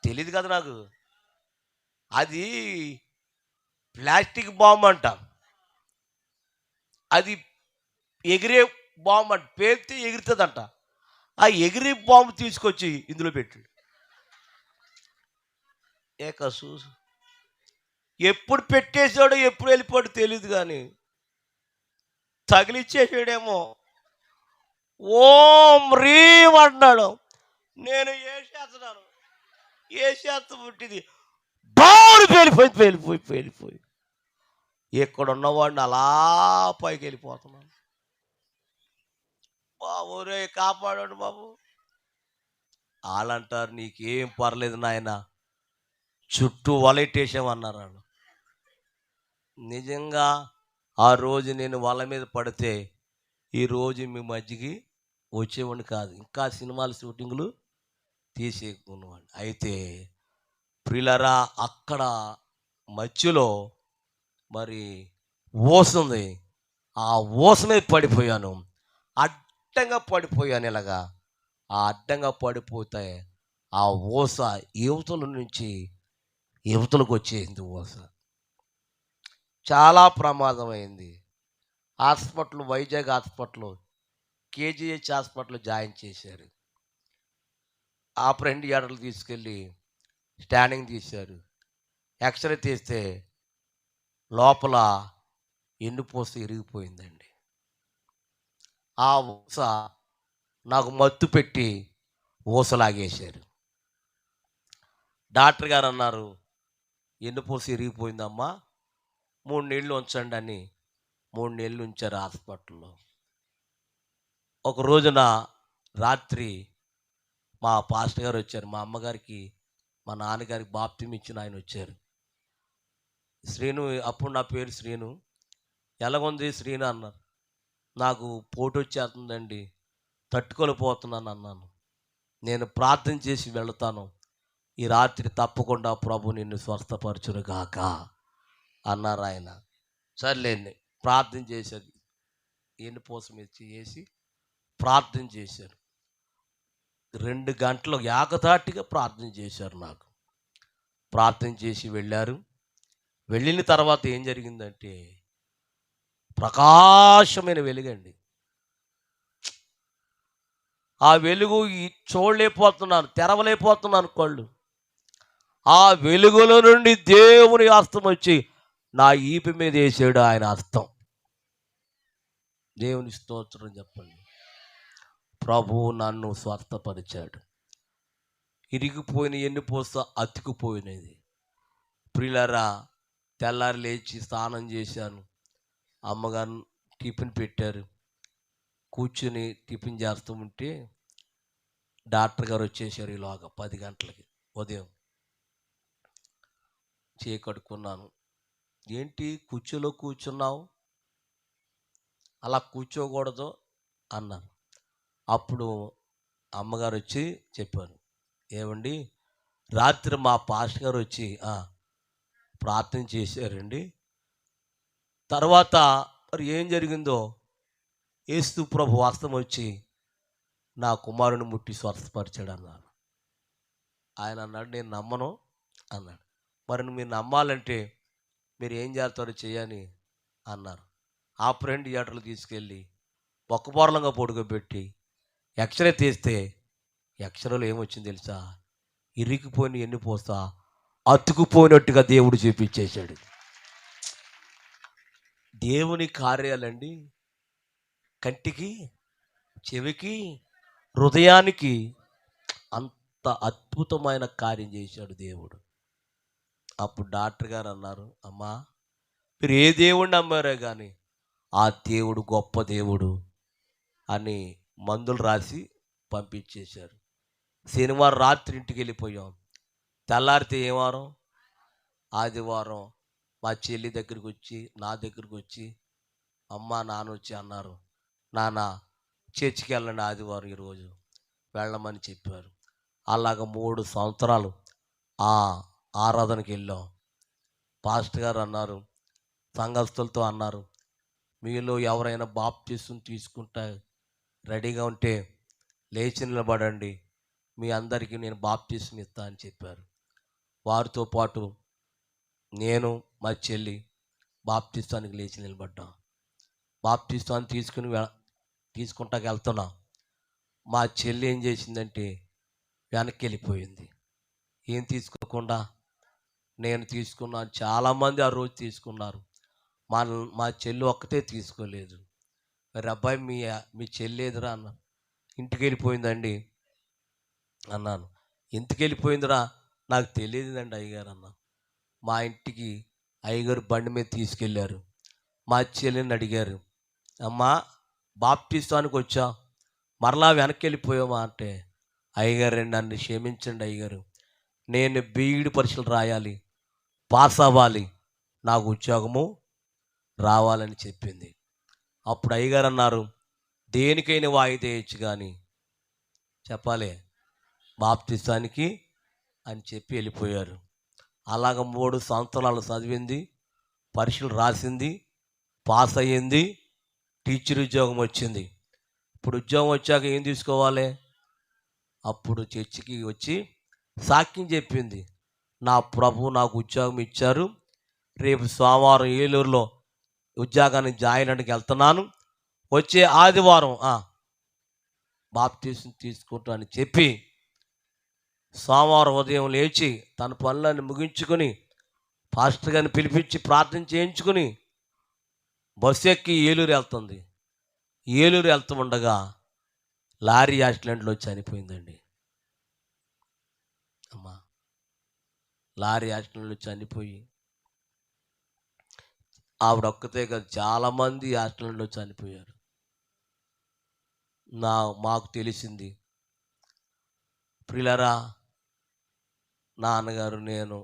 తెలీదు కదా నాకు. అది ప్లాస్టిక్ బాంబు అంట, అది ఎగిరే బాంబు అంట, పేరితే ఎగురుతుందంట. ఆ ఎగిరి బాంబు తీసుకొచ్చి ఇందులో పెట్టాడు. ఏకసు ఎప్పుడు పెట్టేశాడో ఎప్పుడు వెళ్ళిపోయాడో తెలియదు కానీ తగిలిచ్చేసాడేమో. ఓం రీం అంటున్నాడు. నేను చేస్తున్నాను, చేస్తూ పుట్టింది బావులు పేలిపోయి ఇక్కడ ఉన్నవాడిని అలా పైకి వెళ్ళిపోతున్నాను. బాబు రే కాపాడాడు బాబు. వాళ్ళంటారు నీకేం పర్లేదు నాయన, చుట్టూ వలెట్టేసామన్నారు వాళ్ళు. నిజంగా ఆ రోజు నేను వాళ్ళ మీద పడితే ఈరోజు మీ మధ్యకి వచ్చేవాడిని కాదు, ఇంకా సినిమాల షూటింగ్లు తీసేకున్నవాడిని. అయితే ప్రిలరా అక్కడ మధ్యలో మరి ఊస్తుంది, ఆ ఊస మీద పడిపోయాను, అడ్డంగా పడిపోయాను. ఇలాగా ఆ అడ్డంగా పడిపోతే ఆ ఊస యువతల నుంచి యువతలకు వచ్చేసింది. ఊస చాలా ప్రమాదమైంది. Hospital, Vizag hospital, KGH hospital join చేశారు. ఆపరేషన్ థియేటర్లు తీసుకెళ్ళి స్కానింగ్ తీశారు. ఎక్స్రే తీస్తే లోపల ఎన్నుపూస ఇరిగిపోయిందండి. ఆ ఊస నాకు మత్తు పెట్టి ఊసలాగేశారు. డాక్టర్ గారు అన్నారు, ఎన్నుపూస ఇరిగిపోయిందమ్మా, 3 నెలలు ఉంచండి అని 3 నెలలు ఉంచారు హాస్పిటల్లో. ఒక రోజున రాత్రి మా పాస్టర్ గారు వచ్చారు. మా అమ్మగారికి మా నాన్నగారికి బాప్తిసం ఇచ్చిన ఆయన వచ్చారు. శ్రీను, అప్పుడు నా పేరు శ్రీను, ఎలాగుంది శ్రీను అన్నారు. నాకు పోటు వచ్చేస్తుందండి, తట్టుకోలేకపోతున్నాను అన్నాను. నేను ప్రార్థన చేసి వెళతాను, ఈ రాత్రి తప్పకుండా ప్రభు నిన్ను స్వస్థపరచునుగాక అన్నారు ఆయన. సర్లేండి ప్రార్థన చేశారు. ఎన్నుపూస మీద చేసి ప్రార్థన చేశారు. 2 గంటలు ఏకధాటిగా ప్రార్థన చేశారు. నాకు ప్రార్థన చేసి వెళ్ళారు. వెళ్ళిన తర్వాత ఏం జరిగిందంటే ప్రకాశమైన వెలుగండి. ఆ వెలుగు చూడలేకపోతున్నాను, తెరవలేకపోతున్నాను కళ్ళు. ఆ వెలుగులో నుండి దేవుని హస్తం వచ్చి నా ఈపి మీద వేసాడు ఆయన హస్తం. దేవుని స్తోత్రం చెప్పండి. ప్రభువు నన్ను స్వస్థపరిచాడు. ఇరిగిపోయిన ఎన్నిపోస అతుకుపోయినది. ప్రియులారా, తెల్లారి లేచి స్నానం చేశాను. అమ్మగారు టిఫిన్ పెట్టారు. కూర్చుని టిఫిన్ చేస్తూ ఉంటే డాక్టర్ గారు వచ్చేసారు. ఈలోగా 10 గంటలకి ఉదయం. కడుక్కున్నాను. ఏంటి కుర్చీలో కూర్చున్నావు, అలా కూర్చోకూడదు అన్నాను. అప్పుడు అమ్మగారు వచ్చి చెప్పారు, ఏమండి రాత్రి మా పాస్టర్ గారు వచ్చి ప్రార్థన చేశారండి. తర్వాత మరి ఏం జరిగిందో యేసు ప్రభు హస్తం వచ్చి నా కుమారుని ముట్టి స్వస్థపరిచాడు అన్నారు. ఆయన అన్నాడు, నేను నమ్మను అన్నాడు. మరి మీరు నమ్మాలంటే మీరు ఏం చేస్తారో చేయని అన్నారు. ఆపరేషన్ థియేటర్లు తీసుకెళ్ళి ఒక్కబోర్లంగా పడుకోబెట్టి ఎక్స్రే తీస్తే ఎక్స్రేలో ఏమొచ్చింది తెలుసా? ఇరిగిపోయిన ఎన్నిపోస అతుకుపోయినట్టుగా దేవుడు చూపించేశాడు. దేవుని కార్యాలండి కంటికి, చెవికి, హృదయానికి అంత అద్భుతమైన కార్యం చేశాడు దేవుడు. అప్పుడు డాక్టర్ గారు అన్నారు, అమ్మా మీరు ఏ దేవుడిని నమ్మారో కానీ ఆ దేవుడు గొప్ప దేవుడు అని మందులు రాసి పంపించేశారు. శనివారం రాత్రి ఇంటికి వెళ్ళిపోయాం. తెల్లారితే ఏ వారం? ఆదివారం మా చెల్లి దగ్గరికి వచ్చి, నా దగ్గరికి వచ్చి, అమ్మ నాన్న వచ్చి అన్నారు, నాన్న చర్చికి వెళ్ళండి ఆదివారం ఈరోజు వెళ్ళమని చెప్పారు. అలాగ 3 సంవత్సరాలు ఆ ఆరాధనకి వెళ్ళాం. పాస్టర్ గారు అన్నారు, సంఘస్థులతో అన్నారు, మీలో ఎవరైనా బాప్తిసం తీసుకుంటా రెడీగా ఉంటే లేచి నిలబడండి, మీ అందరికీ నేను బాప్తిసం ఇస్తా అని చెప్పారు. వారితో పాటు నేను మా చెల్లి బాప్తిస్తానికి లేచి నిలబడ్డాం. బాప్తిస్తాన్ని తీసుకుంటాకి వెళ్తున్నాం. మా చెల్లి ఏం చేసిందంటే వెనక్కి వెళ్ళిపోయింది. ఏం తీసుకోకుండా నేను తీసుకున్నాను. చాలామంది ఆ రోజు తీసుకున్నారు. మా చెల్లి ఒక్కతే తీసుకోలేదు. మరి అబ్బాయి మీ చెల్లి ఎదురా అన్న, ఇంటికి వెళ్ళిపోయిందండి అన్నాను. ఎందుకు వెళ్ళిపోయిందిరా? నాకు తెలియదండి అయ్యగారు అన్న. మా ఇంటికి అయ్యగారు బండి మీద తీసుకెళ్ళారు. మా చెల్లిని అడిగారు, అమ్మా బాప్టిస్తానికి వచ్చా, మరలా వెనక్కి వెళ్ళిపోయామా అంటే, అయ్యగారు నన్ను క్షమించండి అయ్యగారు, నేను బీఈడి పరీక్షలు రాయాలి, పాస్ అవ్వాలి, నాకు ఉద్యోగము రావాలని చెప్పింది. అప్పుడు అయ్యగారు అన్నారు, దేనికైనా వాయిదా వేయచ్చు కానీ చెప్పాలి బాప్తిస్తానికి అని చెప్పి వెళ్ళిపోయారు. అలాగ 3 సంవత్సరాలు చదివింది, పరీక్షలు రాసింది, పాస్ అయ్యింది, టీచర్ ఉద్యోగం వచ్చింది. ఇప్పుడు ఉద్యోగం వచ్చాక ఏం తీసుకోవాలి? అప్పుడు చర్చికి వచ్చి సాక్ష్యం చెప్పింది, నా ప్రభు నాకు ఉద్యోగం ఇచ్చారు, రేపు సోమవారం ఏలూరులో ఉద్యోగానికి జాయిన్ అవ్వడానికి వెళ్తున్నాను, వచ్చే ఆదివారం బాప్తిసం తీసుకుంటా అని చెప్పి సోమవారం ఉదయం లేచి తన పనులన్నీ ముగించుకొని పాస్టర్ గారిని పిలిపించి ప్రార్థన చేయించుకుని బస్సు ఎక్కి ఏలూరు వెళ్తుంది. ఏలూరు వెళ్తూ ఉండగా లారీ యాక్సిడెంట్లో చనిపోయిందండి. అమ్మా లారీ యాక్సిడెంట్లో చనిపోయి ఆవిడ ఒక్కతే కాదు, చాలామంది యాక్సిడెంట్లో చనిపోయారు. మాకు తెలిసింది. ప్రియులారా, నాన్నగారు నేను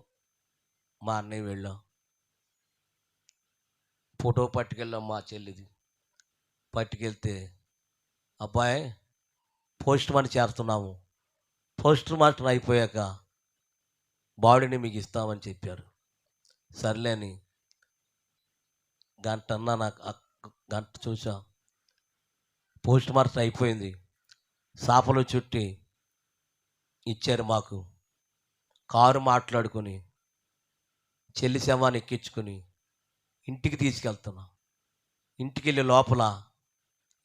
మా అన్నయ్య వెళ్ళాం. ఫోటో పట్టుకెళ్ళాం మా చెల్లిది. పట్టుకెళ్తే అబ్బాయి పోస్ట్ మార్టం చేస్తున్నాము, పోస్ట్ మార్టం అయిపోయాక బాడీని మీకు ఇస్తామని చెప్పారు. సర్లే అని గంట చూసా. పోస్ట్ మార్టం అయిపోయింది. సాపలో చుట్టి ఇచ్చారు మాకు. కారు మాట్లాడుకొని చెల్లి శవాన్ని ఎక్కించుకొని ఇంటికి తీసుకెళ్తున్నాం. ఇంటికి వెళ్ళే లోపల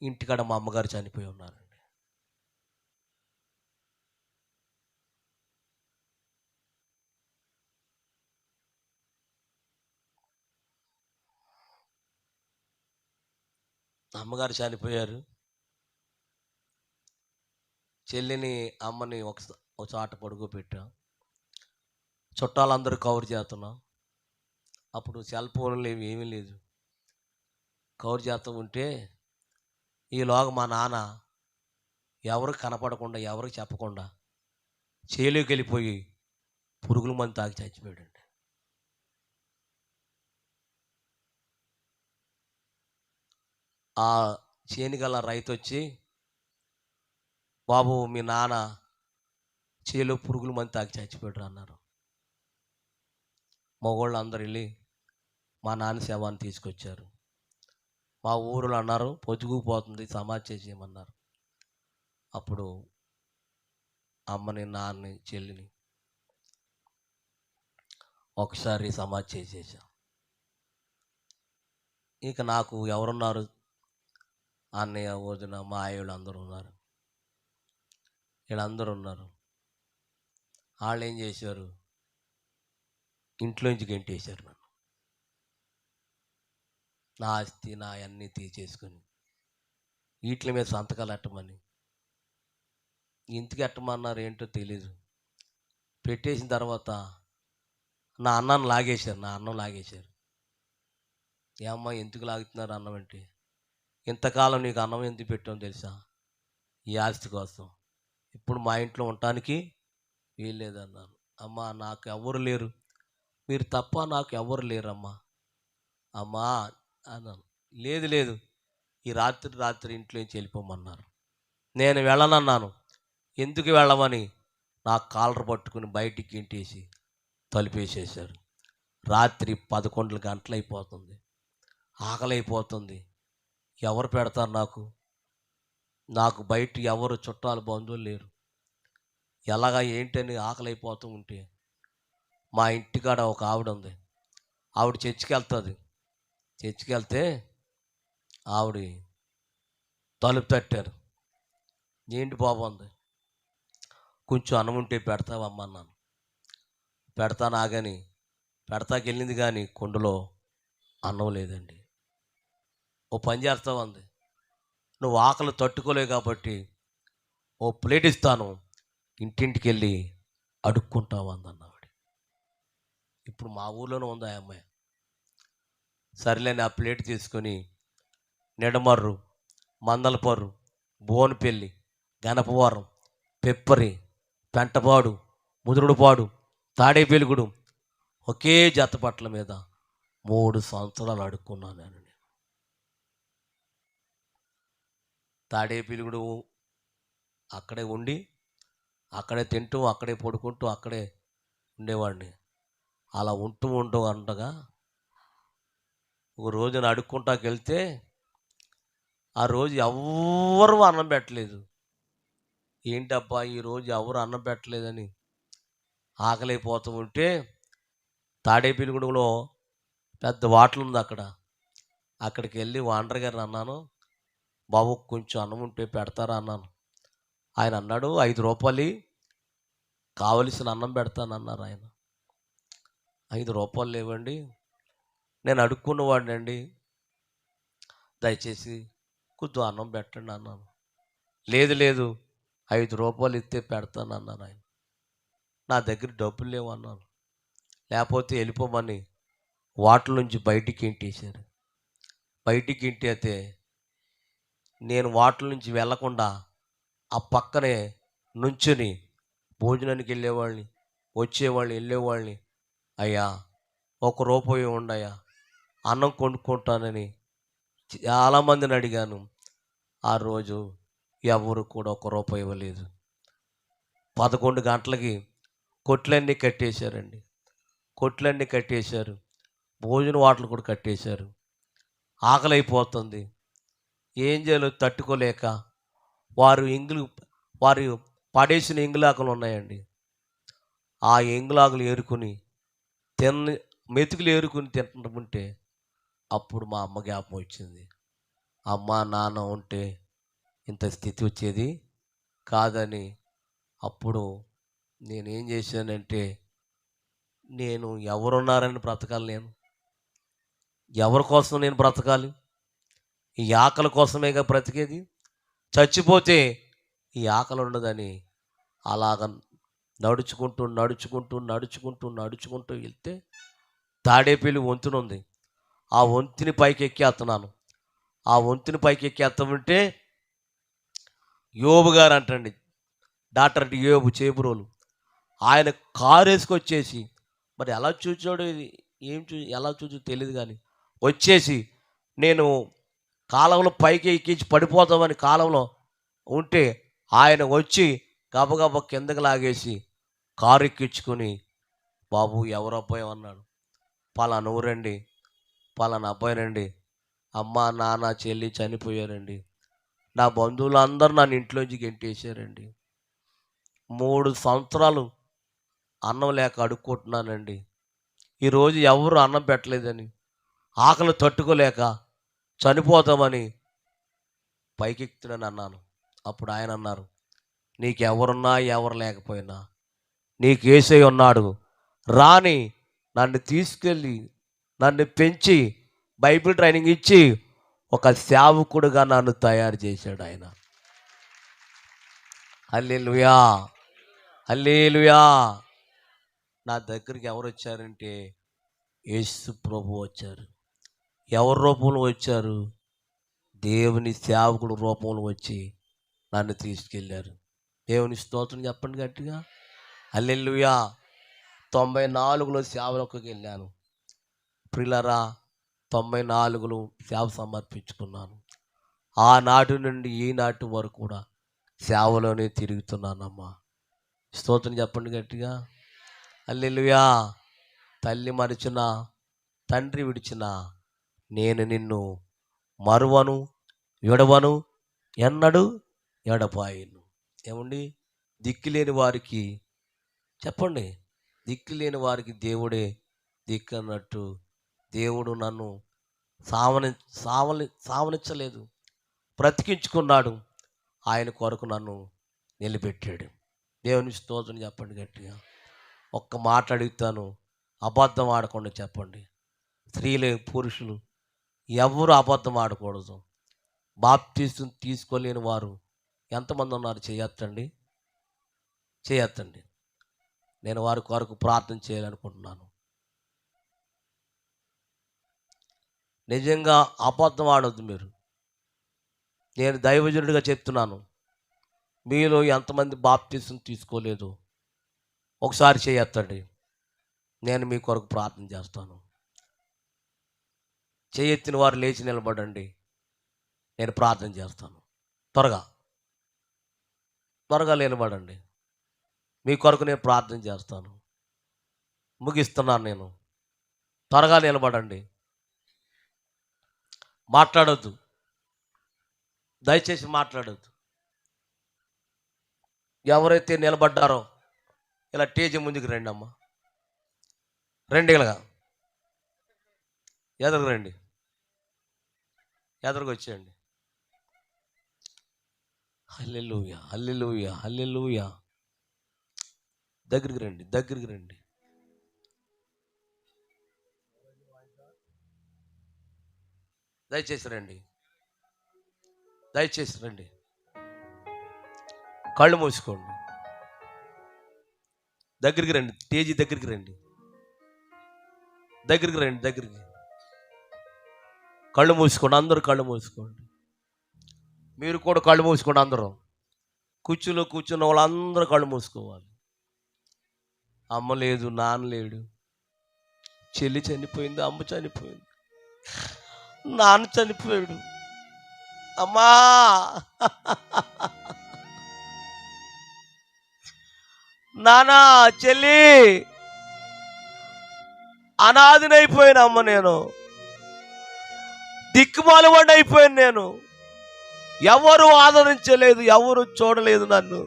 ఇంటికాడ మా అమ్మగారు చనిపోయి ఉన్నారండి. అమ్మగారు చనిపోయారు. చెల్లిని, అమ్మని ఒక చోట పడుకోబెట్టాం. చుట్టాలందరూ కవర్ చేస్తున్నాం. అప్పుడు సెల్ ఫోన్లు ఏమీ లేదు. కవర్ చేస్తూ ఉంటే ఈలోగా మా నాన్న ఎవరికి కనపడకుండా, ఎవరికి చెప్పకుండా చేలోకి వెళ్ళిపోయి పురుగుల మందు తాగి చచ్చిపోయాడండి. ఆ చేనుగల రైతు వచ్చి, బాబు మీ నాన్న చేలో పురుగుల మందు తాగి చచ్చిపోయాడు అన్నారు. మగవాళ్ళు అందరు వెళ్ళి మా నాన్న శవాన్ని తీసుకొచ్చారు. మా ఊరిలో అన్నారు పొద్దుగుపోతుంది, సమాధి చేసేయమన్నారు. అప్పుడు అమ్మని, నాన్నని, చెల్లిని ఒకసారి సమాధి చేసేసాం. ఇక నాకు ఎవరున్నారు? అన్నయ్య, వదిన, మా ఆయోళ్ళు అందరూ ఉన్నారు. వీళ్ళందరూ ఉన్నారు. వాళ్ళు ఏం చేశారు? ఇంట్లోంచి గెంటేశారు నన్ను. నా ఆస్తి, నా అన్నీ తీసేసుకొని వీటి మీద సంతకాలు ఎట్టమని. ఇంటికి ఎట్టమన్నారు ఏంటో తెలీదు. పెట్టేసిన తర్వాత నా అన్నం లాగేశారు. ఏ అమ్మ ఎందుకు లాగుతున్నారు అన్నం అంటే, ఇంతకాలం నీకు అన్నం ఎందుకు పెట్టాం తెలుసా? ఈ ఆస్తి కోసం. ఇప్పుడు మా ఇంట్లో ఉండటానికి వీల్లేదన్నాను. అమ్మ నాకు ఎవరు లేరు, మీరు తప్ప నాకు ఎవరు లేరమ్మా. అమ్మా అన్నాను. లేదు ఈ రాత్రి ఇంట్లోంచి వెళ్ళిపోమన్నారు. నేను వెళ్ళనన్నాను. ఎందుకు వెళ్ళమని నా కాలర్ పట్టుకుని బయటికి ఇంటేసి తలుపేసేశారు. రాత్రి 11 గంటలు అయిపోతుంది. ఆకలి అయిపోతుంది. ఎవరు పెడతారు నాకు బయట ఎవరు చుట్టాలు, బంధువులు లేరు. ఎలాగా ఏంటని ఆకలి అయిపోతూ ఉంటే మా ఇంటికాడ ఒక ఆవిడ ఉంది. ఆవిడ చర్చికి వెళ్తుంది. చర్చికి వెళ్తే ఆవిడ తలుపు తట్టారు. ఏంటి బాబు అంది. కొంచెం అన్నం ఉంటే పెడతావమ్మా అన్నాను. పెడతాను ఆగని పెడతాకి వెళ్ళింది, కానీ కుండలో అన్నం లేదండి. ఓ పని చేస్తావు అంది. నువ్వు ఆకలి తట్టుకోలేవు కాబట్టి ఓ ప్లేట్ ఇస్తాను, ఇంటింటికి వెళ్ళి అడుక్కుంటావు అందన్న ఆవిడ. ఇప్పుడు మా ఊర్లోనే ఉంది ఆ అమ్మాయి. సరేలేని ఆ ప్లేట్ తీసుకొని నిడమర్రు, మందలపర్రు, బోనుపల్లి, గణపవరం, పెప్పరి, పెంటపాడు, ముదురుడుపాడు, తాడేపల్లిగూడెం ఒకే జత బట్టల మీద 3 సంవత్సరాలు అడుక్కున్నాను నేను. తాడేపల్లిగూడెం అక్కడే ఉండి, అక్కడే తింటూ, అక్కడే పడుకుంటూ, అక్కడే ఉండేవాడిని. అలా ఉంటూ ఉండగా ఒక రోజున అడుక్కుంటాకి వెళ్తే ఆ రోజు ఎవ్వరూ అన్నం పెట్టలేదు. ఏంటబ్బా ఈరోజు ఎవరు అన్నం పెట్టలేదని ఆకలైపోతూ ఉంటే తాడేపల్లిగూడెంలో పెద్ద హోటల్ ఉంది. అక్కడికి వెళ్ళి ఓనర్ గారిని అన్నాను, బాబు కొంచెం అన్నం ఉంటే పెడతారా అన్నాను. ఆయన అన్నాడు, 5 రూపాయలు కావలసిన అన్నం పెడతానన్నారు ఆయన. 5 రూపాయలు లేవండి, నేను అడుక్కున్నవాడిని అండి, దయచేసి కొంచెం అన్నం పెట్టండి అన్నాను. లేదు 5 రూపాయలు ఇస్తే పెడతాను అన్నాను ఆయన. నా దగ్గర డబ్బులు లేవు అన్నాను. లేకపోతే వెళ్ళిపోమని హోటల్ నుంచి బయటికి ఇంటేశారు. బయటికి ఇంటేస్తే నేను హోటల్ నుంచి వెళ్ళకుండా ఆ పక్కనే నుంచుని భోజనానికి వెళ్ళేవాళ్ళని, వచ్చేవాళ్ళని, వెళ్ళేవాళ్ళని, అయ్యా 1 రూపాయి ఉండయా, అన్నం కొనుక్కుంటానని చాలామందిని అడిగాను. ఆ రోజు ఎవరు కూడా 1 రూపాయి ఇవ్వలేదు. 11 గంటలకి కొట్లన్నీ కట్టేశారండి. కొట్లన్నీ కట్టేశారు. భోజన హోటల్ కూడా కట్టేశారు. ఆకలి అయిపోతుంది. ఏం చేయాలో తట్టుకోలేక వారు పడేసిన ఎంగులాకులు ఉన్నాయండి. ఆ ఎంగులాకులు ఏరుకుని మెతుకులు ఏరుకుని తింటుంటే అప్పుడు మా అమ్మ జ్ఞాపకం వచ్చింది. అమ్మ నాన్న ఉంటే ఇంత స్థితి వచ్చేది కాదని. అప్పుడు నేనేం చేశానంటే, నేను ఎవరున్నారని బ్రతకాలి, నేను ఎవరి కోసం నేను బ్రతకాలి, ఈ ఆకలి కోసమేగా బ్రతికేది. చచ్చిపోతే ఈ ఆకలి ఉండదని అలాగ నడుచుకుంటూ నడుచుకుంటూ నడుచుకుంటూ నడుచుకుంటూ వెళ్తే తాడేపల్లి వంతెన ఉంది. ఆ వంతెన పైకి ఎక్కేస్తున్నాను. ఆ వంతెన పైకి ఎక్కేస్తామంటే యోబు గారు అంటండి, డాక్టర్ యోబు చేబురోలు, ఆయన కారు వేసుకొచ్చేసి, మరి ఎలా చూచాడో ఇది, ఎలా చూచో తెలియదు కానీ వచ్చేసి, నేను కాలంలో పైకి ఎక్కించి పడిపోతామని కాలంలో ఉంటే ఆయన వచ్చి గబగబ కిందకి లాగేసి కారు ఎక్కించుకొని, బాబు ఎవరు అబ్బాయి అన్నాడు. పలానా ఊరండి, పలానా అబ్బాయినండి, అమ్మ నాన్న చెల్లి చనిపోయారండి, నా బంధువులందరూ నన్ను ఇంట్లోంచి గెంటేశారండి, 3 సంవత్సరాలు అన్నం లేక అడుక్కుంటున్నానండి, ఈరోజు ఎవరు అన్నం పెట్టలేదని ఆకలి తట్టుకోలేక చనిపోతామని పైకెక్కుతున్నాను అన్నాను. అప్పుడు ఆయన అన్నారు, నీకెవరున్నా ఎవరు లేకపోయినా నీకు యేసయ్య ఉన్నాడు, రాని నన్ను తీసుకెళ్ళి నన్ను పెంచి బైబిల్ ట్రైనింగ్ ఇచ్చి ఒక సేవకుడుగా నన్ను తయారు చేశాడు ఆయన. హల్లెలూయా, హల్లెలూయా. నా దగ్గరికి ఎవరు వచ్చారంటే యేసు ప్రభు వచ్చారు. ఎవరి రూపంలో వచ్చారు? దేవుని సేవకుడు రూపంలో వచ్చి నన్ను తీసుకెళ్ళారు. దేవుని స్తోత్రం చెప్పండి గట్టిగా, హల్లెలూయా. 94లో సేవలోకి వెళ్ళాను. ప్రియులారా, 94లో సేవ సమర్పించుకున్నాను. ఆనాటి నుండి ఈనాటి వరకు కూడా సేవలోనే తిరుగుతున్నానమ్మా. స్తోత్రం చెప్పండి గట్టిగా, హల్లెలూయా. తల్లి మరిచిన, తండ్రి విడిచిన, నేను నిన్ను మరువను విడవను ఎన్నడు ఎడపాయను. ఏమండి, దిక్కులేని వారికి చెప్పండి, దిక్కులేని వారికి దేవుడే దిక్కు అన్నట్టు దేవుడు నన్ను సావనిచ్చలేదు, బ్రతికించుకున్నాడు. ఆయన కొరకు నన్ను నిలబెట్టాడు. దేవుని స్తోత్రం చెప్పండి గట్టిగా. ఒక్క మాట అడుగుతాను, అబద్ధం ఆడకుండా చెప్పండి. స్త్రీలే పురుషులు ఎవరు అబద్ధం ఆడకూడదు. బాప్తీసం తీసుకోలేని వారు ఎంతమంది ఉన్నారు? చేయొద్దండి, చేయొద్దండి. నేను వారి కొరకు ప్రార్థన చేయాలనుకుంటున్నాను. నిజంగా అబద్ధం ఆడొద్దు మీరు. నేను దైవజనుడిగా చెప్తున్నాను. మీలో ఎంతమంది బాప్తీసం తీసుకోలేదు ఒకసారి చేయొద్దండి, నేను మీ కొరకు ప్రార్థన చేస్తాను. చేయెత్తిన వారు లేచి నిలబడండి, నేను ప్రార్థన చేస్తాను. త్వరగా నిలబడండి, మీ కొరకు నేను ప్రార్థన చేస్తాను. ముగిస్తున్నాను నేను. త్వరగా నిలబడండి, మాట్లాడొద్దు, దయచేసి మాట్లాడొద్దు. ఎవరైతే నిలబడ్డారో ఇలా టేజీ ముందుకు రండి అమ్మా, రండి, ఇలాగా ఎదురుకు రండి, ఎదురుకు వచ్చేయండి. హల్లెలూయా, హల్లెలూయా, హల్లెలూయా. దగ్గరికి రండి, దగ్గరికి రండి. దయచేసి రండి, దయచేసి రండి. కళ్ళు మూసుకోండి, దగ్గరికి రండి, తేజీ దగ్గరికి రండి, దగ్గరికి రండి, దగ్గరికి. కళ్ళు మూసుకోండి, అందరూ కళ్ళు మూసుకోండి. మీరు కూడా కళ్ళు మూసుకోండి. అందరూ కూర్చున్న వాళ్ళందరూ కళ్ళు మూసుకోవాలి. అమ్మ లేదు, నాన్న లేడు, చెల్లి చనిపోయింది, అమ్మ చనిపోయింది, నాన్న చనిపోయాడు. అమ్మా నాన్న, చెల్లి, అనాథనైపోయాను అమ్మ, నేను దిక్కుమాలవాడిని అయిపోయాను. నేను ఎవరు ఆదరించలేదు, ఎవరు చూడలేదు నన్ను.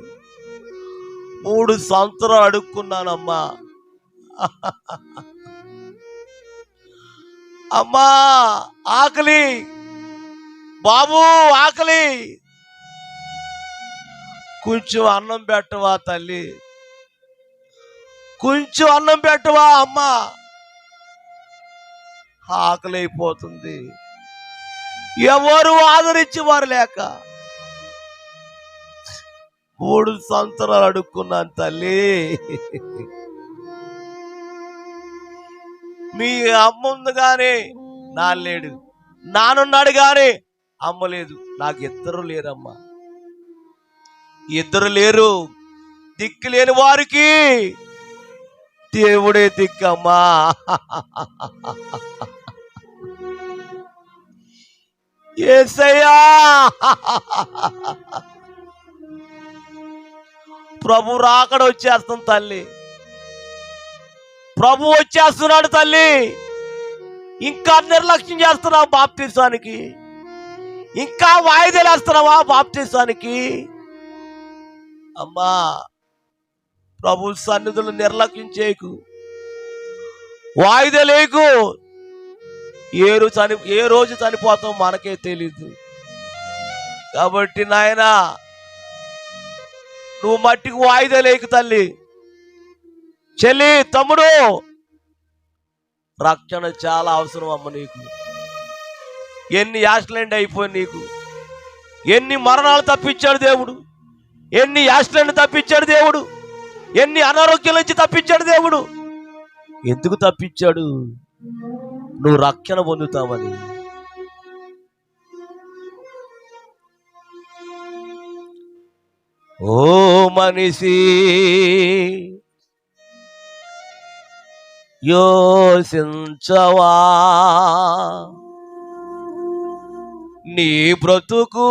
3 సంవత్సరాలు అడుక్కున్నానమ్మా. అమ్మా ఆకలి, బాబు ఆకలి, కొంచెం అన్నం పెట్టవా తల్లి, కొంచెం అన్నం పెట్టవా అమ్మా, ఆకలి అయిపోతుంది. ఎవరు ఆదరించేవారు లేక 3 సంవత్సరాలు అడుక్కున్నాను తల్లి. మీ అమ్మ ఉంది కానీ నాలేడు, నానున్నాడు కానీ అమ్మ లేదు. నాకు ఇద్దరు లేరమ్మా, ఇద్దరు లేరు. దిక్కు లేని వారికి దేవుడే దిక్కమ్మా. యేసయ్యా, ప్రభు రాకడ వచ్చేస్తుంది తల్లి, ప్రభు వచ్చేస్తున్నాడు తల్లి. ఇంకా నిర్లక్ష్యం చేస్తున్నావు బాప్తిసానికి, ఇంకా వాయిదాలు వేస్తున్నావా బాప్తిసానికి? అమ్మా, ప్రభు సన్నిధులు నిర్లక్ష్యం చేయకు, వాయిదా లేకు. ఏ రోజు చనిపోతాం మనకే తెలీదు. కాబట్టి నాయనా, నువ్వు మట్టికి వాయిదా లేకు తల్లి. చెల్లి, తమ్ముడు, రక్షణ చాలా అవసరం అమ్మ నీకు. ఎన్ని యాక్సిడెంట్ అయిపోయి నీకు, ఎన్ని మరణాలు తప్పించాడు దేవుడు, ఎన్ని యాక్సిడెంట్ తప్పించాడు దేవుడు, ఎన్ని అనారోగ్యాల నుంచి తప్పించాడు దేవుడు. ఎందుకు తప్పించాడు? నువ్వు రక్షణ పొందుతావని. ఓ మనిషి, యోసించవా నీ బ్రతుకు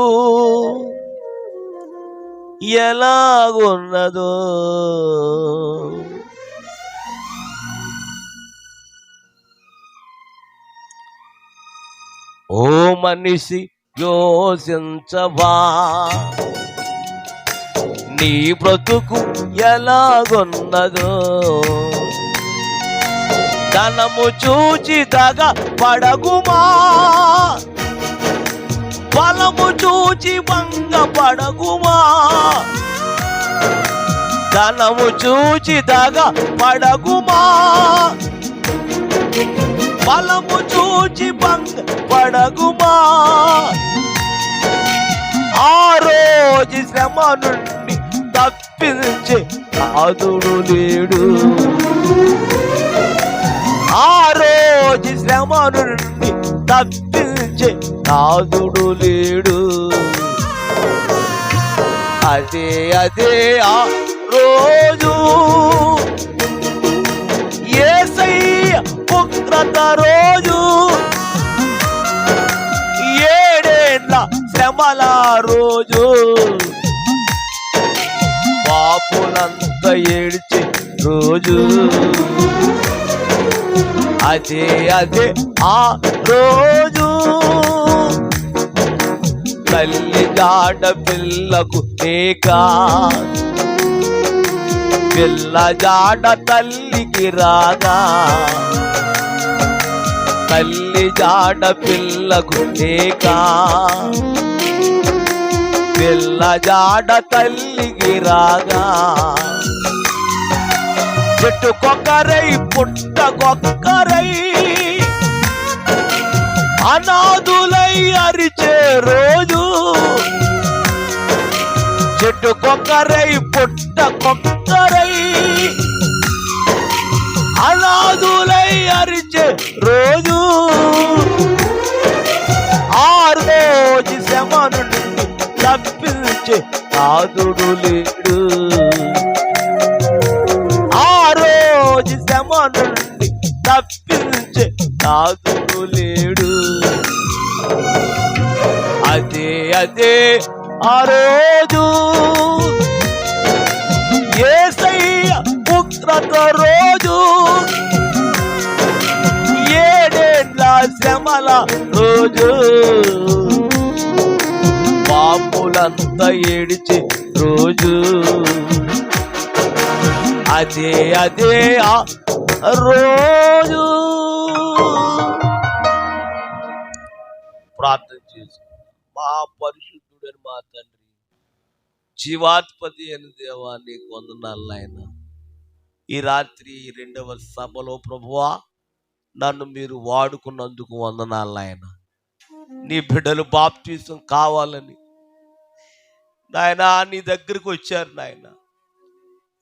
ఎలాగున్నదో. ఓ మనిషి, యోసించవా నీ బ్రతుకు ఎలాగున్నదో. ధనము చూచి దగ పడగుమా, బలము చూచి భంగ పడగుమా. ధనము చూచి దగ పడగుమా, బలము చూచి భంగ పడగుమా. ఆ రోజు శ్రమ నుండి తప్పించే నాదుడు లేడు. ఆ రోజు శ్రమ నుండి తప్పించే నాదుడు లేడు. అదే ఆ రోజు యేసయ్య ఉగ్రత రోజు, 7 ఏళ్ల శ్రమల రోజు, పాపులంతా ఏడ్చే రోజు. అదే ఆ రోజు తల్లి జాడ పిల్లకు లేక, పిల్ల జాడ తల్లికి రాగా. తల్లి జాడ పిల్లకు లేక, పిల్ల జాడ తల్లికి రాగా. చెట్టుకొక్కరై పుట్టకొక్కరై అనాథులై అరిచే రోజు. చెట్టుకొక్కరై పుట్టకొక్కరై అనాథులై అరిచే రోజు. ఆ రోజు శ్రమ నుండి తప్పించే నాదుడు లేడు. ఆ రోజు శ్రమ నుండి తప్పించే నాదుడు లేడు. అదే ఆ రోజు యేసయ్య ఉగ్రత రోజు, 7 ఏళ్ల శ్రమల రోజు, పాపులంతా ఏడిచే రోజు. అదే ఆ రోజు. ప్రార్థన చేసు. మా పరిశుద్ధుడని మా తండ్రి, జీవాధిపతి అని దేవా, నీకు వందనాలు నాయన. ఈ రాత్రి 2వ సభలో ప్రభువా, నన్ను మీరు వాడుకున్నందుకు వందనాలు నాయన. నీ బిడ్డలు బాప్తీసం కావాలని నాయనా నీ దగ్గరికి వచ్చారు నాయన.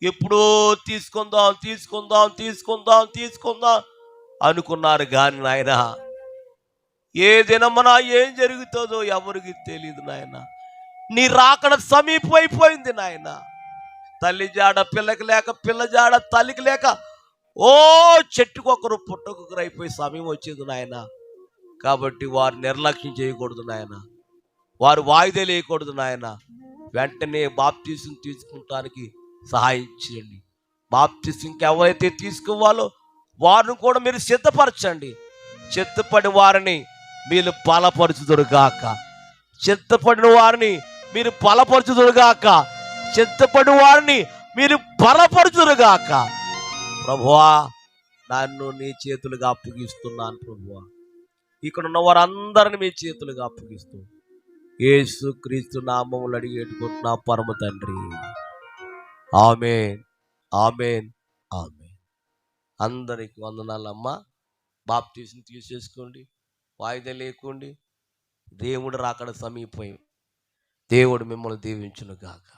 ఎప్పుడో తీసుకుందాం తీసుకుందాం తీసుకుందాం తీసుకుందాం అనుకున్నారు కానీ నాయన ఏ దినమన ఏం జరుగుతుందో ఎవరికి తెలియదు నాయన. నీ రాకడ సమీపమైపోయింది నాయన. తల్లి జాడ పిల్లకి లేక, పిల్ల జాడ తల్లికి లేక, ఓ చెట్టుకొకరు పుట్టకొకరు అయిపోయి సమయం వచ్చేది నాయన. కాబట్టి వారు నిర్లక్ష్యం చేయకూడదు నాయన, వారు వాయిదా వేయకూడదు నాయన. వెంటనే బాప్తీసం తీసుకుంటానికి సహాయం చేయండి. బాప్తీసం ఎవరైతే తీసుకోవాలో వారిని కూడా మీరు సిద్ధపరచండి. సిద్ధపడి వారిని మీరు బలపరచుదురుగాక, సిద్ధపడిన వారిని మీరు బలపరచుదురుగాక, సిద్ధపడిన వారిని మీరు బలపరచుదురుగాక. ప్రభువా, నన్ను నీ చేతులుగా అప్పగిస్తున్నాను ప్రభువా. ఇక్కడ ఉన్న వారందరిని మీ చేతులుగా అప్పగిస్తూ యేసు క్రీస్తు నామములు అడిగేటుకుంటున్నా పరమ తండ్రి. ఆమేన్, ఆమేన్, ఆమేన్. అందరికి వందనాలమ్మా. బాప్తీసం తీసేసుకోండి, వాయిదా లేకుండి. దేవుడు రాకడ సమీపం. దేవుడు మిమ్మల్ని దీవించును గాక.